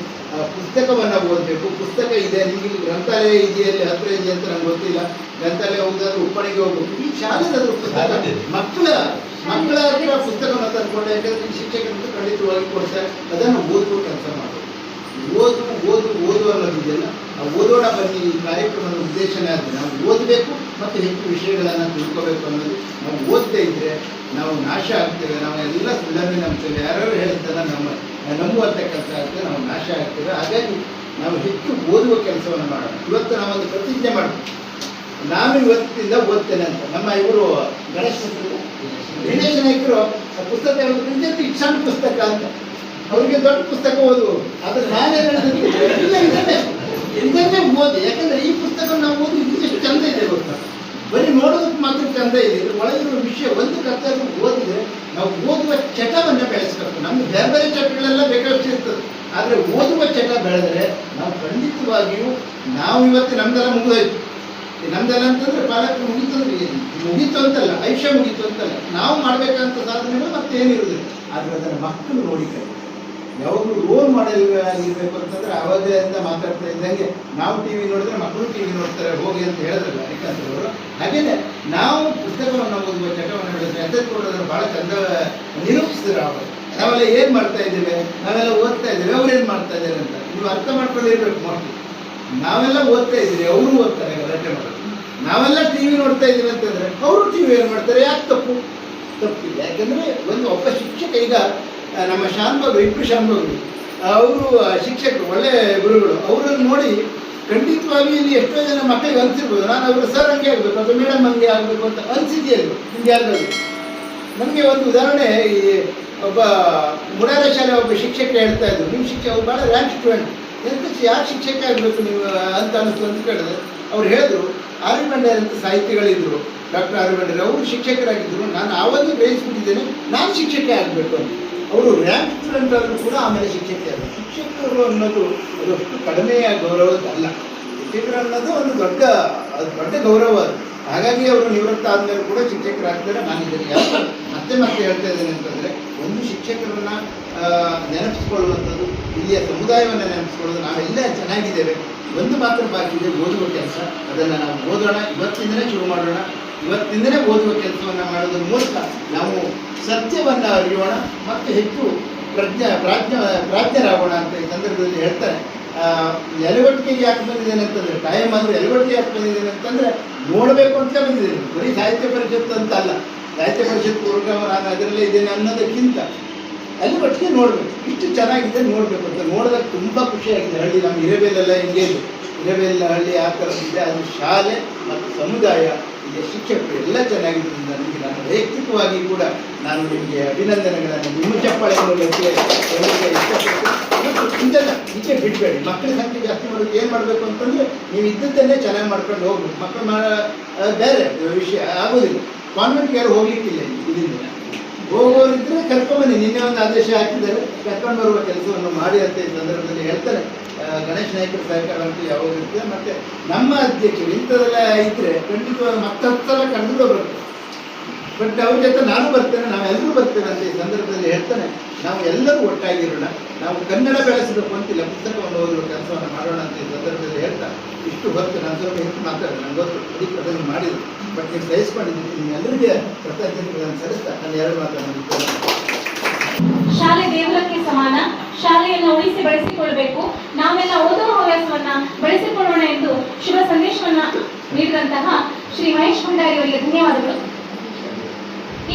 ಪುಸ್ತಕವನ್ನು ಓದಬೇಕು. ಪುಸ್ತಕ ಇದೆ, ನಿಮಗೆ ಗ್ರಂಥಾಲಯ ಇದೆಯಲ್ಲಿ ಹತ್ತಿರ ಇದೆ ಅಂತ ನಂಗೆ ಗೊತ್ತಿಲ್ಲ, ಗ್ರಂಥಾಲಯ ಹೋಗಿದ್ರೆ ಉಪ್ಪಣಿಗೆ ಹೋಗ್ಬೇಕು. ಈ ಶಾಲೆದಾದ್ರೂ ಪುಸ್ತಕ ಮಕ್ಕಳ ಹತ್ರ ಪುಸ್ತಕವನ್ನು ತಂದುಕೊಂಡೆ, ಯಾಕಂದರೆ ಶಿಕ್ಷಕರಂತೂ ಖಂಡಿತವಾಗಿ ಕೊಡ್ತಾರೆ. ಅದನ್ನು ಓದುವ ಕೆಲಸ ಮಾಡಬೇಕು. ಓದು ಅನ್ನೋದಿದೆಯಲ್ಲ, ನಾವು ಓದೋಣ ಬನ್ನಿ ಈ ಕಾರ್ಯಕ್ರಮದ ಉದ್ದೇಶನೇ ಆದರೆ ನಾವು ಓದಬೇಕು ಮತ್ತು ಹೆಚ್ಚು ವಿಷಯಗಳನ್ನು ತಿಳ್ಕೋಬೇಕು ಅನ್ನೋದು. ನಾವು ಓದದೇ ಇದ್ದರೆ ನಾವು ನಾಶ ಆಗ್ತೇವೆ, ನಾವು ಎಲ್ಲ ಸುಳ್ಳನ್ನೇ ನಂಬ್ತೇವೆ. ಯಾರು ಹೇಳ್ತಾರೆ ನಂಬುವಂಥ ಕೆಲಸ ಆಗ್ತದೆ, ನಾವು ನಾಶ ಆಗ್ತೇವೆ. ಹಾಗಾಗಿ ನಾವು ಹೆಚ್ಚು ಓದುವ ಕೆಲಸವನ್ನು ಮಾಡೋಣ. ಇವತ್ತು ನಾವೊಂದು ಪ್ರತಿಜ್ಞೆ ಮಾಡ್ತೀವಿ, ನಾನು ಇವತ್ತಿಂದ ಓದ್ತೇನೆ ಅಂತ. ನಮ್ಮ ಇವರು ಗಣೇಶ ನಾಯ್ಕರು ಪುಸ್ತಕ ಹೇಳಿದ್ರೆ ಸಣ್ಣ ಪುಸ್ತಕ ಅಂತ, ಅವರಿಗೆ ದೊಡ್ಡ ಪುಸ್ತಕ ಓದುವುದು. ಆದರೆ ನಾನೇನು ಹೇಳಿದ್ರೆ ಇದನ್ನೇ ಓದಿ, ಯಾಕಂದರೆ ಈ ಪುಸ್ತಕ ನಾವು ಓದಿ ಎಷ್ಟು ಚಂದ ಇದೆ ಗೊತ್ತಾ, ಬರೀ ನೋಡೋದಕ್ಕೆ ಮಾತ್ರ ಚಂದ ಇದೆ. ಒಳಗಿರುವ ವಿಷಯ ಒಂದು ಕಥೆ ಓದಿದರೆ ನಾವು ಓದುವ ಚಟವನ್ನು ಬೆಳೆಸ್ಬೇಕು. ನಮ್ಗೆ ಬೇರೆ ಬೇರೆ ಚಟಗಳೆಲ್ಲ ಬೇಕಾದಷ್ಟು ಇರ್ತದೆ, ಆದರೆ ಓದುವ ಚಟ ಬೆಳೆದರೆ ನಾವು ಖಂಡಿತವಾಗಿಯೂ ನಾವು ಇವತ್ತು ನಮ್ದೆಲ್ಲ ಮುಗಿದೋಯ್ತು. ನಮ್ದೆಲ್ಲ ಅಂತಂದರೆ ಪಾಲಕರು ಮುಗೀತು ಅಂತಲ್ಲ, ಆಯುಷ್ಯ ಮುಗೀತು ಅಂತಲ್ಲ, ನಾವು ಮಾಡಬೇಕಂತ ಸಾಧನೆಗಳು ಮತ್ತೇನಿರುವುದಿಲ್ಲ. ಆದರೆ ಅದನ್ನು ಮಕ್ಕಳು ನೋಡಿ ಯಾವಾಗಲೂ ರೋಲ್ ಮಾಡೆಲ್ ಆಗಿರ್ಬೇಕು ಅಂತಂದ್ರೆ ಅವಾಗಲಿಂದ ಮಾತಾಡ್ತಾ ಇದ್ದಂಗೆ ನಾವು ಟಿವಿ ನೋಡಿದ್ರೆ ಮಕ್ಕಳು ಟಿವಿ ನೋಡ್ತಾರೆ ಹೋಗಿ ಅಂತ ಹೇಳಿದ್ರಲ್ಲ ಯಾಕಂತವರು. ಹಾಗೇನೆ ನಾವು ಪುಸ್ತಕವನ್ನು ಓದುವ ಚಟವನ್ನು ಬೆಳೆದ್ರೆ ಎಚ್ಚೆತ್ಕೊಳ್ಳೋದನ್ನು ಭಾಳ ಚಂದ ನಿರೂಪಿಸಿದ್ರು. ಅವಾಗ ನಾವೆಲ್ಲ ಏನು ಮಾಡ್ತಾ ಇದ್ದೇವೆ, ನಾವೆಲ್ಲ ಓದ್ತಾ ಇದ್ದೇವೆ, ಅವ್ರು ಏನು ಮಾಡ್ತಾ ಇದ್ದಾರೆ ಅಂತ ನೀವು ಅರ್ಥ ಮಾಡ್ಕೊಂಡಿರ್ಬೇಕು. ಮಕ್ಕಳು ನಾವೆಲ್ಲ ಓದ್ತಾ ಇದ್ದೀರಿ, ಅವರು ಓದ್ತಾರೆ ಗಲಾಟೆ ಮಾಡೋದು. ನಾವೆಲ್ಲ ಟಿವಿ ನೋಡ್ತಾ ಇದ್ದೀವಿ ಅಂತಂದ್ರೆ ಅವರು ಟಿವಿ ಏನು ಮಾಡ್ತಾರೆ, ಯಾಕೆ ತಪ್ಪಿಲ್ಲ. ಯಾಕೆಂದ್ರೆ ಒಬ್ಬ ಶಿಕ್ಷಕ, ಈಗ ನಮ್ಮ ಇಬ್ರು ಶಾನ್ಭಾಗರು ಅವರು ಶಿಕ್ಷಕರು, ಒಳ್ಳೆ ಗುರುಗಳು, ಅವರನ್ನು ನೋಡಿ ಖಂಡಿತವಾಗಿ ಇಲ್ಲಿ ಎಷ್ಟೋ ಜನ ಮಕ್ಕಳಿಗೆ ಅನಿಸಿರ್ಬೋದು, ನಾನು ಅವರು ಸರ್ ಹಂಗೆ ಆಗಬೇಕು ಅಥವಾ ಮೇಡಮ್ ಹಂಗೆ ಆಗಬೇಕು ಅಂತ ಅನಿಸಿದೆಯಲ್ಲ ನಿಮ್ಗೆ ಯಾರಿಗಾದ್ರು. ನಮಗೆ ಒಂದು ಉದಾಹರಣೆ, ಈ ಒಬ್ಬ ಮುರಾರ ಶಾಲೆ ಒಬ್ಬ ಶಿಕ್ಷಕ ಹೇಳ್ತಾ ಇದ್ರು, ನಿಮ್ಮ ಶಿಕ್ಷಕ ಭಾಳ ರ್ಯಾಂಕ್ ಸ್ಟೂಡೆಂಟ್, ಯಾಕೆ ಶಿಕ್ಷಕ ಆಗಬೇಕು ನೀವು ಅಂತ ಅನಿಸ್ತು ಅಂತ ಕೇಳಿದ್ರೆ ಅವ್ರು ಹೇಳಿದ್ರು, ಆರ್ ಬಂಡಾರಿ ಅಂತ ಸಾಹಿತಿಗಳಿದ್ರು, ಡಾಕ್ಟರ್ ಆರ್ ಬಂಡಾರಿ, ಅವರು ಶಿಕ್ಷಕರಾಗಿದ್ದರು. ನಾನು ಆವಾಗಲೂ ಗ್ರಹಿಸ್ಬಿಟ್ಟಿದ್ದೇನೆ ನಾನು ಶಿಕ್ಷಕಿ ಆಗಬೇಕು ಅಂತ. ಅವರು ರ್ಯಾಂಕ್ ಸ್ಟೂಡೆಂಟ್ ಆದರೂ ಕೂಡ ಆಮೇಲೆ ಶಿಕ್ಷಕಿ ಆದರು. ಶಿಕ್ಷಕರು ಅನ್ನೋದು ಅದಷ್ಟು ಕಡಿಮೆಯ ಗೌರವದ್ದಲ್ಲ, ಶಿಕ್ಷಕರು ಅನ್ನೋದು ಒಂದು ದೊಡ್ಡ ಗೌರವ ಅದು. ಹಾಗಾಗಿ ಅವರು ನಿವೃತ್ತ ಆದಮೇಲೆ ಕೂಡ ಶಿಕ್ಷಕರಾಗ್ತಾರೆ. ನಾನು ಇದನ್ನು ಯಾಕೆ ಮತ್ತೆ ಹೇಳ್ತಾ ಇದ್ದೇನೆ ಅಂತಂದರೆ, ಒಂದು ಶಿಕ್ಷಕರನ್ನು ನೆನಪಿಸ್ಕೊಳ್ಳುವಂಥದ್ದು, ಇಲ್ಲಿಯ ಸಮುದಾಯವನ್ನು ನೆನಪಿಸ್ಕೊಳ್ಳೋದು. ನಾವೆಲ್ಲ ಚೆನ್ನಾಗಿದ್ದೇವೆ, ಒಂದು ಮಾತ್ರ ಬಾಕಿ ಇದೆ, ಓದುವ ಕೆಲಸ. ಅದನ್ನು ನಾವು ಓದೋಣ, ಇವತ್ತಿಂದಲೇ ಶುರು ಮಾಡೋಣ. ಇವತ್ತಿಂದಲೇ ಓದುವ ಕೆಲಸವನ್ನು ಮಾಡೋದ್ರ ಮೂಲಕ ನಾವು ಸತ್ಯವನ್ನು ಅರಿಯೋಣ ಮತ್ತು ಹೆಚ್ಚು ಪ್ರಾಜ್ಞರಾಗೋಣ ಅಂತ ಈ ಸಂದರ್ಭದಲ್ಲಿ ಹೇಳ್ತಾರೆ. ಎಲೆವಟ್ಟಿಗೆ ಯಾಕೆ ಬಂದಿದ್ದೇನೆ ಅಂತಂದರೆ, ಟೈಮ್ ಅಂದರೆ ಎಲೆವಟ್ಟಿಗೆ ಯಾಕೆ ಬಂದಿದ್ದೇನೆ ಅಂತಂದರೆ ನೋಡಬೇಕು ಅಂತ ಬಂದಿದ್ದೇನೆ. ಬರೀ ಸಾಹಿತ್ಯ ಪರಿಷತ್ತು ಅಂತ ಅಲ್ಲ, ಸಾಹಿತ್ಯ ಪರಿಷತ್ ಪ್ರೋಗ್ರಾಮ್ ನಾನು ಅದರಲ್ಲೇ ಇದ್ದೇನೆ ಅನ್ನೋದಕ್ಕಿಂತ ಎಲೆವಟ್ಟಿಗೆ ನೋಡಬೇಕು, ಇಷ್ಟು ಚೆನ್ನಾಗಿದೆ ನೋಡಬೇಕು ಅಂತ. ನೋಡೋದಕ್ಕೆ ತುಂಬ ಖುಷಿಯಾಗಿದೆ. ಹಳ್ಳಿ ನಮ್ಮ ಹಿರೇಬೇಲೆಲ್ಲ ಹಿಂಗೆ ಇದೆ, ಹಿರೇಬೇಲಿನ ಹಳ್ಳಿ ಆ ಥರದ್ದಿದೆ. ಅದು ಶಾಲೆ ಮತ್ತು ಸಮುದಾಯ, ಇಲ್ಲಿ ಶಿಕ್ಷಕರು ಎಲ್ಲ ಚೆನ್ನಾಗಿದ್ದರಿಂದ ನನಗೆ ನಾನು ವೈಯಕ್ತಿಕವಾಗಿ ಕೂಡ ನಾನು ನಿಮಗೆ ಅಭಿನಂದನೆಗಳನ್ನು ನಿಮ್ಮ ಚಪ್ಪಾಳೆ ಮೂಲಕ ಹೇಳಲಿಕ್ಕೆ ಇಷ್ಟಪಡ್ತೀನಿ. ಮತ್ತು ಇದನ್ನು ಈಚೆ ಬಿಡಬೇಡಿ. ಮಕ್ಕಳ ಸಂಖ್ಯೆ ಜಾಸ್ತಿ ಮಾಡೋದು ಏನು ಮಾಡಬೇಕು ಅಂತಂದರೆ ನೀವು ಇದ್ದದ್ದನ್ನೇ ಚೆನ್ನಾಗಿ ಮಾಡ್ಕೊಂಡು ಹೋಗ್ಬೇಕು. ಮಕ್ಕಳು ಬೇರೆ ವಿಷಯ ಆಗೋದಿಲ್ಲ. ಕಾನ್ವೆಂಟ್ಗೆ ಯಾರು ಹೋಗ್ಲಿಕ್ಕಿಲ್ಲ ಇದರಿಂದ. ಹೋಗೋರಿದ್ರೆ ಕರ್ಕೊಂಬನ್ನಿ. ನಿನ್ನೆ ಒಂದು ಆದೇಶ ಹಾಕಿದ್ದಾರೆ, ಕರ್ಕೊಂಡು ಬರುವ ಕೆಲಸವನ್ನು ಮಾಡಿ ಅಂತ ಈ ಸಂದರ್ಭದಲ್ಲಿ ಹೇಳ್ತಾರೆ. ಗಣೇಶ್ ನಾಯ್ಕರ ಸಹಕಾರ ಅಂತ ಯಾವಾಗ ಇರ್ತದೆ. ಮತ್ತು ನಮ್ಮ ಅಧ್ಯಕ್ಷರು ಇಂಥದೆಲ್ಲ ಇದ್ದರೆ ಖಂಡಿತವಾಗಿ ಮತ್ತೆ 10 ಸಲ ಕಂಡು ಬರುತ್ತೆ. ಬಟ್ ಅವ್ರ ಜೊತೆ ನಾನು ಬರ್ತೇನೆ, ನಾವೆಲ್ಲರೂ ಬರ್ತೇವೆ ಅಂತ ಈ ಸಂದರ್ಭದಲ್ಲಿ ಹೇಳ್ತಾನೆ. ನಾವು ಎಲ್ಲರೂ ಒಟ್ಟಾಗಿರೋಣ, ನಾವು ಕನ್ನಡ ಬೆಳೆಸಬೇಕು ಅಂತಿಲ್ಲ, ಪುಸ್ತಕವನ್ನು ಓದುವ ಕೆಲಸವನ್ನು ಮಾಡೋಣ ಅಂತ ಈ ಸಂದರ್ಭದಲ್ಲಿ ಹೇಳ್ತಾ ಇಷ್ಟು ಹೊತ್ತು ನಾನು ಸ್ವಲ್ಪ ಹೆಚ್ಚು ಮಾತಾಡೋದು ನನಗೆ ಗೊತ್ತು ಅಧಿಕ ಪ್ರಸಂಗ ಮಾಡಿದ್ರು. ಬಟ್ ನೀವು ಸಹಿಸ್ಕೊಂಡಿದ್ದೀನಿ. ನಿಮ್ಮೆಲ್ಲರಿಗೆ ಕೃತಜ್ಞತೆಗಳನ್ನು ಸಲ್ಲಿಸ್ತಾ ನಾನು 2 ಮಾತನಾಡುತ್ತೇನೆ. ಶಾಲೆ ದೇಗುಲಕ್ಕೆ ಸಮಾನ. ಶಾಲೆಯನ್ನು ಉಳಿಸಿ ಬೆಳೆಸಿಕೊಳ್ಳಬೇಕು. ನಾವೆಲ್ಲ ಓದುವ ಹವ್ಯಾಸವನ್ನ ಬೆಳೆಸಿಕೊಳ್ಳೋಣ ಎಂದು ಶುಭ ಸಂದೇಶವನ್ನ ನೀಡಿದಂತಹ ಶ್ರೀ ಮಹೇಶ್ ಭಂಡಾರಿ ಅವರಿಗೆ ಧನ್ಯವಾದಗಳು.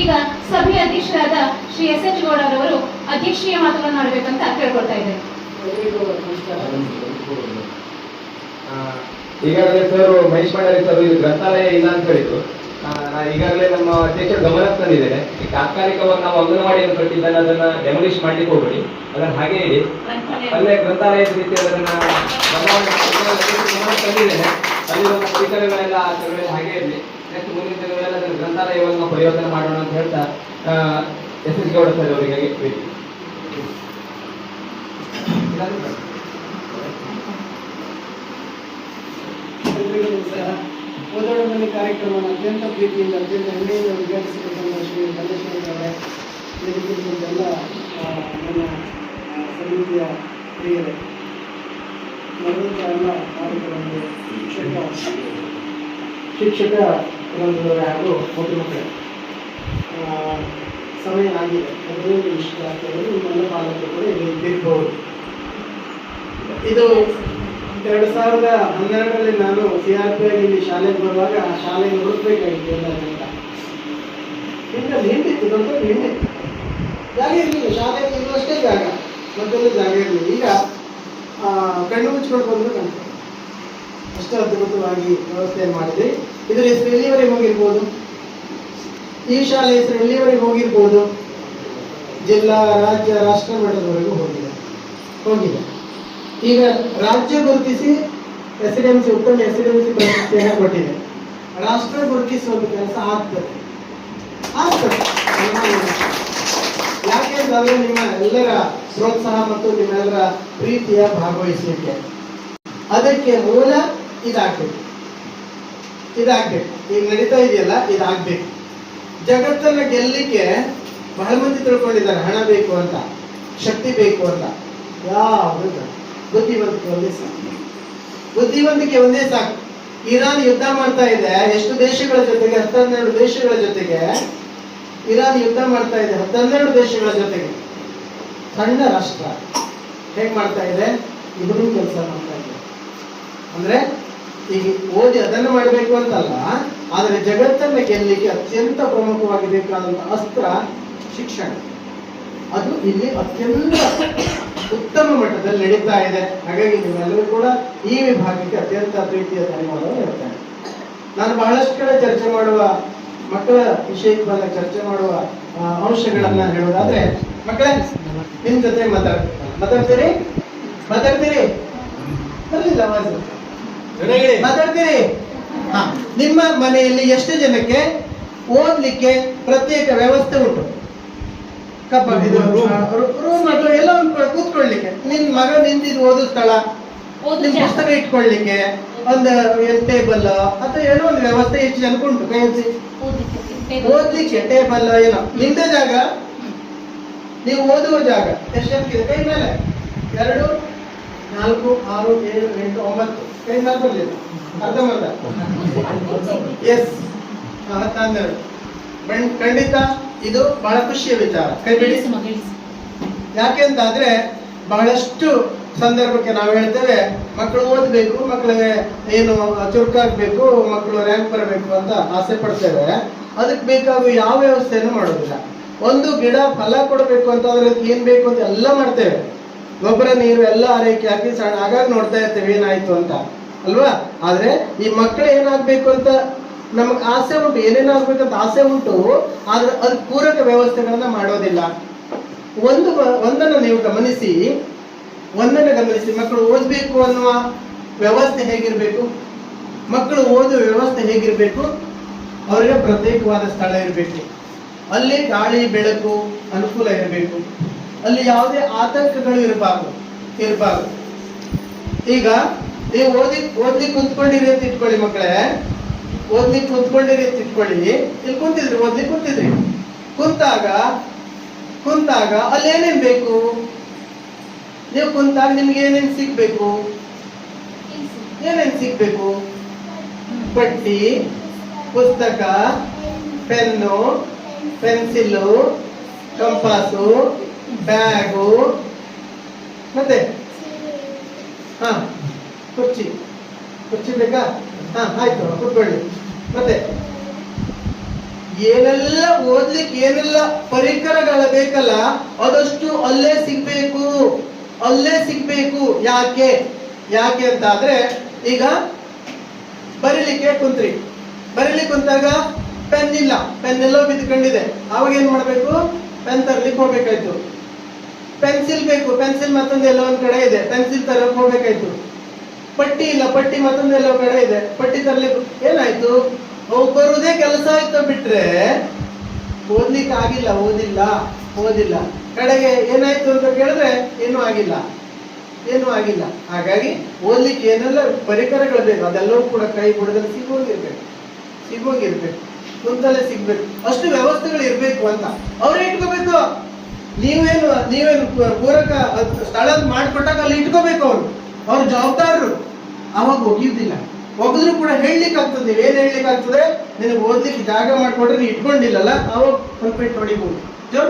ಈಗ ಸಭೆಯ ಅಧ್ಯಕ್ಷರಾದ ಶ್ರೀ ಎಸ್.ಎಚ್. ಗೌಡರವರು ಅಧ್ಯಕ್ಷೀಯ ಮಾತುಗಳನ್ನು ಆಡಬೇಕಂತ ಕೇಳ್ಕೊಳ್ತಾ ಇದ್ದೇನೆ. ಈಗಾಗಲೇ ಸರ್ ಮಹೇಶ್ ಭಂಡಾರಿ ಸರ್ ಇದು ಗ್ರಂಥಾಲಯ ಇಲ್ಲ ಅಂತ ಹೇಳಿದ್ರು. ನಾನು ಈಗಾಗಲೇ ನಮ್ಮ ಅಧ್ಯಕ್ಷರ ಗಮನಕ್ಕೆ ತಂದಿದ್ದೇನೆ. ಈ ತಾತ್ಕಾಲಿಕವಾಗಿ ನಾವು ಅಂಗನವಾಡಿಯನ್ನು ಕಟ್ಟಿದ್ದನ್ನು ಅದನ್ನ ಡೆಮೊಲಿಷ್ ಮಾಡ್ಲಿಕ್ಕೆ ಹೋಗ್ಬೇಡಿ, ಅದನ್ನು ಹಾಗೆ ಇಡಿ. ಅಲ್ಲೇ ಗ್ರಂಥಾಲಯದ ರೀತಿ ಅದನ್ನ ಗಮನಕ್ಕೆ ತಂದಿದ್ದೇನೆ. ಅಲ್ಲಿ ನಮ್ಮ ಪರಿಕರಗಳೆಲ್ಲ ಆ ಸ್ಥಳಗಳಲ್ಲಿ ಹಾಗೆ ಇರಲಿ. ನೆಕ್ಸ್ಟ್ ಮುಂದಿನ ದಿನಗಳೆಲ್ಲ ಅದನ್ನು ಗ್ರಂಥಾಲಯವನ್ನು ನಾವು ಪರಿವರ್ತನೆ ಮಾಡೋಣ ಅಂತ ಹೇಳ್ತಾ ಎಸ್.ಎಸ್. ಗೌಡ ಸರ್ ಅವರಿಗೆ ಎಲ್ಲರಿಗೂ ಸಹ ಓದೋಣದಲ್ಲಿ ಕಾರ್ಯಕ್ರಮವನ್ನು ಅತ್ಯಂತ ಪ್ರೀತಿಯಿಂದ ಅತ್ಯಂತ ಹೆಮ್ಮೆಯಿಂದ ಉದ್ಘಾಟಿಸಿಕೊಂಡ ಶ್ರೀ ಗಣೇಶನವರೇ, ಎಲ್ಲ ನನ್ನ ಸಮಿತಿಯ ಪ್ರಿಯರೇ, ನಡೆದಂಥ ಎಲ್ಲ ಕಾರ್ಯಕ್ರಮಗಳು ಶಿಕ್ಷಕ ಬಂಧುಗಳೇ ಹಾಗೂ ಮಕ್ಕಳೇ, ಸಮಯ ಆಗಿದೆ. ಅದರಲ್ಲಿ ಇಷ್ಟ ಆಗ್ತದೆ. ನಿಮ್ಮೆಲ್ಲ ಪಾಲಕರು ಕೂಡ ಇಲ್ಲಿ ಇದ್ದಿರಬಹುದು. ಇದು 2012ರಲ್ಲಿ ನಾನು CRP ಆಗಿ ಇಲ್ಲಿ ಶಾಲೆಗೆ ಬರುವಾಗ ಆ ಶಾಲೆಗೆ ಹುಡುಕ್ಬೇಕಾಗಿತ್ತು ಎಲ್ಲರಿಂದ. ನಿಮ್ಮಲ್ಲಿ ಹಿಂದಿತ್ತು, ದೊಡ್ಡ ಹಿಂದಿತ್ತು, ಜಾಗ ಇರಲಿಲ್ಲ. ಶಾಲೆಗೆ ಇರುವಷ್ಟೇ ಜಾಗ, ಮತ್ತೆಲ್ಲ ಜಾಗ ಇರಲಿಲ್ಲ. ಈಗ ಕಣ್ಣು ಮುಚ್ಕೊಂಡು ಬಂದು ಕಾಣ್ತದೆ. ಅಷ್ಟು ಅದ್ಭುತವಾಗಿ ವ್ಯವಸ್ಥೆಯನ್ನು ಮಾಡಿದ್ವಿ. ಇದರ ಹೆಸರು ಎಲ್ಲಿವರೆಗೆ ಹೋಗಿರ್ಬೋದು? ಈ ಶಾಲೆ ಹೆಸರು ಎಲ್ಲಿವರೆಗೆ ಹೋಗಿರ್ಬೋದು? ಜಿಲ್ಲಾ, ರಾಜ್ಯ, ರಾಷ್ಟ್ರ ಮಟ್ಟದವರೆಗೂ ಹೋಗಿದೆ. ಈಗ ರಾಜ್ಯ ಗುರುತಿಸಿ SDMC ಉತ್ತಮ SDMC ಪ್ರಶಸ್ತಿಯನ್ನು ಕೊಟ್ಟಿದೆ. ರಾಷ್ಟ್ರ ಗುರುತಿಸುವ ಕೆಲಸ ಆಗ್ತದೆ. ಯಾಕೆಂದ್ರೆ ನಿಮ್ಮ ಎಲ್ಲರ ಪ್ರೋತ್ಸಾಹ ಮತ್ತು ನಿಮ್ಮೆಲ್ಲರ ಪ್ರೀತಿಯ ಭಾಗವಹಿಸಲಿಕ್ಕೆ. ಅದಕ್ಕೆ ಮೂಲ ಇದಾಗಬೇಕು. ಈಗ ನಡೀತಾ ಇದೆಯಲ್ಲ, ಇದಾಗಬೇಕು. ಜಗತ್ತನ್ನ ಗೆಲ್ಲಿಕ್ಕೆ ಬಹಳ ಮಂದಿ ತಿಳ್ಕೊಂಡಿದ್ದಾರೆ, ಹಣ ಬೇಕು ಅಂತ, ಶಕ್ತಿ ಬೇಕು ಅಂತ. ಯಾವುದು ಬುದ್ಧಿವಂತಿಕೆ ಒಂದೇ ಸಾಕು. ಇರಾನ್ ಯುದ್ಧ ಮಾಡ್ತಾ ಇದೆ ಎಷ್ಟು ದೇಶಗಳ ಜೊತೆಗೆ? 12 ದೇಶಗಳ ಜೊತೆಗೆ ಇರಾನ್ ಯುದ್ಧ ಮಾಡ್ತಾ ಇದೆ. 12 ದೇಶಗಳ ಜೊತೆಗೆ. ಸಣ್ಣ ರಾಷ್ಟ್ರ ಹೇಗ್ ಮಾಡ್ತಾ ಇದೆ? ಇಬ್ಬರು ಕೆಲಸ ಮಾಡ್ತಾ ಇದೆ. ಅಂದ್ರೆ ಈಗ ಓದಿ ಅದನ್ನು ಮಾಡಬೇಕು ಅಂತಲ್ಲ, ಆದರೆ ಜಗತ್ತನ್ನ ಗೆಲ್ಲಿಕ್ಕೆ ಅತ್ಯಂತ ಪ್ರಮುಖವಾಗಿ ಬೇಕಾದಂತ ಅಸ್ತ್ರ ಶಿಕ್ಷಣ. ಅದು ಇಲ್ಲಿ ಅತ್ಯಂತ ಉತ್ತಮ ಮಟ್ಟದಲ್ಲಿ ನಡೀತಾ ಇದೆ. ಹಾಗಾಗಿ ನೀವೆಲ್ಲರೂ ಕೂಡ ಈ ವಿಭಾಗಕ್ಕೆ ಅತ್ಯಂತ ಪ್ರೀತಿಯ ಧನ್ಯವಾದವನ್ನು ಹೇಳ್ತೇನೆ. ನಾನು ಬಹಳಷ್ಟು ಕಡೆ ಚರ್ಚೆ ಮಾಡುವ ಮಕ್ಕಳ ವಿಷಯಕ್ಕೆ ಬಂದ ಚರ್ಚೆ ಮಾಡುವ ಅಂಶಗಳನ್ನ ಹೇಳೋದಾದ್ರೆ, ಮಕ್ಕಳೇ ನಿಮ್ ಜೊತೆ ಮಾತಾಡ್ತೀರಿ? ಬರಲಿಲ್ಲ ಮಾತಾಡ್ತೀರಿ? ನಿಮ್ಮ ಮನೆಯಲ್ಲಿ ಎಷ್ಟು ಜನಕ್ಕೆ ಓದ್ಲಿಕ್ಕೆ ಪ್ರತ್ಯೇಕ ವ್ಯವಸ್ಥೆ ಉಂಟು? ರೂಮ್ ಅಥವಾ ಎಲ್ಲ ಕೂತ್ಕೊಳ್ಳಿಕ್ಕೆ, ನಿನ್ ಮಗ ನಿಂತಿದ್ದು ಓದೋ ಸ್ಥಳ, ನಿಮ್ ಪುಸ್ತಕ ಇಟ್ಕೊಳ್ಳಿಕ್ಕೆ ಒಂದು ಟೇಬಲ್ ಅಥವಾ ಏನೋ ಒಂದು ವ್ಯವಸ್ಥೆ ಎಷ್ಟು ಜನಕ್ಕೆ ಉಂಟು? ಕೈ ಹಚ್ಚಿ. ಓದ್ಲಿಕ್ಕೆ ಟೇಬಲ್ ಏನೋ ನಿಂದೆ ಜಾಗ, ನೀವು ಓದುವ ಜಾಗ ಎಷ್ಟು ಜನಕ್ಕಿದೆ? ಕೈ ಮೇಲೆ 2, 4, 6, 7, 8, 9 ಕೈ ಮೇಲೆ ಬರಲಿಲ್ಲ. ಅರ್ಧಂಬರ್ಧ. ಎಸ್, 12. ಖಂಡಿತ ಇದು ಬಹಳ ಖುಷಿಯ ವಿಚಾರ. ಕೈ ಬಿಡಿ. ಯಾಕೆಂತಾದ್ರೆ ಬಹಳಷ್ಟು ಸಂದರ್ಭಕ್ಕೆ ನಾವು ಹೇಳ್ತೇವೆ ಮಕ್ಕಳು ಓದಬೇಕು, ಮಕ್ಕಳಿಗೆ ಏನು ಚುರುಕಾಗಬೇಕು, ಮಕ್ಕಳು ರ್ಯಾಂಕ್ ಬರಬೇಕು ಅಂತ ಆಸೆ ಪಡ್ತೇವೆ. ಅದಕ್ಕೆ ಬೇಕಾಗುವ ಯಾವ ವ್ಯವಸ್ಥೆಯನ್ನು ಮಾಡೋದಿಲ್ಲ. ಒಂದು ಗಿಡ ಫಲ ಕೊಡಬೇಕು ಅಂತ ಅದಕ್ಕೆ ಏನ್ ಬೇಕು ಅಂತ ಎಲ್ಲ ಮಾಡ್ತೇವೆ. ಗೊಬ್ಬರ, ನೀರು ಎಲ್ಲ ಆರೈಕೆ ಹಾಕಿ ಆಗಾಗ ನೋಡ್ತಾ ಇರ್ತೇವೆ ಏನಾಯ್ತು ಅಂತ, ಅಲ್ವಾ? ಆದ್ರೆ ಈ ಮಕ್ಕಳು ಏನಾಗ್ಬೇಕು ಅಂತ ನಮಗೆ ಆಸೆ ಉಂಟು, ಏನೇನಾಗ್ಬೇಕಂತ ಆಸೆ ಉಂಟು, ಆದ್ರೆ ಅದಕ್ಕೆ ಪೂರಕ ವ್ಯವಸ್ಥೆಗಳನ್ನ ಮಾಡೋದಿಲ್ಲ. ಒಂದನ್ನು ನೀವು ಗಮನಿಸಿ, ಮಕ್ಕಳು ಓದಬೇಕು ಅನ್ನುವ ವ್ಯವಸ್ಥೆ ಹೇಗಿರ್ಬೇಕು, ಮಕ್ಕಳು ಓದುವ ವ್ಯವಸ್ಥೆ ಹೇಗಿರ್ಬೇಕು, ಅವರಿಗೆ ಪ್ರತ್ಯೇಕವಾದ ಸ್ಥಳ ಇರಬೇಕು, ಅಲ್ಲಿ ಗಾಳಿ ಬೆಳಕು ಅನುಕೂಲ ಇರಬೇಕು, ಅಲ್ಲಿ ಯಾವುದೇ ಆತಂಕಗಳು ಇರಬಾರ್ದು. ಈಗ ನೀವು ಓದ್ಲಿಕ್ಕೆ ಕುಂತ್ಕೊಂಡಿರಿ ಅಂತ ಇಟ್ಕೊಳ್ಳಿ ಮಕ್ಕಳೇ, ಓದ್ಲಿಕ್ಕೆ ಕುಂತ್ಕೊಂಡಿರಿ ಅಂತ ಇಟ್ಕೊಳ್ಳಿ, ಇಲ್ಲಿ ಕುಂತಿದ್ರಿ, ಓದ್ಲಿಕ್ಕೆ ಕುಂತಿದ್ರಿ, ಕುಂತಾಗ ಅಲ್ಲಿ ಏನೇನ್ ಬೇಕು, ನೀವು ಕುಂತಾಗ ನಿಮ್ಗೆ ಏನೇನ್ ಸಿಗ್ಬೇಕು, ಪಟ್ಟಿ, ಪುಸ್ತಕ, ಪೆನ್ನು, ಪೆನ್ಸಿಲು, ಕಂಪಾಸು, ಬ್ಯಾಗು, ಮತ್ತೆ ಕುರ್ಚಿ ಬೇಕಾ? ಆಯ್ತು, ಕೂತ್ಕೊಳ್ಳಿ. ಮತ್ತೆ ಏನೆಲ್ಲ ಓದ್ಲಿಕ್ಕೆ ಏನೆಲ್ಲ ಪರಿಕರಗಳ ಬೇಕಲ್ಲ, ಅದಷ್ಟು ಅಲ್ಲೇ ಸಿಗ್ಬೇಕು. ಯಾಕೆ ಅಂತ ಆದ್ರೆ, ಈಗ ಬರೀಲಿಕ್ಕೆ ಕುಂತಾಗ ಪೆನ್ ಇಲ್ಲ, ಪೆನ್ ಎಲ್ಲೋ ಬಿದ್ದುಕೊಂಡಿದೆ, ಅವಾಗ ಏನ್ ಮಾಡ್ಬೇಕು? ಪೆನ್ ತರ್ಲಿಕ್ಕೆ ಹೋಗ್ಬೇಕಾಯ್ತು. ಪೆನ್ಸಿಲ್ ಬೇಕು, ಪೆನ್ಸಿಲ್ ಮತ್ತೊಂದು ಎಲ್ಲೋ ಒಂದ್ ಕಡೆ ಇದೆ, ಪೆನ್ಸಿಲ್ ತರಲಿಕ್ಕೆ ಹೋಗ್ಬೇಕಾಯ್ತು. ಪಟ್ಟಿ ಇಲ್ಲ, ಪಟ್ಟಿ ಮತ್ತೊಂದು ಎಲ್ಲೋ ಕಡೆ ಇದೆ, ಪಟ್ಟಿ ತರ್ಲಿಕ್ಕೆ ಏನಾಯ್ತು? ಬರುವುದೇ ಕೆಲಸ ಆಯ್ತು, ಬಿಟ್ರೆ ಓದ್ಲಿಕ್ಕೆ ಆಗಿಲ್ಲ, ಓದಿಲ್ಲ. ಕಡೆಗೆ ಏನಾಯ್ತು ಅಂತ ಕೇಳಿದ್ರೆ ಏನೂ ಆಗಿಲ್ಲ. ಹಾಗಾಗಿ ಓದ್ಲಿಕ್ಕೆ ಏನೆಲ್ಲ ಪರಿಕರಗಳು ಬೇಕು ಅದೆಲ್ಲವೂ ಕೂಡ ಕೈ ಬುಡದಲ್ಲಿ ಸಿಗೋಗಿರ್ಬೇಕು, ಕುಂತಲ್ಲೇ ಸಿಗ್ಬೇಕು, ಅಷ್ಟು ವ್ಯವಸ್ಥೆಗಳು ಇರ್ಬೇಕು ಅಂತ ಅವ್ರೇ ಇಟ್ಕೋಬೇಕು. ನೀವೇನು ಪೂರಕ ಸ್ಥಳ ಮಾಡಿಕೊಟ್ಟಾಗ ಅಲ್ಲಿ ಇಟ್ಕೋಬೇಕು. ಅವ್ರ ಜವಾಬ್ದಾರರು. ಅವಾಗ ಒಗಿಯುವುದಿಲ್ಲ. ಒಗಿದ್ರು ಕೂಡ ಹೇಳಲಿಕ್ಕೆ ಆಗ್ತದೆ. ಏನ್ ಹೇಳಲಿಕ್ಕೆ ಆಗ್ತದೆ? ನಿನಗೆ ಓದ್ಲಿಕ್ಕೆ ಜಾಗ ಮಾಡ್ಕೊಟ್ರೆ ನೀನು ಇಟ್ಕೊಂಡಿಲ್ಲಲ್ಲ, ಅವಾಗ ಕಂಪ್ಲೀಟ್ ಹೊಡಿಬಹುದು, ಜೋರ್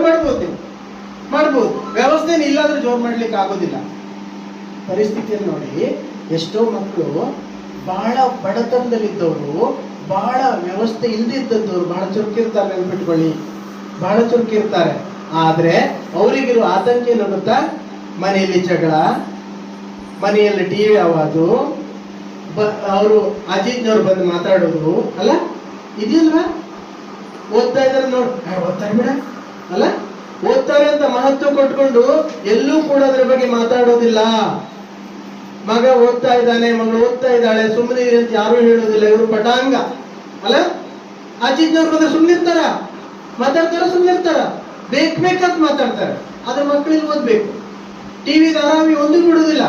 ಮಾಡ್ಬೋದು. ವ್ಯವಸ್ಥೆ ಇಲ್ಲ ಅಂದ್ರೆ ಜೋರ್ ಮಾಡ್ಲಿಕ್ಕೆ ಆಗೋದಿಲ್ಲ. ಪರಿಸ್ಥಿತಿಯನ್ನು ನೋಡಿ, ಎಷ್ಟೋ ಮಕ್ಕಳು ಬಹಳ ಬಡತನದಲ್ಲಿದ್ದವರು, ಬಹಳ ವ್ಯವಸ್ಥೆ ಇಲ್ದಿದ್ದವರು ಬಹಳ ಚುರುಕಿರ್ತಾರೆ, ನೆನ್ಪಿಟ್ಕೊಳ್ಳಿ, ಬಹಳ ಚುರುಕಿರ್ತಾರೆ. ಆದ್ರೆ ಅವರಿಗಿರುವ ಆತಂಕ ಏನು ಗೊತ್ತಾ? ಮನೆಯಲ್ಲಿ ಜಗಳ, ಮನೆಯಲ್ಲಿ ಟಿವಿ ಆವಾಜು, ಅವರು ಅಜಿತ್ನವ್ರು ಬಂದು ಮಾತಾಡೋದು ಅಲ್ಲ, ಇದೆಯಲ್ವಾ? ಓದ್ತಾ ಇದಾರೆ ನೋಡಿ, ಓದ್ತಾರೆ ಬಿಡ ಅಲ್ಲ, ಓದ್ತಾರೆ ಅಂತ ಮಹತ್ವ ಕೊಟ್ಕೊಂಡು ಎಲ್ಲೂ ಕೂಡ ಅದ್ರ ಬಗ್ಗೆ ಮಾತಾಡೋದಿಲ್ಲ. ಮಗ ಓದ್ತಾ ಇದ್ದಾನೆ, ಮಗಳು ಓದ್ತಾ ಇದ್ದಾಳೆ, ಸುಮ್ಮನೆ ಅಂತ ಯಾರು ಹೇಳೋದಿಲ್ಲ. ಇವರು ಪಟಾಂಗ ಅಲ್ಲ. ಅಜಿತ್ನವ್ರು ಬಂದ್ರೆ ಸುಮ್ಮನಿರ್ತಾರ, ಸುಮ್ಮನಿರ್ತಾರ, ಬೇಕಂತ ಮಾತಾಡ್ತಾರೆ. ಆದ್ರೆ ಮಕ್ಕಳಿಗೆ ಓದ್ಬೇಕು. ಟಿವಿ ಧಾರಾವಾಹಿ ಒಂದು ಬಿಡುವುದಿಲ್ಲ.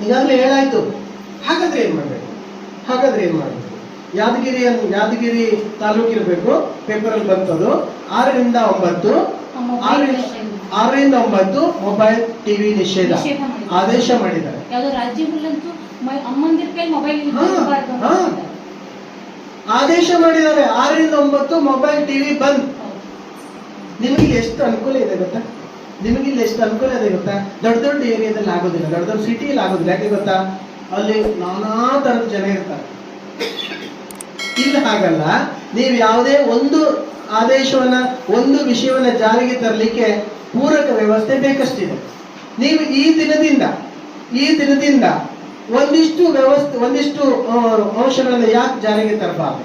ಈಗಾಗಲೇ ಹೇಳಾಯ್ತು. ಹಾಗಾದ್ರೆ ಏನ್ ಮಾಡ್ಬೇಕು? ಯಾದಗಿರಿ ತಾಲೂಕು ಇರಬೇಕು. ಪೇಪರ್ ಅಲ್ಲಿ ಬಂತದು 6ರಿಂದ 9 ಮೊಬೈಲ್ ಟಿವಿ ನಿಷೇಧ ಆದೇಶ ಮಾಡಿದ್ದಾರೆ. ಆದೇಶ ಮಾಡಿದ್ದಾರೆ. 6ರಿಂದ 9 ಮೊಬೈಲ್ ಟಿವಿ ಬಂದ್. ನಿಮಗೆ ಎಷ್ಟು ಅನುಕೂಲ ಇದೆ ಗೊತ್ತಾ? ದೊಡ್ಡ ಏರಿಯಾದಲ್ಲಿ ಆಗೋದಿಲ್ಲ, ದೊಡ್ಡ ಸಿಟಿಯಲ್ಲಿ ಆಗೋದಿಲ್ಲ. ಯಾಕೆ ಗೊತ್ತಾ? ಅಲ್ಲಿ ನಾನಾ ತರದ ಜನ ಇರ್ತಾರೆ. ಇಲ್ಲಿ ಹಾಗಲ್ಲ. ನೀವು ಯಾವುದೇ ಒಂದು ಆದೇಶವನ್ನ, ಒಂದು ವಿಷಯವನ್ನ ಜಾರಿಗೆ ತರಲಿಕ್ಕೆ ಪೂರಕ ವ್ಯವಸ್ಥೆ ಬೇಕಷ್ಟಿದೆ. ನೀವು ಈ ದಿನದಿಂದ ಒಂದಿಷ್ಟು ಅಂಶಗಳನ್ನ ಯಾಕೆ ಜಾರಿಗೆ ತರಬಾರ್ದು?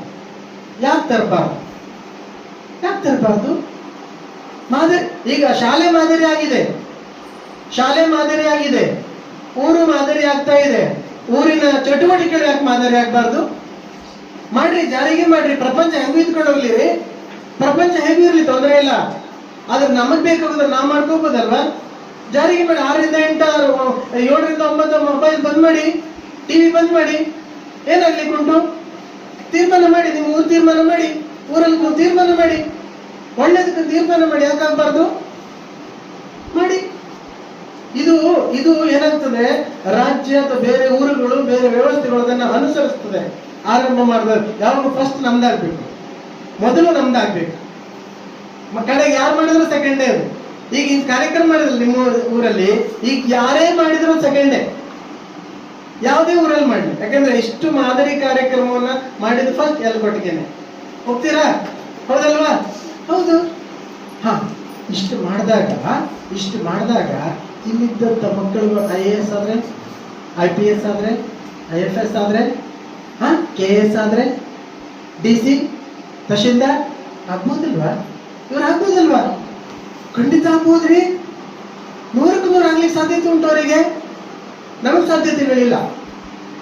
ಈಗ ಶಾಲೆ ಮಾದರಿ ಆಗಿದೆ, ಊರು ಮಾದರಿ ಆಗ್ತಾ ಇದೆ. ಊರಿನ ಚಟುವಟಿಕೆಗಳು ಯಾಕೆ ಮಾದರಿ ಆಗ್ಬಾರ್ದು? ಮಾಡ್ರಿ, ಜಾರಿಗೆ ಮಾಡ್ರಿ. ಪ್ರಪಂಚ ಹೆಂಗೂ ಇದ್ಕೊಂಡು ಹೋಗ್ಲಿರಿ, ಪ್ರಪಂಚ ಹೇಗೂ ಇರ್ಲಿ, ತೊಂದರೆ ಇಲ್ಲ. ಆದ್ರೆ ನಮಗ್ ಬೇಕಾಗೋದ್ರೆ ನಾವ್ ಮಾಡ್ಕೋಬೋದಲ್ವಾ? ಜಾರಿಗೆ ಮಾಡಿ. 6ರಿಂದ 8, 7ರಿಂದ 9 ಮೊಬೈಲ್ ಬಂದ್ ಮಾಡಿ, ಟಿವಿ ಬಂದ್ ಮಾಡಿ. ಏನಾಗ್ಲಿಕ್ಕುಂಟು? ತೀರ್ಮಾನ ಮಾಡಿ, ನಿಮ್ಮ ಊರು ತೀರ್ಮಾನ ಮಾಡಿ, ಊರಲ್ಲಿ ತೀರ್ಮಾನ ಮಾಡಿ, ಒಳ್ಳೇದಕ್ಕೆ ತೀರ್ಮಾನ ಮಾಡಿ. ಯಾಕಾಗಬಾರ್ದು? ಮಾಡಿ. ಇದು ಏನಾಗ್ತದೆ? ರಾಜ್ಯ ಅಥವಾ ಬೇರೆ ಊರುಗಳು, ಬೇರೆ ವ್ಯವಸ್ಥೆಗಳು ಅದನ್ನ ಅನುಸರಿಸ್ತದೆ. ಆರಂಭ ಮಾಡಿದ್ರೆ ಯಾವಾಗ ಫಸ್ಟ್ ನಮ್ದಾಗ್ಬೇಕು, ಮೊದಲು ನಮ್ದಾಗ್ಬೇಕು. ಕಡೆಗೆ ಯಾರು ಮಾಡಿದ್ರು ಸೆಕೆಂಡ್ ಡೇ. ಈಗ ಈ ಕಾರ್ಯಕ್ರಮ ಮಾಡಿದ್ರು ನಿಮ್ಮ ಊರಲ್ಲಿ, ಈಗ ಯಾರೇ ಮಾಡಿದ್ರು ಸೆಕೆಂಡ್ ಡೇ, ಯಾವುದೇ ಊರಲ್ಲಿ ಮಾಡಲಿ. ಯಾಕಂದ್ರೆ ಇಷ್ಟು ಮಾದರಿ ಕಾರ್ಯಕ್ರಮವನ್ನ ಮಾಡಿದ ಫಸ್ಟ್ ಎಲ್ಕೊಟ್ಟಿಗೆನೆ. ಹೋಗ್ತೀರಾ? ಹೌದಲ್ವಾ? ಹೌದು. ಇಷ್ಟು ಮಾಡಿದಾಗ ಇಲ್ಲಿದ್ದಂತ ಮಕ್ಕಳು IAS ಆದ್ರೆ, IPS ಆದ್ರೆ, IFS ಆದ್ರೆ, KS ಆದ್ರೆ DC, ತಹಶೀಲ್ದಾರ್ ಆಗ್ಬೋದಿಲ್ವಾ? ಇವ್ರು ಆಗ್ಬೋದಲ್ವಾ? ಖಂಡಿತ ಆಗ್ಬೋದ್ರಿ. 100ಕ್ಕೆ 100 ಆಗ್ಲಿಕ್ಕೆ ಸಾಧ್ಯತೆ ಉಂಟು ಅವರಿಗೆ. ನಮಗೆ ಸಾಧ್ಯತೆಗಳಿಲ್ಲ.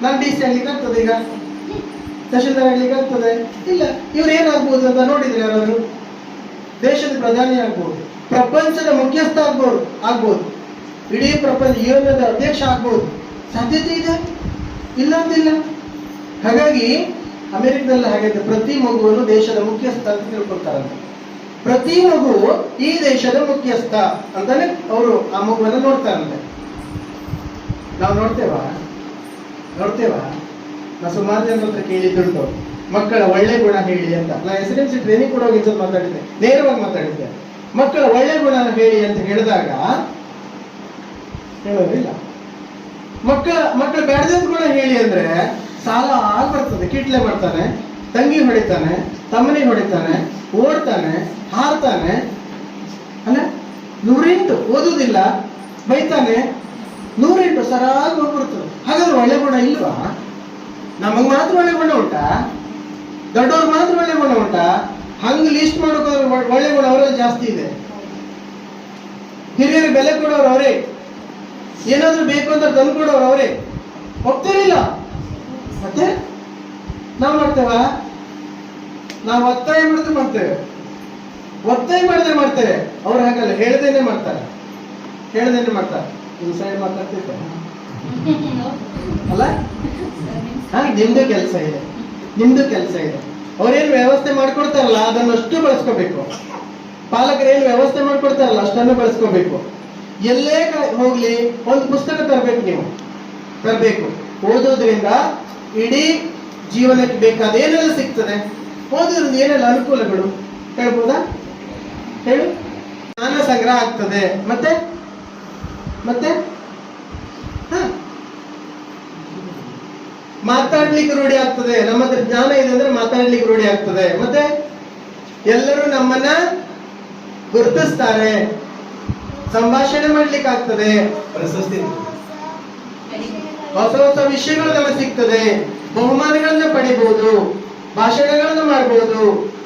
ನಾನು DC ಆಗ್ಲಿಕ್ಕೆ ಆಗ್ತದೆ, ಈಗ ತಹಶೀಲ್ದಾರ್ ಆಗ್ಲಿಕ್ಕೆ ಆಗ್ತದೆ ಇಲ್ಲ. ಇವ್ರು ಏನಾಗ್ಬೋದು ಅಂತ ನೋಡಿದ್ರೆ ಯಾರಾದ್ರು? ದೇಶದ ಪ್ರಧಾನಿ ಆಗ್ಬೋದು, ಪ್ರಪಂಚದ ಮುಖ್ಯಸ್ಥ ಆಗ್ಬೋದು, ಇಡೀ ಪ್ರಪಂಚ ಯುಎನ್‌ದ ಅಧ್ಯಕ್ಷ ಆಗ್ಬೋದು. ಸಾಧ್ಯತೆ ಇದೆ, ಇಲ್ಲ ಅಂತಿಲ್ಲ. ಹಾಗಾಗಿ ಅಮೆರಿಕದಲ್ಲಿ ಹಾಗೆ ಪ್ರತಿ ಮಗುವನ್ನು ದೇಶದ ಮುಖ್ಯಸ್ಥ ಅಂತ ತಿಳ್ಕೊಳ್ತಾರಂತೆ. ಪ್ರತಿ ಮಗು ಈ ದೇಶದ ಮುಖ್ಯಸ್ಥ ಅಂತಾನೆ ಅವರು ಆ ಮಗುವನ್ನು ನೋಡ್ತಾರಂತೆ. ನಾವು ನೋಡ್ತೇವಾ? ನಾ ಸುಮಾರು ಜನರ ಹತ್ರ ಕೇಳಿದ್ದುಂಟು, ಮಕ್ಕಳ ಒಳ್ಳೆ ಗುಣ ಹೇಳಿ ಅಂತ. ನಾ SNMC ಟ್ರೈನಿಂಗ್ ಕೂಡ ಹೋಗಿ ಮಾತಾಡಿದ್ದೆ, ನೇರವಾಗಿ ಮಾತಾಡಿದ್ದೆ. ಮಕ್ಕಳ ಒಳ್ಳೆ ಗುಣ ಹೇಳಿ ಅಂತ ಹೇಳಿದಾಗ ಹೇಳೋದಿಲ್ಲ. ಮಕ್ಕಳ ಬ್ಯಾಡ್ದಂತ ಗುಣ ಹೇಳಿ ಅಂದ್ರೆ ಸಾಲ ಬರ್ತದೆ. ಕಿಟ್ಲೆ ಮಾಡ್ತಾನೆ, ತಂಗಿ ಹೊಡಿತಾನೆ, ತಮ್ಮನಿಗೆ ಹೊಡಿತಾನೆ, ಓಡ್ತಾನೆ, ಹಾರ್ತಾನೆ, ಅಲ್ಲ 108 ಓದುವುದಿಲ್ಲ, ಬೈತಾನೆ, 108 ಸರಾಗಿ ಹೋಗ್ಬಿಡ್ತದೆ. ಹಾಗಾದ್ರೆ ಒಳ್ಳೆ ಗುಣ ಇಲ್ವಾ? ನಮಗ್ ಮಾತ್ರ ಒಳ್ಳೆ ಗುಣ ಉಂಟಾ? ದೊಡ್ಡವ್ರಿಗೆ ಮಾತ್ರ ಒಳ್ಳೆ ಗುಣ ಉಂಟಾ? ಹಂಗ ಲಿಸ್ಟ್ ಮಾಡೋಕೆ ಒಳ್ಳೆ ಗುಣ ಅವರಲ್ಲಿ ಜಾಸ್ತಿ ಇದೆ. ಹಿರಿಯರು ಬೆಲೆ ಕೊಡೋರು ಅವರೇ, ಏನಾದ್ರೂ ಬೇಕು ಅಂತ ತಂದು ಕೊಡೋರು ಅವರೇ. ಒಪ್ತೇನಿಲ್ಲ, ಮತ್ತೆ ನಾವು ಮಾಡ್ತೇವ? ನಾವು ಒತ್ತಾಯ ಮಾಡಿದ್ರೆ ಮಾಡ್ತೇವೆ, ಒತ್ತಾಯ ಮಾಡಿದ್ರೆ ಮಾಡ್ತೇವೆ. ಅವ್ರು ಹಾಗಲ್ಲ, ಹೇಳ್ದೇನೆ ಮಾಡ್ತಾರೆ. ಇದು ಸೈಡ್ ಮಾತಾಡ್ತಿದ್ದೆ ಅಲ್ಲ? ನಿಮ್ದು ಕೆಲಸ ಇದೆ. ಅವ್ರೇನು ವ್ಯವಸ್ಥೆ ಮಾಡ್ಕೊಡ್ತಾರಲ್ಲ ಅದನ್ನಷ್ಟು ಬಳಸ್ಕೋಬೇಕು. ಪಾಲಕರೇನು ವ್ಯವಸ್ಥೆ ಮಾಡ್ಕೊಡ್ತಾರಲ್ಲ ಅಷ್ಟನ್ನು ಬಳಸ್ಕೋಬೇಕು. ಎಲ್ಲೇ ಹೋಗ್ಲಿ ಒಂದು ಪುಸ್ತಕ ತರಬೇಕು. ಓದೋದ್ರಿಂದ ಇಡೀ ಜೀವನಕ್ಕೆ ಬೇಕಾದ ಏನೆಲ್ಲ ಸಿಗ್ತದೆ, ಓದೋದ್ರಿಂದ ಏನೆಲ್ಲ ಅನುಕೂಲಗಳು ಹೇಳ್ಬೋದಾ? ಹೇಳು. ಜ್ಞಾನ ಸಂಗ್ರಹ ಆಗ್ತದೆ, ಮತ್ತೆ ಮಾತಾಡ್ಲಿಕ್ಕೆ ರೂಢಿ ಆಗ್ತದೆ. ನಮ್ಮ ಹತ್ರ ಜ್ಞಾನ ಇದೆ ಅಂದ್ರೆ ಮಾತಾಡ್ಲಿಕ್ಕೆ ರೂಢಿ ಆಗ್ತದೆ. ಮತ್ತೆ ಎಲ್ಲರೂ ನಮ್ಮನ್ನ ಗುರುತಿಸ್ತಾರೆ, ಸಂಭಾಷಣೆ ಮಾಡ್ಲಿಕ್ಕೆ ಆಗ್ತದೆ, ಪ್ರಶಸ್ತಿ, ಹೊಸ ವಿಷಯಗಳು ನಮಗೆ ಸಿಗ್ತದೆ, ಬಹುಮಾನಗಳನ್ನ ಪಡಿಬಹುದು, ಭಾಷಣಗಳನ್ನ ಮಾಡ್ಬೋದು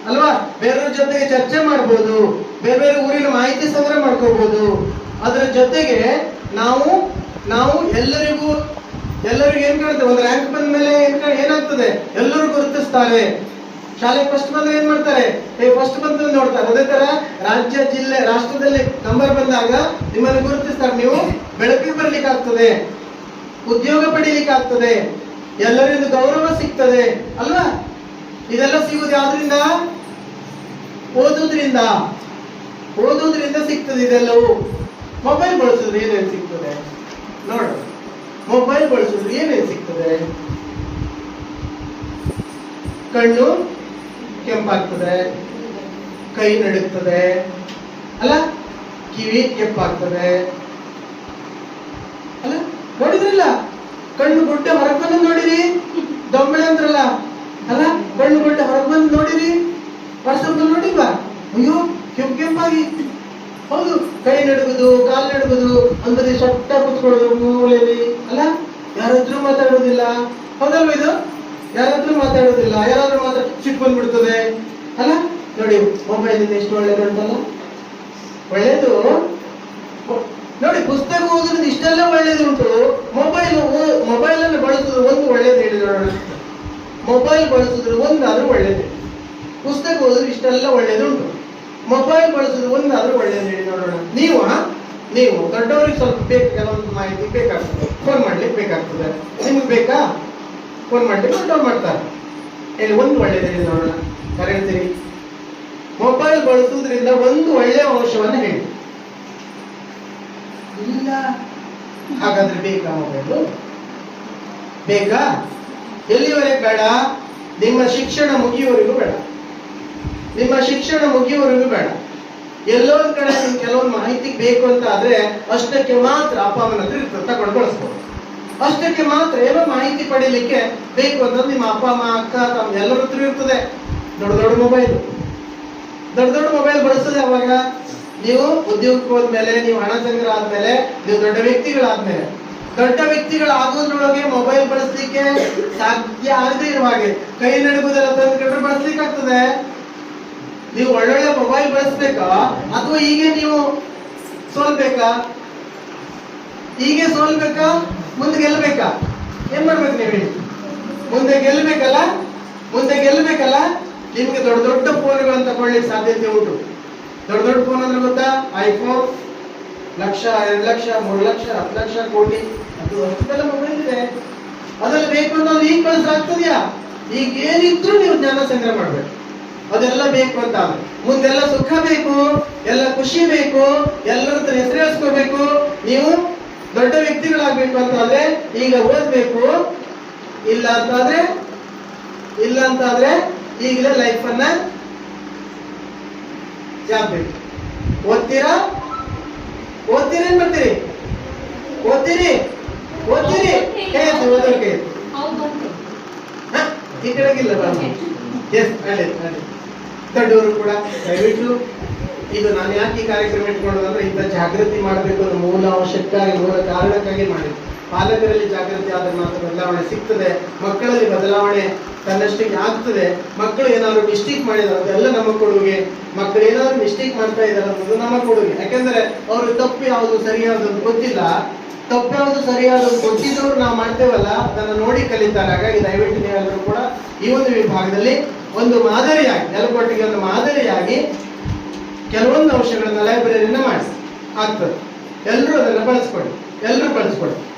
ಅಲ್ವಾ? ಬೇರೆಯವ್ರ ಜೊತೆಗೆ ಚರ್ಚೆ ಮಾಡ್ಬೋದು, ಬೇರೆ ಊರಿನ ಮಾಹಿತಿ ಸಂಗ್ರಹ ಮಾಡ್ಕೋಬಹುದು. ಅದರ ಜೊತೆಗೆ ನಾವು ಎಲ್ಲರಿಗೂ ಏನ್ ಕಾಣುತ್ತೆ, ಒಂದು ರ್ಯಾಂಕ್ ಬಂದ ಮೇಲೆ ಏನಾಗ್ತದೆ, ಎಲ್ಲರೂ ಗುರುತಿಸ್ತಾರೆ. ಶಾಲೆ ಫಸ್ಟ್ ಬಂದ್ರೆ ಏನ್ ಮಾಡ್ತಾರೆ, ಫಸ್ಟ್ ಬಂದು ನೋಡ್ತಾರೆ. ಅದೇ ತರ ರಾಜ್ಯ, ಜಿಲ್ಲೆ, ರಾಷ್ಟ್ರದಲ್ಲಿ ನಂಬರ್ ಬಂದಾಗ ನಿಮ್ಮನ್ನು ಗುರುತಿಸ್ತಾರೆ. ನೀವು ಬೆಳಕಿಗೆ ಬರ್ಲಿಕ್ಕೆ ಆಗ್ತದೆ, ಉದ್ಯೋಗ ಪಡೀಲಿಕ್ಕೆ ಆಗ್ತದೆ, ಎಲ್ಲರಿಂದ ಗೌರವ ಸಿಗ್ತದೆ ಅಲ್ವಾ? ಇದೆಲ್ಲ ಸಿಗುವುದು ಯಾವ್ದ್ರಿಂದ? ಓದೋದ್ರಿಂದ ಸಿಗ್ತದೆ ಇದೆಲ್ಲವೂ. ಮೊಬೈಲ್ ಬಳಸಿದ್ರೆ ಏನೇನು ಸಿಗ್ತದೆ ನೋಡು. ಮೊಬೈಲ್ ಬಳಸಿದ್ರೆ ಏನೇನು ಸಿಗ್ತದೆ? ಕಣ್ಣು ಕೆಂಪಾಗ್ತದೆ, ಕೈ ನಡುಗ್ತದೆ ಅಲ್ಲ, ಕಿವಿ ಕೆಂಪಾಗ್ತದೆ ಅಲ್ಲ, ನೋಡಿದ್ರಲ್ಲ? ಕಣ್ಣು ಗುಡ್ಡ ಹೊರಗೆ ಬಂದು ನೋಡಿರಿ, ದೊಂಬಳೆ ಅಂದ್ರಲ್ಲ ಅಲ್ಲ, ಕಣ್ಣು ಗುಡ್ಡ ಹೊರಗೆ ಬಂದು ನೋಡಿರಿ, ವಾಟ್ಸಪ್ ನೋಡಿಲ್ವಾ? ಅಯ್ಯೋ ಕೆಂಪಾಗಿ. ಹೌದು, ಕೈ ನಡುಗುದು, ಕಾಲು ನಡುಗುದು, ಅಂದ್ರೆ ಸೊಟ್ಟ ಕೂತ್ಕೊಳ್ಳೋದು ಮೂಲೆಯಲ್ಲಿ ಅಲ್ಲ, ಯಾರತ್ರ ಮಾತಾಡೋದಿಲ್ಲ. ಹೌದಲ್ವ? ಇದು ಯಾರಾದ್ರೂ ಮಾತಾಡೋದಿಲ್ಲ, ಯಾರಾದ್ರೂ ಸಿಟ್ಟು ಬಂದ್ಬಿಡ್ತದೆ ಅಲ್ಲ. ನೋಡಿ ಮೊಬೈಲ್ ಎಷ್ಟು ಒಳ್ಳೇದುಂಟಲ್ಲ, ಒಳ್ಳೇದು ನೋಡಿ. ಪುಸ್ತಕ ಓದೋದ್ರಿಂದ ಇಷ್ಟೆಲ್ಲ ಒಳ್ಳೇದುಂಟು. ಮೊಬೈಲ್ ಅನ್ನು ಬಳಸಿದ್ರೆ ಒಂದು ಒಳ್ಳೇದು ಹೇಳಿ ನೋಡೋಣ. ಮೊಬೈಲ್ ಬಳಸಿದ್ರೆ ಒಂದಾದ್ರೂ ಒಳ್ಳೇದು. ಪುಸ್ತಕ ಓದಿದ್ರೆ ಇಷ್ಟೆಲ್ಲ ಒಳ್ಳೇದುಂಟು, ಮೊಬೈಲ್ ಬಳಸಿದ್ರೆ ಒಂದಾದ್ರೂ ಒಳ್ಳೇದು ಹೇಳಿ ನೋಡೋಣ. ನೀವು ದೊಡ್ಡವರಿಗೆ ಸ್ವಲ್ಪ ಬೇಕು, ಕೆಲವೊಂದು ಮಾಹಿತಿ ಬೇಕಾಗ್ತದೆ, ಫೋನ್ ಮಾಡ್ಲಿಕ್ಕೆ ಬೇಕಾಗ್ತದೆ. ನಿಮ್ಗೆ ಬೇಕಾ? ಫೋನ್ ಮಾಡ್ಲಿಕ್ಕೆ ದೊಡ್ಡವ್ರು ಮಾಡ್ತಾರೆ. ಹೇಳಿ ಒಂದು ಒಳ್ಳೇದು ಹೇಳಿ ನೋಡೋಣ, ಹೇಳ್ತೀರಿ. ಮೊಬೈಲ್ ಬಳಸುವುದರಿಂದ ಒಂದು ಒಳ್ಳೆಯ ಅಂಶವನ್ನು ಹೇಳಿ. ಇಲ್ಲ, ಹಾಗಾದ್ರೆ ಬೇಕಾ ಮೊಬೈಲು? ಬೇಕಾ? ಎಲ್ಲಿವರೆಗೆ ಬೇಡ? ನಿಮ್ಮ ಶಿಕ್ಷಣ ಮುಗಿಯುವವರೆಗೂ ಬೇಡ. ಎಲ್ಲೋ ಒಂದ್ ಕಡೆ ನಿಮ್ಗೆ ಕೆಲವೊಂದು ಮಾಹಿತಿ ಬೇಕು ಅಂತ ಆದ್ರೆ ಅಷ್ಟಕ್ಕೆ ಮಾತ್ರ ಅಪ್ಪ ಅಮ್ಮನ ಹತ್ರ ಇರ್ತದೆ, ತಗೊಂಡು ಬಳಸ್ಬೋದು. ಅಷ್ಟಕ್ಕೆ ಮಾತ್ರ ಏನೋ ಮಾಹಿತಿ ಪಡೀಲಿಕ್ಕೆ ಬೇಕು ಅಂತ ನಿಮ್ಮ ಅಪ್ಪ ಅಮ್ಮ, ಅಕ್ಕ, ತಮ್ಮ ಎಲ್ಲರ ಹತ್ರ ಇರ್ತದೆ. ದೊಡ್ಡ ಮೊಬೈಲ್ ಬಳಸೋದು ಯಾವಾಗ? ನೀವು ಉದ್ಯೋಗಕ್ಕೆ ಹೋದ್ಮೇಲೆ, ನೀವು ಹಣ ಸಂಗ್ರಹ ಆದ್ಮೇಲೆ, ನೀವು ದೊಡ್ಡ ವ್ಯಕ್ತಿಗಳಾದ್ಮೇಲೆ. ದೊಡ್ಡ ವ್ಯಕ್ತಿಗಳಾಗೋದ್ರೊಳಗೆ ಮೊಬೈಲ್ ಬಳಸಲಿಕ್ಕೆ ಸಾಧ್ಯ ಆಗದೆ ಇರುವ ಹಾಗೆ ಕೈ ನಡುಗುದೆಲ್ಲ ತಂದುಕೊಂಡ್ರೆ ಬಳಸ್ಲಿಕ್ಕೆ ಆಗ್ತದೆ. ನೀವು ಒಳ್ಳೊಳ್ಳೆ ಮೊಬೈಲ್ ಬಳಸ್ಬೇಕಾ ಅಥವಾ ಹೀಗೆ ನೀವು ಸೋಲ್ಬೇಕಾ? ಹೀಗೆ ಸೋಲ್ಬೇಕಾ ಮುಂದೆ ಗೆಲ್ಬೇಕಾ? ಏನ್ ಮಾಡ್ಬೇಕು ನೀವು ಹೇಳಿ? ಮುಂದೆ ಗೆಲ್ಬೇಕಲ್ಲ. ನಿಮ್ಗೆ ದೊಡ್ಡ ದೊಡ್ಡ ಫೋನ್ಗಳನ್ನು ತಗೊಳ್ಳಿಕ್ಕೆ ಸಾಧ್ಯತೆ ಉಂಟು. ದೊಡ್ಡ ದೊಡ್ಡ ಫೋನ್ ಅಂದ್ರೆ ಗೊತ್ತಾ? ಐಫೋನ್ 1,00,000, 2,00,000, 3,00,000, 10,00,000, ಕೋಟಿ ಅದು ಅಷ್ಟೆಲ್ಲ ಮೊಬೈಲ್ ಇದೆ. ಅದೆಲ್ಲ ಬೇಕು ಅಂತ ಈಗ ಬಳಸಾಗ್ತದ್ಯಾ? ಈಗ ಏನಿದ್ರು ನೀವು ಜ್ಞಾನ ಸಂಗ್ರಹ ಮಾಡ್ಬೇಕು. ಅದೆಲ್ಲ ಬೇಕು ಅಂತ ಮುಂದೆಲ್ಲ ಸುಖ ಬೇಕು, ಎಲ್ಲ ಖುಷಿ ಬೇಕು, ಎಲ್ಲರ ಹತ್ರ ಹೆಸರು ಹೇಳ್ಸ್ಕೋಬೇಕು, ನೀವು ದೊಡ್ಡ ವ್ಯಕ್ತಿಗಳಾಗ್ಬೇಕು ಅಂತಾದ್ರೆ ಈಗ ಓದ್ಬೇಕು. ಇಲ್ಲ ಅಂತಾದ್ರೆ ಈಗಲೇ ಲೈಫ್ ಅನ್ನ ಜಾಬ್ಬೇಕು. ಓದ್ತೀರಾ ಏನ್ ಮಾಡ್ತೀರಿ? ಓದ್ತೀರಿ ಕೈ ಎತ್ತಿ, ಓದೋರ್ ಕೈ ಎತ್ತಿ. ಈ ಕಡೆಗಿಲ್ಲ ಎಸ್ ದೊಡ್ಡವರು ಕೂಡ ದಯವಿಟ್ಟು ಇದು ನಾನು ಯಾಕೆ ಈ ಕಾರ್ಯಕ್ರಮ ಇಟ್ಕೊಳ್ಳೋದಂದ್ರೆ ಇಂಥ ಜಾಗೃತಿ ಮಾಡಬೇಕು ಅನ್ನೋ ಮೂಲ ಕಾರಣಕ್ಕಾಗಿ ಮಾಡಿದ್ದು. ಪಾಲಕರಲ್ಲಿ ಜಾಗೃತಿ ಆದ್ರೆ ಮಾತ್ರ ಬದಲಾವಣೆ ಸಿಗ್ತದೆ, ಮಕ್ಕಳಲ್ಲಿ ಬದಲಾವಣೆ ತನ್ನಷ್ಟಕ್ಕೆ ಆಗ್ತದೆ. ಮಕ್ಕಳು ಏನಾದ್ರು ಮಿಸ್ಟೇಕ್ ಮಾಡಿದಾರೆ ಅದೆಲ್ಲ ನಮ್ಮ ಕೊಡುಗೆ. ಮಕ್ಕಳು ಏನಾದ್ರು ಮಿಸ್ಟೇಕ್ ಮಾಡ್ತಾ ಇದಾರೆ ಅನ್ನೋದು ನಮ್ಮ ಕೊಡುಗೆ. ಯಾಕಂದ್ರೆ ಅವರು ತಪ್ಪು ಯಾವುದು ಸರಿಯಾದ ಗೊತ್ತಿಲ್ಲ. ತಪ್ಪು ಯಾವುದು ಸರಿಯಾದ ಗೊತ್ತಿದ್ದವ್ರು ನಾವು ಮಾಡ್ತೇವಲ್ಲ ಅದನ್ನ ನೋಡಿ ಕಲಿತಾರೆ. ಹಾಗಾಗಿ ದಯವಿಟ್ಟು ನೀವೆಲ್ಲರೂ ಕೂಡ ಈ ಒಂದು ವಿಭಾಗದಲ್ಲಿ ಒಂದು ಮಾದರಿಯಾಗಿ ನೆಲಕೊಟ್ಟಿಗೆ ಒಂದು ಮಾದರಿಯಾಗಿ ಕೆಲವೊಂದು ಅಂಶಗಳನ್ನ ಲೈಬ್ರರಿನ ಮಾಡಿಸಿ ಆಗ್ತದೆ. ಎಲ್ಲರೂ ಅದನ್ನ ಬಳಸ್ಕೊಳ್ಳಿ.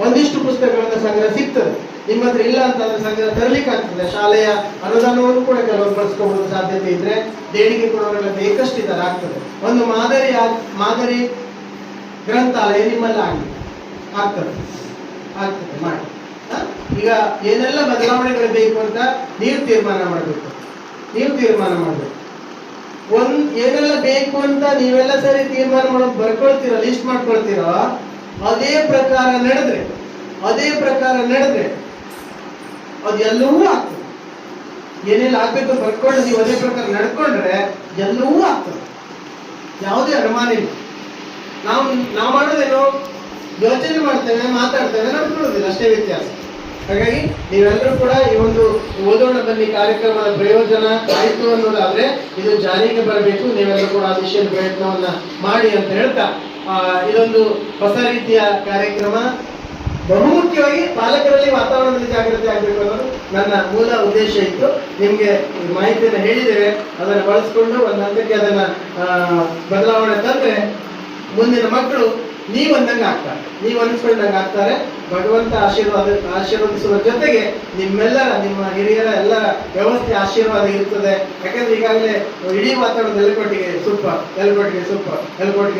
ಒಂದಿಷ್ಟು ಪುಸ್ತಕಗಳನ್ನ ಸಂಗ್ರಹ ಸಿಗ್ತದೆ. ನಿಮ್ಮ ಹತ್ರ ಇಲ್ಲ ಅಂತಂದ್ರೆ ಸಂಗ್ರಹ ತರಲಿಕ್ಕೆ ಆಗ್ತದೆ. ಶಾಲೆಯ ಅನುದಾನವನ್ನು ಕೂಡ ಕೆಲವರು ಬಳಸ್ಕೋಬಹುದು. ಸಾಧ್ಯತೆ ಇದ್ರೆ ದೇಣಿಗೆ ಕೊಡೋರೆಲ್ಲ ಬೇಕಷ್ಟಿದ್ದಾರೆ, ಆಗ್ತದೆ. ಒಂದು ಮಾದರಿ ಗ್ರಂಥಾಲಯ ನಿಮ್ಮಲ್ಲಿ ಆಗ್ತದೆ ಮಾಡಿ. ಈಗ ಏನೆಲ್ಲ ಬದಲಾವಣೆಗಳು ಬೇಕು ಅಂತ ನೀವು ತೀರ್ಮಾನ ಮಾಡಬೇಕು. ಏನೆಲ್ಲ ಬೇಕು ಅಂತ ನೀವೆಲ್ಲ ಸರಿ ತೀರ್ಮಾನ ಮಾಡೋದು ಬರ್ಕೊಳ್ತೀರೋ, ಲಿಸ್ಟ್ ಮಾಡ್ಕೊಳ್ತೀರೋ, ಅದೇ ಪ್ರಕಾರ ನಡೆದ್ರೆ ಅದೆಲ್ಲವೂ ಆಗ್ತದೆ. ಏನೆಲ್ಲ ಆಗ್ಬೇಕು ಬರ್ಕೊಂಡು ನೀವು ಅದೇ ಪ್ರಕಾರ ನಡ್ಕೊಂಡ್ರೆ ಎಲ್ಲವೂ ಆಗ್ತದೆ. ಯಾವುದೇ ಅನುಮಾನ ಇಲ್ಲ. ನಾವು ಮಾಡೋದೇನು, ಯೋಚನೆ ಮಾಡ್ತೇವೆ, ಮಾತಾಡ್ತೇವೆ, ನಡ್ಕೊಳ್ಳೋದಿಲ್ಲ, ಅಷ್ಟೇ ವ್ಯತ್ಯಾಸ. ಹಾಗಾಗಿ ನೀವೆಲ್ಲರೂ ಕೂಡ ಈ ಒಂದು ಓದೋಣ ಬನ್ನಿ ಕಾರ್ಯಕ್ರಮದ ಪ್ರಯೋಜನ ಆಯ್ತು ಅನ್ನೋದಾದ್ರೆ ಇದು ಜಾರಿಗೆ ಬರಬೇಕು. ನೀವೆಲ್ಲರೂ ಕೂಡ ಆ ದಿಶೆಯ ಪ್ರಯತ್ನವನ್ನ ಮಾಡಿ ಅಂತ ಹೇಳ್ತಾ ಇದೊಂದು ಹೊಸ ರೀತಿಯ ಕಾರ್ಯಕ್ರಮ. ಬಹುಮುಖ್ಯವಾಗಿ ಪಾಲಕರಲ್ಲಿ ವಾತಾವರಣದಲ್ಲಿ ಜಾಗೃತಿ ಆಗಬೇಕು ಅನ್ನೋದು ನನ್ನ ಮೂಲ ಉದ್ದೇಶ ಇತ್ತು. ನಿಮ್ಗೆ ಮಾಹಿತಿಯನ್ನು ಹೇಳಿದ್ದೇವೆ, ಅದನ್ನು ಬಳಸ್ಕೊಂಡು ಒಂದು ಹಂತಕ್ಕೆ ಅದನ್ನ ಬದಲಾವಣೆ ತಂದ್ರೆ ಮುಂದಿನ ಮಕ್ಕಳು ನೀವು ಅನ್ಸ್ಕೊಂಡಂಗೆ ಆಗ್ತಾರೆ. ಭಗವಂತ ಆಶೀರ್ವದಿಸುವ ಜೊತೆಗೆ ನಿಮ್ಮೆಲ್ಲರ, ನಿಮ್ಮ ಹಿರಿಯರ ಎಲ್ಲರ ವ್ಯವಸ್ಥೆ ಆಶೀರ್ವಾದ ಇರ್ತದೆ. ಯಾಕಂದ್ರೆ ಈಗಾಗಲೇ ಇಡೀ ವಾತಾವರಣ ಎಲ್ಕೋಟಿಗೆ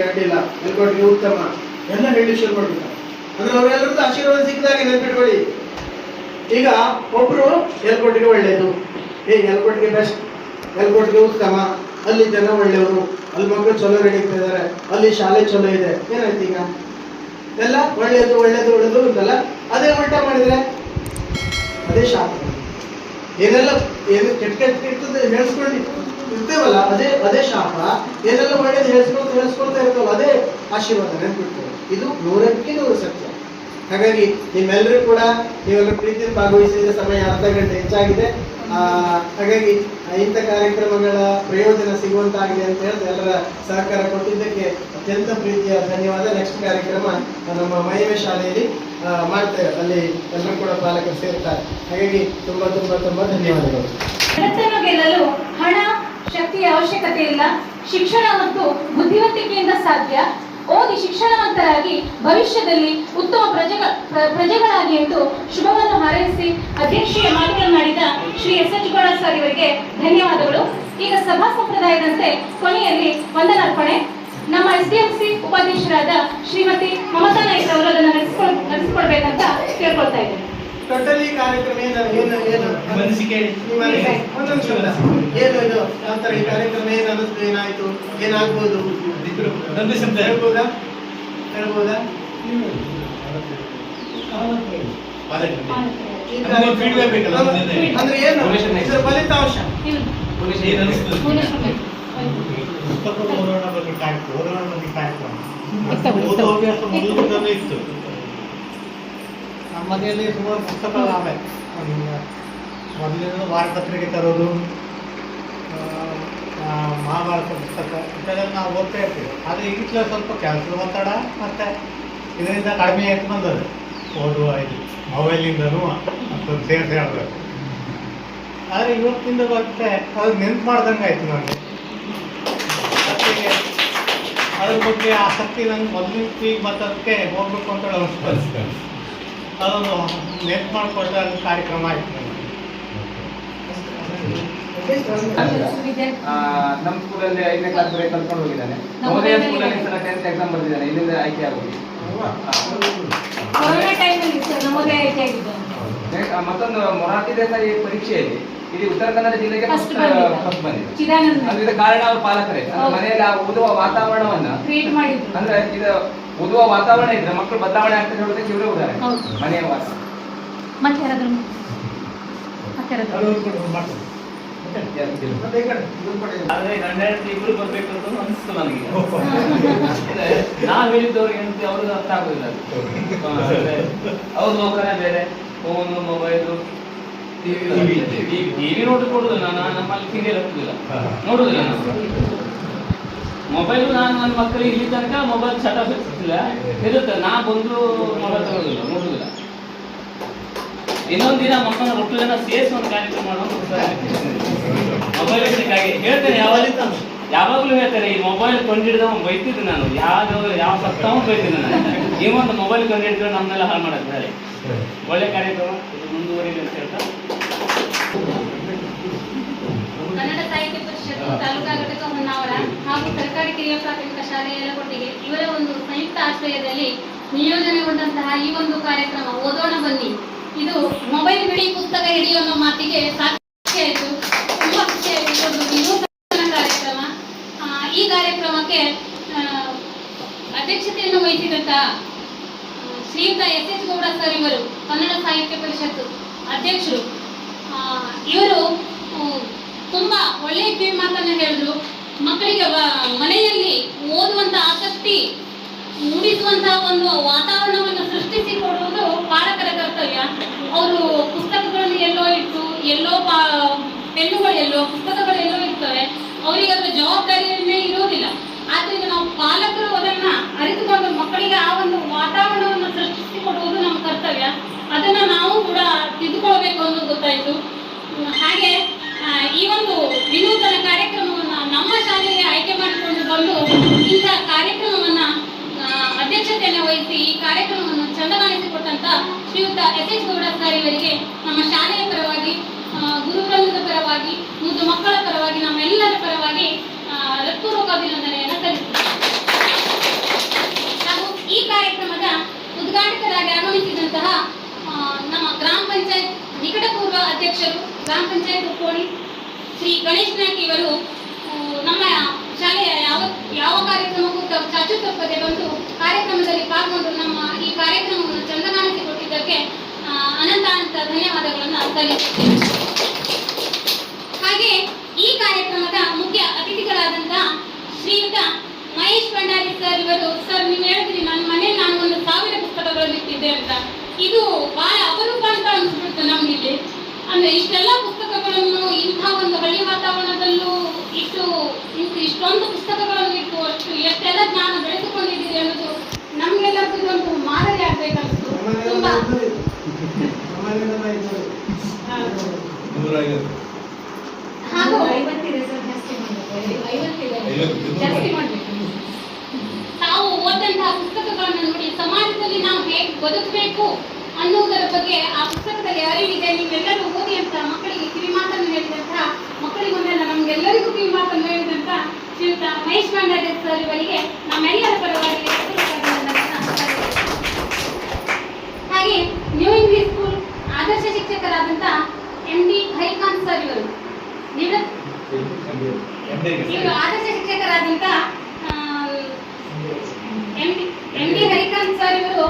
ಅಡ್ಡಿಲ್ಲ, ಎಲ್ಕೋಟಿಗೆ ಉತ್ತಮ ಎಲ್ಲ ಹೇಳಿ ಶುರು ಮಾಡ್ತಾರೆ. ಅಂದ್ರೆ ಅವರೆಲ್ಲರದ್ದು ಆಶೀರ್ವಾದ ಸಿಕ್ಕಿದಾಗ ನೆನ್ಪಿಟ್ಕೊಳ್ಳಿ. ಈಗ ಒಬ್ರು ಎಲ್ಕೋಟಿಗೆ ಒಳ್ಳೇದು, ಎಲ್ಕೋಟಿಗೆ ಬೆಸ್ಟ್, ಎಲ್ಕೋಟಿಗೆ ಉತ್ತಮ, ಅಲ್ಲಿ ಜನ ಒಳ್ಳೆಯವರು, ಅಲ್ಲಿ ಮಕ್ಕಳು ಚಲೋ ನಡೀತಾ ಇದ್ದಾರೆ, ಅಲ್ಲಿ ಶಾಲೆ ಚಲೋ ಇದೆ, ಏನಾಯ್ತು ಈಗ ಎಲ್ಲ ಒಳ್ಳೇದು ಉಂಟಲ್ಲ. ಅದೇ ಉಲ್ಟಾ ಮಾಡಿದ್ರೆ ಅದೇ ಶಾಪ. ಏನೆಲ್ಲ ಕೆಟ್ಟ ಹೇಳ್ಸ್ಕೊಂಡು ಇರ್ತೇವಲ್ಲ ಅದೇ ಶಾಪ. ಏನೆಲ್ಲ ಒಳ್ಳೇದು ಹೇಳ್ಸ್ಕೊಳ್ತಾ ಇರ್ತವಲ್ಲ ಅದೇ ಆಶೀರ್ವಾದ. ನೆನ್ಪಿಡ್ತೇವೆ, ಇದು 100ಕ್ಕೆ 100 ಸತ್ಯ. ಹಾಗಾಗಿ ನೀವೆಲ್ಲರೂ ಕೂಡ ನೀವೆಲ್ಲರೂ ಪ್ರೀತಿಯಲ್ಲಿ ಭಾಗವಹಿಸಿದ ಸಮಯ ಅರ್ಧ ಗಂಟೆ ಹೆಚ್ಚಾಗಿದೆ. ಹಾಗಾಗಿ ಇಂಥ ಕಾರ್ಯಕ್ರಮಗಳ ಪ್ರಯೋಜನ ಸಿಗುವಂತಾಗಿದೆ ಅಂತ ಹೇಳಿದ್ರೆ ಎಲ್ಲರ ಸಹಕಾರ ಕೊಟ್ಟಿದ್ದಕ್ಕೆ ಅತ್ಯಂತ ಪ್ರೀತಿಯ ಧನ್ಯವಾದ. ನೆಕ್ಸ್ಟ್ ಕಾರ್ಯಕ್ರಮ ನಮ್ಮ ಮಹಿಮೆ ಶಾಲೆಯಲ್ಲಿ ಮಾಡ್ತೇವೆ, ಅಲ್ಲಿ ಎಲ್ಲರೂ ಕೂಡ ಪಾಲಕರು ಸೇರ್ತಾರೆ. ಹಾಗಾಗಿ ತುಂಬಾ ಧನ್ಯವಾದಗಳು. ಜಗತ್ತನ್ನು ಗೆಲ್ಲಲು ಹಣ ಶಕ್ತಿಯ ಅವಶ್ಯಕತೆ ಇಲ್ಲ, ಶಿಕ್ಷಣ ಮತ್ತು ಬುದ್ಧಿವಂತಿಕೆಯಿಂದ ಸಾಧ್ಯ. ಓದಿ ಶಿಕ್ಷಣವಂತರಾಗಿ ಭವಿಷ್ಯದಲ್ಲಿ ಉತ್ತಮ ಪ್ರಜೆಗಳಾಗಿ ಎಂದು ಶುಭವನ್ನು ಹಾರೈಸಿ ಅಧ್ಯಕ್ಷೀಯ ಮಾತನಾಡಿದ ಶ್ರೀ ಎಸ್.ಎಚ್. ಗೌಡ ಸರ್ ಇವರಿಗೆ ಧನ್ಯವಾದಗಳು. ಈಗ ಸಭಾ ಸಂಪ್ರದಾಯದಂತೆ ಕೊನೆಯಲ್ಲಿ ವಂದನಾರ್ಪಣೆ. ನಮ್ಮ SDMC ಉಪಾಧ್ಯಕ್ಷರಾದ ಶ್ರೀಮತಿ ಮಮತಾ ನಾಯ್ಕ ಅವರು ಅದನ್ನು ನಡೆಸಿಕೊಡ್ಬೇಕಂತ ಕೇಳ್ಕೊಳ್ತಾ ಇದ್ದೇನೆ. ಟೋಟಲಿ ಕಾರ್ಯಕ್ರಮ ಏನು ಯಾವ ತರ ಈ ಕಾರ್ಯಕ್ರಮ ಏನಿಸ್ತು, ಏನಾಯ್ತು, ಏನಾಗ್ಬೋದು ಹೇಳ್ಬೋದಾ? ಅಂದ್ರೆ ಏನು ಇದರ ಫಲಿತಾಂಶ ಓದುವ ಹವ್ಯಾಸ ಮೊದಲಿಂದಲೇ ಇತ್ತು. ನಮ್ಮ ಮನೆಯಲ್ಲಿ ಸುಮಾರು ಪುಸ್ತಕಗಳಾವೆ. ಮೊದಲಿನ ವಾರಪತ್ರಿಕೆ ತರೋದು, ಮಹಾಭಾರತ ಪುಸ್ತಕ ಇಂಥದ್ದೆಲ್ಲ ನಾವು ಓದ್ತಾ ಇರ್ತೀವಿ. ಆದರೆ ಈಗಲೇ ಸ್ವಲ್ಪ ಕೆಲಸದ ಒತ್ತಡ ಮತ್ತು ಇದರಿಂದ ಕಡಿಮೆ ಆಯ್ತು ಬಂದದ್ದು ಓದುವ ಇದು ಮೊಬೈಲಿಂದನೂ ಮತ್ತೊಂದು ಸೇರಿಸಿ ಹೇಳಬೇಕು. ಆದರೆ ಇವತ್ತಿಂದ ಮತ್ತೆ ಅದು ನೆನ್ಪು ಮಾಡ್ದಂಗೆ ಆಯಿತು ನನಗೆ. ಮತ್ತೆ ಅದ್ರ ಬಗ್ಗೆ ಆಸಕ್ತಿ ನಂಗೆ ಮೊದಲಿನ ಈಗ ಮತ್ತು ಅದಕ್ಕೆ ಹೋಗ್ಬೇಕು ಅಂತ ಅನಿಸ್ತದೆ. ಅದೊಂದು ನೆನ್ಪು ಮಾಡಿಕೊಟ್ಟ ಕಾರ್ಯಕ್ರಮ ಆಯಿತು ನನಗೆ. ನಮ್ಮ ಸ್ಕೂಲಲ್ಲಿ 5ನೇ ಕ್ಲಾಸ್ ವರೆಗೆ ಕಲ್ತ್ಕೊಂಡು ಹೋಗಿದ್ದಾನೆ. ನವೋದಯ ಸ್ಕೂಲಲ್ಲಿ 10th ಎಕ್ಸಾಮ್ ಬರ್ದಿದ್ದಾನೆ. ಇಲ್ಲಿಂದ ಆಯ್ಕೆ ಆಗೋದು. ಕೊರೋನಾ ಟೈಮಲ್ಲಿ ಸರ್ ನವೋದಯ ಆಯ್ಕೆ ಆಗಿದ್ದು. ಮತ್ತೊಂದು ಮೊರಾರ್ಜಿ ದೇಸಾಯಿ ಪರೀಕ್ಷೆಯಲ್ಲಿ ಇಡೀ ಉತ್ತರ ಕನ್ನಡ ಜಿಲ್ಲೆಗೆ First ಫಸ್ಟ್ ಬಂದಿದೆ. ಚಿದಾನಂದ ಅಂದ್ರೆ ಕಾರಣ ಅವ್ರ ಪಾಲಕರೇ. ಮನೆಯಲ್ಲಿ ಆ ಓದುವ ವಾತಾವರಣವನ್ನ ಕ್ರಿಯೇಟ್ ಮಾಡಿದ್ರು. ಅಂದ್ರೆ ಇದು ಓದುವ ವಾತಾವರಣ ಇದ್ರೆ ಮಕ್ಕಳು ಬದಲಾವಣೆ ಆಗ್ತದೆ ಹೇಳೋದಕ್ಕೆ ಇವರೇ ಉದಾಹರಣೆ. ಹೌದು. ಮನೆಯ ವಾತಾವರಣ. ಮತ್ತೆ ಯಾರಾದ್ರೂ ಆದ್ರೆ ಗಂಡ ಹೆಂಡತಿ ಇಬ್ರು ಬರ್ಬೇಕು ಅಂತ ಅನಿಸ್ತು ನನಗೆ. ನಾವ್ ಹೇಳಿದ್ದವ್ರಿಗೆ ಅಂತ ಅವ್ರಿಗೆ ಅರ್ಥ ಆಗುದಿಲ್ಲ. ಅವ್ರ ಲೋಕನೇ ಬೇರೆ. ಫೋನು, ಮೊಬೈಲು, ಟಿವಿ ನೋಡಿಕೊಡುದಿಲ್ಲ. ನಮ್ಮಲ್ಲಿ ಸೀರಿಯಲ್ ಹಾಕುದಿಲ್ಲ, ನೋಡುದಿಲ್ಲ ನಾವು. ಮೊಬೈಲು ನಾನು ನನ್ನ ಮಕ್ಕಳಿಗೆ ಇಲ್ಲಿ ತನಕ ಮೊಬೈಲ್ ಚಟ ಬಿಡ್ತಿಲ್ಲ ಇರುತ್ತೆ. ನಾ ಬಂದು ಮೊಬೈಲ್ ತಗೊಳ್ಳೋದಿಲ್ಲ, ನೋಡುದಿಲ್ಲ. ಇನ್ನೊಂದು ದಿನ ಮಕ್ಕಳನ್ನ ಒಟ್ಟು ಜನ ಸೇರಿಸಿ ಒಂದು ಕಾರ್ಯಕ್ರಮ ಮಾಡೋದು ಮೊಬೈಲ್ ಹೇಳ್ತೇನೆ. ಯಾವಾಗಲೂ ಹೇಳ್ತಾರೆ ಈ ಮೊಬೈಲ್ ಕೊಂಡಿಡಿದವ ಬೈತಿದ್ದೆ ನಾನು. ಯಾವ ಸತ್ತವ ಬೈತಿದ್ದೆ ನಾನು. ನೀವೊಂದು ಮೊಬೈಲ್ ಕೊಂಡಿಡಿದ್ರೆ ನಮ್ಮನ್ನೆಲ್ಲ ಹಾಳು ಮಾಡಿದ್ದಾರೆ. ಒಳ್ಳೆ ಕಾರ್ಯಕ್ರಮ ಮುಂದುವರಿಲಿ ಅಂತ ಹೇಳ್ತಾ ಕನ್ನಡ ಸಾಹಿತ್ಯ ಪರಿಷತ್ತು ತಾಲೂಕಾ ಘಟಕ ಹೊನ್ನಾವರ ಹಾಗೂ ಸರ್ಕಾರಿ ಕಿರಿಯ ಪ್ರಾಥಮಿಕ ಶಾಲೆ ಯಲಗೋಟಿಗೆ ಇವರ ಒಂದು ಸಂಯುಕ್ತ ಆಶ್ರಯದಲ್ಲಿ ನಿಯೋಜನೆಗೊಂಡಂತಹ ಈ ಒಂದು ಕಾರ್ಯಕ್ರಮ ಓದೋಣ ಬನ್ನಿ, ಇದು ಮೊಬೈಲ್ ಬಿಡಿ ಪುಸ್ತಕ ಹಿಡಿ ಅನ್ನೋ ಮಾತಿಗೆ ಸಾಕ್ಷಿ ಆಯಿತು. ತುಂಬಾ ಖುಷಿಯಾಯಿತು. ಒಂದು ವಿನೂತನ ಕಾರ್ಯಕ್ರಮ. ಈ ಕಾರ್ಯಕ್ರಮಕ್ಕೆ ಅಧ್ಯಕ್ಷತೆಯನ್ನು ವಹಿಸಿದಂತಹ ಶ್ರೀಯುತ ಎಸ್ ಗೌಡ ಸರ್ ಇವರು ಕನ್ನಡ ಸಾಹಿತ್ಯ ಪರಿಷತ್ತು ಅಧ್ಯಕ್ಷರು. ಇವರು ತುಂಬಾ ಒಳ್ಳೆಯ ಕಿವಿ ಮಾತನ್ನು ಹೇಳಿದ್ರು. ಮಕ್ಕಳಿಗೆ ಮನೆಯಲ್ಲಿ ಓದುವಂತ ಆಸಕ್ತಿ ಮೂಡಿಸುವಂತಹ ಒಂದು ವಾತಾವರಣವನ್ನು ಸೃಷ್ಟಿಸಿ ಕೊಡುವುದು ಪಾಲಕರ ಕರ್ತವ್ಯ. ಅವರು ಪುಸ್ತಕಗಳನ್ನು ಎಲ್ಲೋ ಇಟ್ಟು ಪೆನ್ನುಗಳು ಎಲ್ಲೋ ಪುಸ್ತಕಗಳು ಎಲ್ಲೋ ಇರ್ತವೆ. ಅವರಿಗೆ ಅದರ ಜವಾಬ್ದಾರಿಯನ್ನೇ ಇರೋದಿಲ್ಲ. ಆದ್ರಿಂದ ನಾವು ಪಾಲಕರು ಅದನ್ನ ಅರಿತುಕೊಂಡು ಮಕ್ಕಳಿಗೆ ಆ ಒಂದು ವಾತಾವರಣವನ್ನು ಸೃಷ್ಟಿಸಿ ಕೊಡುವುದು ನಮ್ಮ ಕರ್ತವ್ಯ. ಅದನ್ನ ನಾವು ಕೂಡ ತಿದ್ದುಕೊಳ್ಬೇಕು ಅನ್ನೋದು ಗೊತ್ತಾಯ್ತು. ಹಾಗೆ ಈ ಒಂದು ವಿನೂತನ ಕಾರ್ಯಕ್ರಮವನ್ನ ನಮ್ಮ ಶಾಲೆಗೆ ಆಯ್ಕೆ ಮಾಡಿಕೊಂಡು ಬಂದು ಇಂತಹ ಕಾರ್ಯಕ್ರಮವನ್ನ ಅಧ್ಯಕ್ಷತೆಯನ್ನು ವಹಿಸಿ ಈ ಕಾರ್ಯಕ್ರಮವನ್ನು ಚಂದಗಾಣಿಸಿಕೊಟ್ಟಂತ ಶ್ರೀಯುತ ಎಸ್ ಗೌಡ ಸರ್ ಇವರಿಗೆ ನಮ್ಮ ಶಾಲೆಯ ಪರವಾಗಿ, ಗುರುವೃಂದದ ಪರವಾಗಿ, ಮುದ್ದು ಮಕ್ಕಳ ಪರವಾಗಿ, ನಮ್ಮೆಲ್ಲರ ಪರವಾಗಿ ಹೃತ್ಪೂರ್ವಕ ಅಭಿನಂದನೆಯನ್ನು ಸಲ್ಲಿಸುತ್ತೇವೆ. ಹಾಗೂ ಈ ಕಾರ್ಯಕ್ರಮದ ಉದ್ಘಾಟಕರಾಗಿ ಆಗಮಿಸಿದಂತಹ ನಮ್ಮ ಗ್ರಾಮ ಪಂಚಾಯತ್ ನಿಕಟಪೂರ್ವ ಅಧ್ಯಕ್ಷರು, ಗ್ರಾಮ ಪಂಚಾಯತ್ ಕೋಣಿ ಶ್ರೀ ಗಣೇಶ್ ನಾಯ್ಕ ಇವರು ನಮ್ಮ ಶಾಲೆಯ ಯಾವ ಕಾರ್ಯಕ್ರಮಕ್ಕೂ ಚಾಚು ತಪ್ಪದೆ ಬಂದು ಕಾರ್ಯಕ್ರಮದಲ್ಲಿ ಪಾಲ್ಗೊಂಡು ನಮ್ಮ ಈ ಕಾರ್ಯಕ್ರಮವನ್ನು ಚಂದಗಾಣಿಸಿಕೊಟ್ಟಿದ್ದಕ್ಕೆ ಅನಂತ ಧನ್ಯವಾದಗಳನ್ನು ಸಲ್ಲಿಸುತ್ತೇವೆ. ಹಾಗೆ ಈ ಕಾರ್ಯಕ್ರಮದ ಮುಖ್ಯ ಅತಿಥಿಗಳಾದಂತಹ ಶ್ರೀಯುತ ಮಹೇಶ್ ಭಂಡಾರಿ ಸರ್ ಇವರು, ಸರ್ ನೀವು ಹೇಳ್ತೀರಿ ನನ್ನ ಮನೆಯಲ್ಲಿ ನಾನು 1000 ಪುಸ್ತಕಗಳನ್ನು ಇಟ್ಟಿದ್ದೆ ಅಂತ. ಇದು ಬಹಳ ಅಪರೂಪ ಅಂತ ಅನಿಸ್ಬಿಡ್ತು ನಮ್ಗಿಲ್ಲಿ. ಅಂದ್ರೆ ಇಷ್ಟೆಲ್ಲ ಪುಸ್ತಕಗಳನ್ನು ಇಂಥ ಒಂದು ಹಳ್ಳಿ ವಾತಾವರಣದಲ್ಲೂ ಇಟ್ಟು ಇಷ್ಟೊಂದು ಪುಸ್ತಕಗಳನ್ನು ಇಟ್ಟು ಅಷ್ಟು ಎಷ್ಟೆಲ್ಲ ಜ್ಞಾನ ಬೆಳೆಸಿಕೊಂಡಿದ್ದೀರಿ ಅನ್ನೋದು ನಮ್ಗೆಲ್ಲರಿಗೂ ಇದೊಂದು ಮಾದರಿ ಆಗ್ಬೇಕನ್ನಿಸ್ತು. ತುಂಬಾ ಹಾಗೂ 50 ಇದೆ ಸರ್, ಜಾಸ್ತಿ ಮಾಡಬೇಕು. ತಾವು ಓದಂತಹ ಪುಸ್ತಕಗಳನ್ನು ನೋಡಿ ಸಮಾಜದಲ್ಲಿ ನಾವು ಹೇಗೆ ಬದುಕಬೇಕು ಅನ್ನುವುದರ ಬಗ್ಗೆ ಆ ಪುಸ್ತಕದಲ್ಲಿ ಅರಿವಿದೆ. ನೀವೆಲ್ಲರೂ ಓದಿ ಅಂತ ಮಕ್ಕಳಿಗೆ ಕಿವಿ ಮಾತನ್ನು ಹೇಳಿದಂತಹ ಮಕ್ಕಳಿಗೊಂದೆಲ್ಲ ನಮ್ಗೆಲ್ಲರಿಗೂ ಕಿವಿ ಮಾತನ್ನು ಹೇಳಿದಂತ ಶ್ರೀಯುತ ಮಹೇಶ್ ಭಂಡಾರಿ ಸರ್ ಇವರಿಗೆ ನಮ್ಮೆಲ್ಲರ ಪರವಾಗಿ ಹಾಗೆ ನ್ಯೂ ಇಂಗ್ಲಿಷ್ ಸ್ಕೂಲ್ ಆದರ್ಶ ಶಿಕ್ಷಕರಾದಂತ MD ಹರಿಕಾಂತ್ ಸರ್ ಇವರು ಆದರ್ಶ ಶಿಕ್ಷಕರಾದಂತ MD ಹರಿಕಾಂತ್ ಸರ್ ಇವರು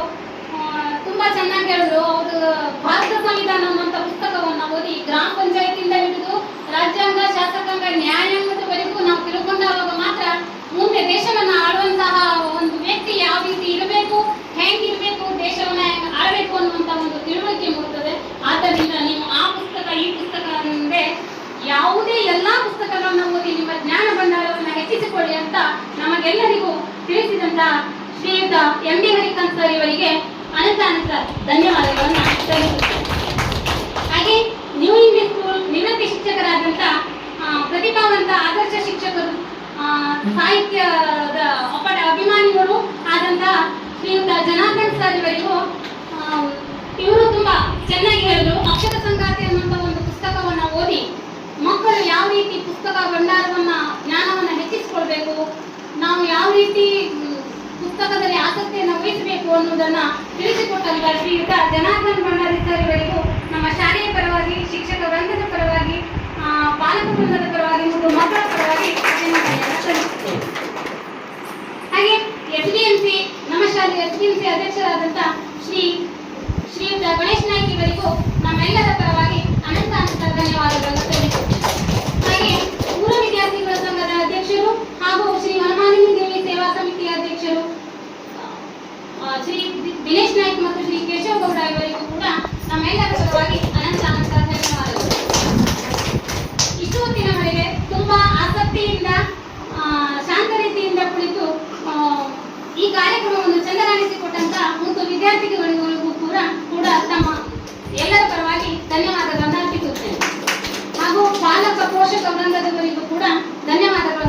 ತುಂಬಾ ಚೆನ್ನಾಗಿ ಹೇಳಿದ್ರು. ಅವರು ಭಾರತ ಸಂವಿಧಾನ ಅನ್ನುವಂತ ಪುಸ್ತಕವನ್ನ ಓದಿ ಗ್ರಾಮ ಪಂಚಾಯತಿಯಿಂದ ಹಿಡಿದು ರಾಜ್ಯಾಂಗ, ಶಾಸಕಾಂಗ, ನ್ಯಾಯಾಂಗದವರೆಗೂ ನಾವು ತಿಳ್ಕೊಂಡಾಗ ಮಾತ್ರ ಮುಂದೆ ದೇಶವನ್ನ ಆಳುವಂತಹ ಒಂದು ವ್ಯಕ್ತಿ ಯಾವ ರೀತಿ ಇರಬೇಕು, ಹೇಗಿರ್ಬೇಕು, ದೇಶವನ್ನ ಆಳಬೇಕು ಅನ್ನುವಂತ ಒಂದು ಶ್ರೀಯುತ ಎಂ ಡಿ ಹರಿಕಾಂತ್ ಸರ್ ಇವರಿಗೆ ಅನಂತ ಧನ್ಯವಾದಗಳನ್ನು ಸಲ್ಲಿಸುತ್ತೇನೆ. ಹಾಗೆ ನ್ಯೂ ಇಂಗ್ಲಿಷ್ ಸ್ಕೂಲ್ ನಿವೃತ್ತಿ ಶಿಕ್ಷಕರಾದಂಥ ಪ್ರತಿಭಾವಂತ ಆದರ್ಶ ಶಿಕ್ಷಕರು, ಸಾಹಿತ್ಯದ ಅಭಿಮಾನಿಗಳು ಆದಂತಹ ಶ್ರೀಯುತ ಜನಾರ್ದನ್ ಸರ್ ಇವರಿಗೂ ಇವರು ತುಂಬಾ ಚೆನ್ನಾಗಿ ಹೇಳಿದ್ರು. ಅಕ್ಷರ ಸಂಗಾತಿ ಅನ್ನುವಂಥ ಒಂದು ಪುಸ್ತಕವನ್ನು ಓದಿ ಮಕ್ಕಳು ಯಾವ ರೀತಿ ಪುಸ್ತಕ ಭಂಡಾರವನ್ನ ಜ್ಞಾನವನ್ನ ಹೆಚ್ಚಿಸಿಕೊಳ್ಬೇಕು, ನಾವು ಯಾವ ರೀತಿ ಪುಸ್ತಕದಲ್ಲಿ ಆಸಕ್ತಿಯನ್ನು ವಹಿಸಬೇಕು ಅನ್ನೋದನ್ನ ತಿಳಿಸಿಕೊಟ್ಟಂತ ಶ್ರೀಯುತ ಜನಾರ್ದನ್ ಭಂಡಾರಿ ಸರ್ ಇವರಿಗೂ ನಮ್ಮ ಶಾಲೆಯ ಪರವಾಗಿ, ಶಿಕ್ಷಕ ವೃಂದದ ಪರವಾಗಿ, ಪಾಲಕ ವೃಂದದ ಪರವಾಗಿ ಮತ್ತು ಮಕ್ಕಳ ಪರವಾಗಿ ಧನ್ಯವಾದಗಳನ್ನು ಸಲ್ಲಿಸುತ್ತೇನೆ. ಹಾಗೆ ಎಸ್ಡಿಎಂಸಿ ನಮ್ಮ ಶಾಲೆಯ ಎಸ್ಡಿಎಂಸಿ ಅಧ್ಯಕ್ಷರಾದಂಥ ಶ್ರೀಯುತ ಗಣೇಶ್ ನಾಯ್ಕ ಇವರಿಗೂ ನಮ್ಮೆಲ್ಲರ ಪರವಾಗಿ ಅನಂತ ಧನ್ಯವಾದಗಳನ್ನು ಸಲ್ಲಿಸುತ್ತೇನೆ. ಹಾಗೆ ಪೂರ್ವ ವಿದ್ಯಾರ್ಥಿಗಳ ಸಂಘದ ಅಧ್ಯಕ್ಷರು ಹಾಗೂ ಶ್ರೀ ಹನುಮಾನಿನಿ ದೇವಿ ಸೇವಾ ಸಮಿತಿಯ ಅಧ್ಯಕ್ಷರು ಶ್ರೀ ದಿನೇಶ್ ನಾಯ್ಕ್ ಮತ್ತು ಶ್ರೀ ಕೇಶವ ಗೌಡ ಇವರಿಗೂ ಕೂಡ ನಮ್ಮೆಲ್ಲರ ಪರವಾಗಿ ಅನಂತ ಧನ್ಯವಾದಗಳು. ಇಷ್ಟು ಹೊತ್ತಿನವರೆಗೆ ತುಂಬಾ ಆಸಕ್ತಿಯಿಂದ ಶಾಂತ ರೀತಿಯಿಂದ ಕುಳಿತು ಈ ಕಾರ್ಯಕ್ರಮವನ್ನು ಚಂದಗಾಣಿಸಿಕೊಟ್ಟಂತ ಮತ್ತು ವಿದ್ಯಾರ್ಥಿಗಳಿಗೂ ಕೂಡ ತಮ್ಮ ಎಲ್ಲರ ಪರವಾಗಿ ಧನ್ಯವಾದಗಳನ್ನು ಅರ್ಪಿಸುತ್ತೇನೆ. ಹಾಗೂ ಪಾಲಕ ಪೋಷಕ ವೃಂದದವರಿಗೂ ಕೂಡ ಧನ್ಯವಾದಗಳು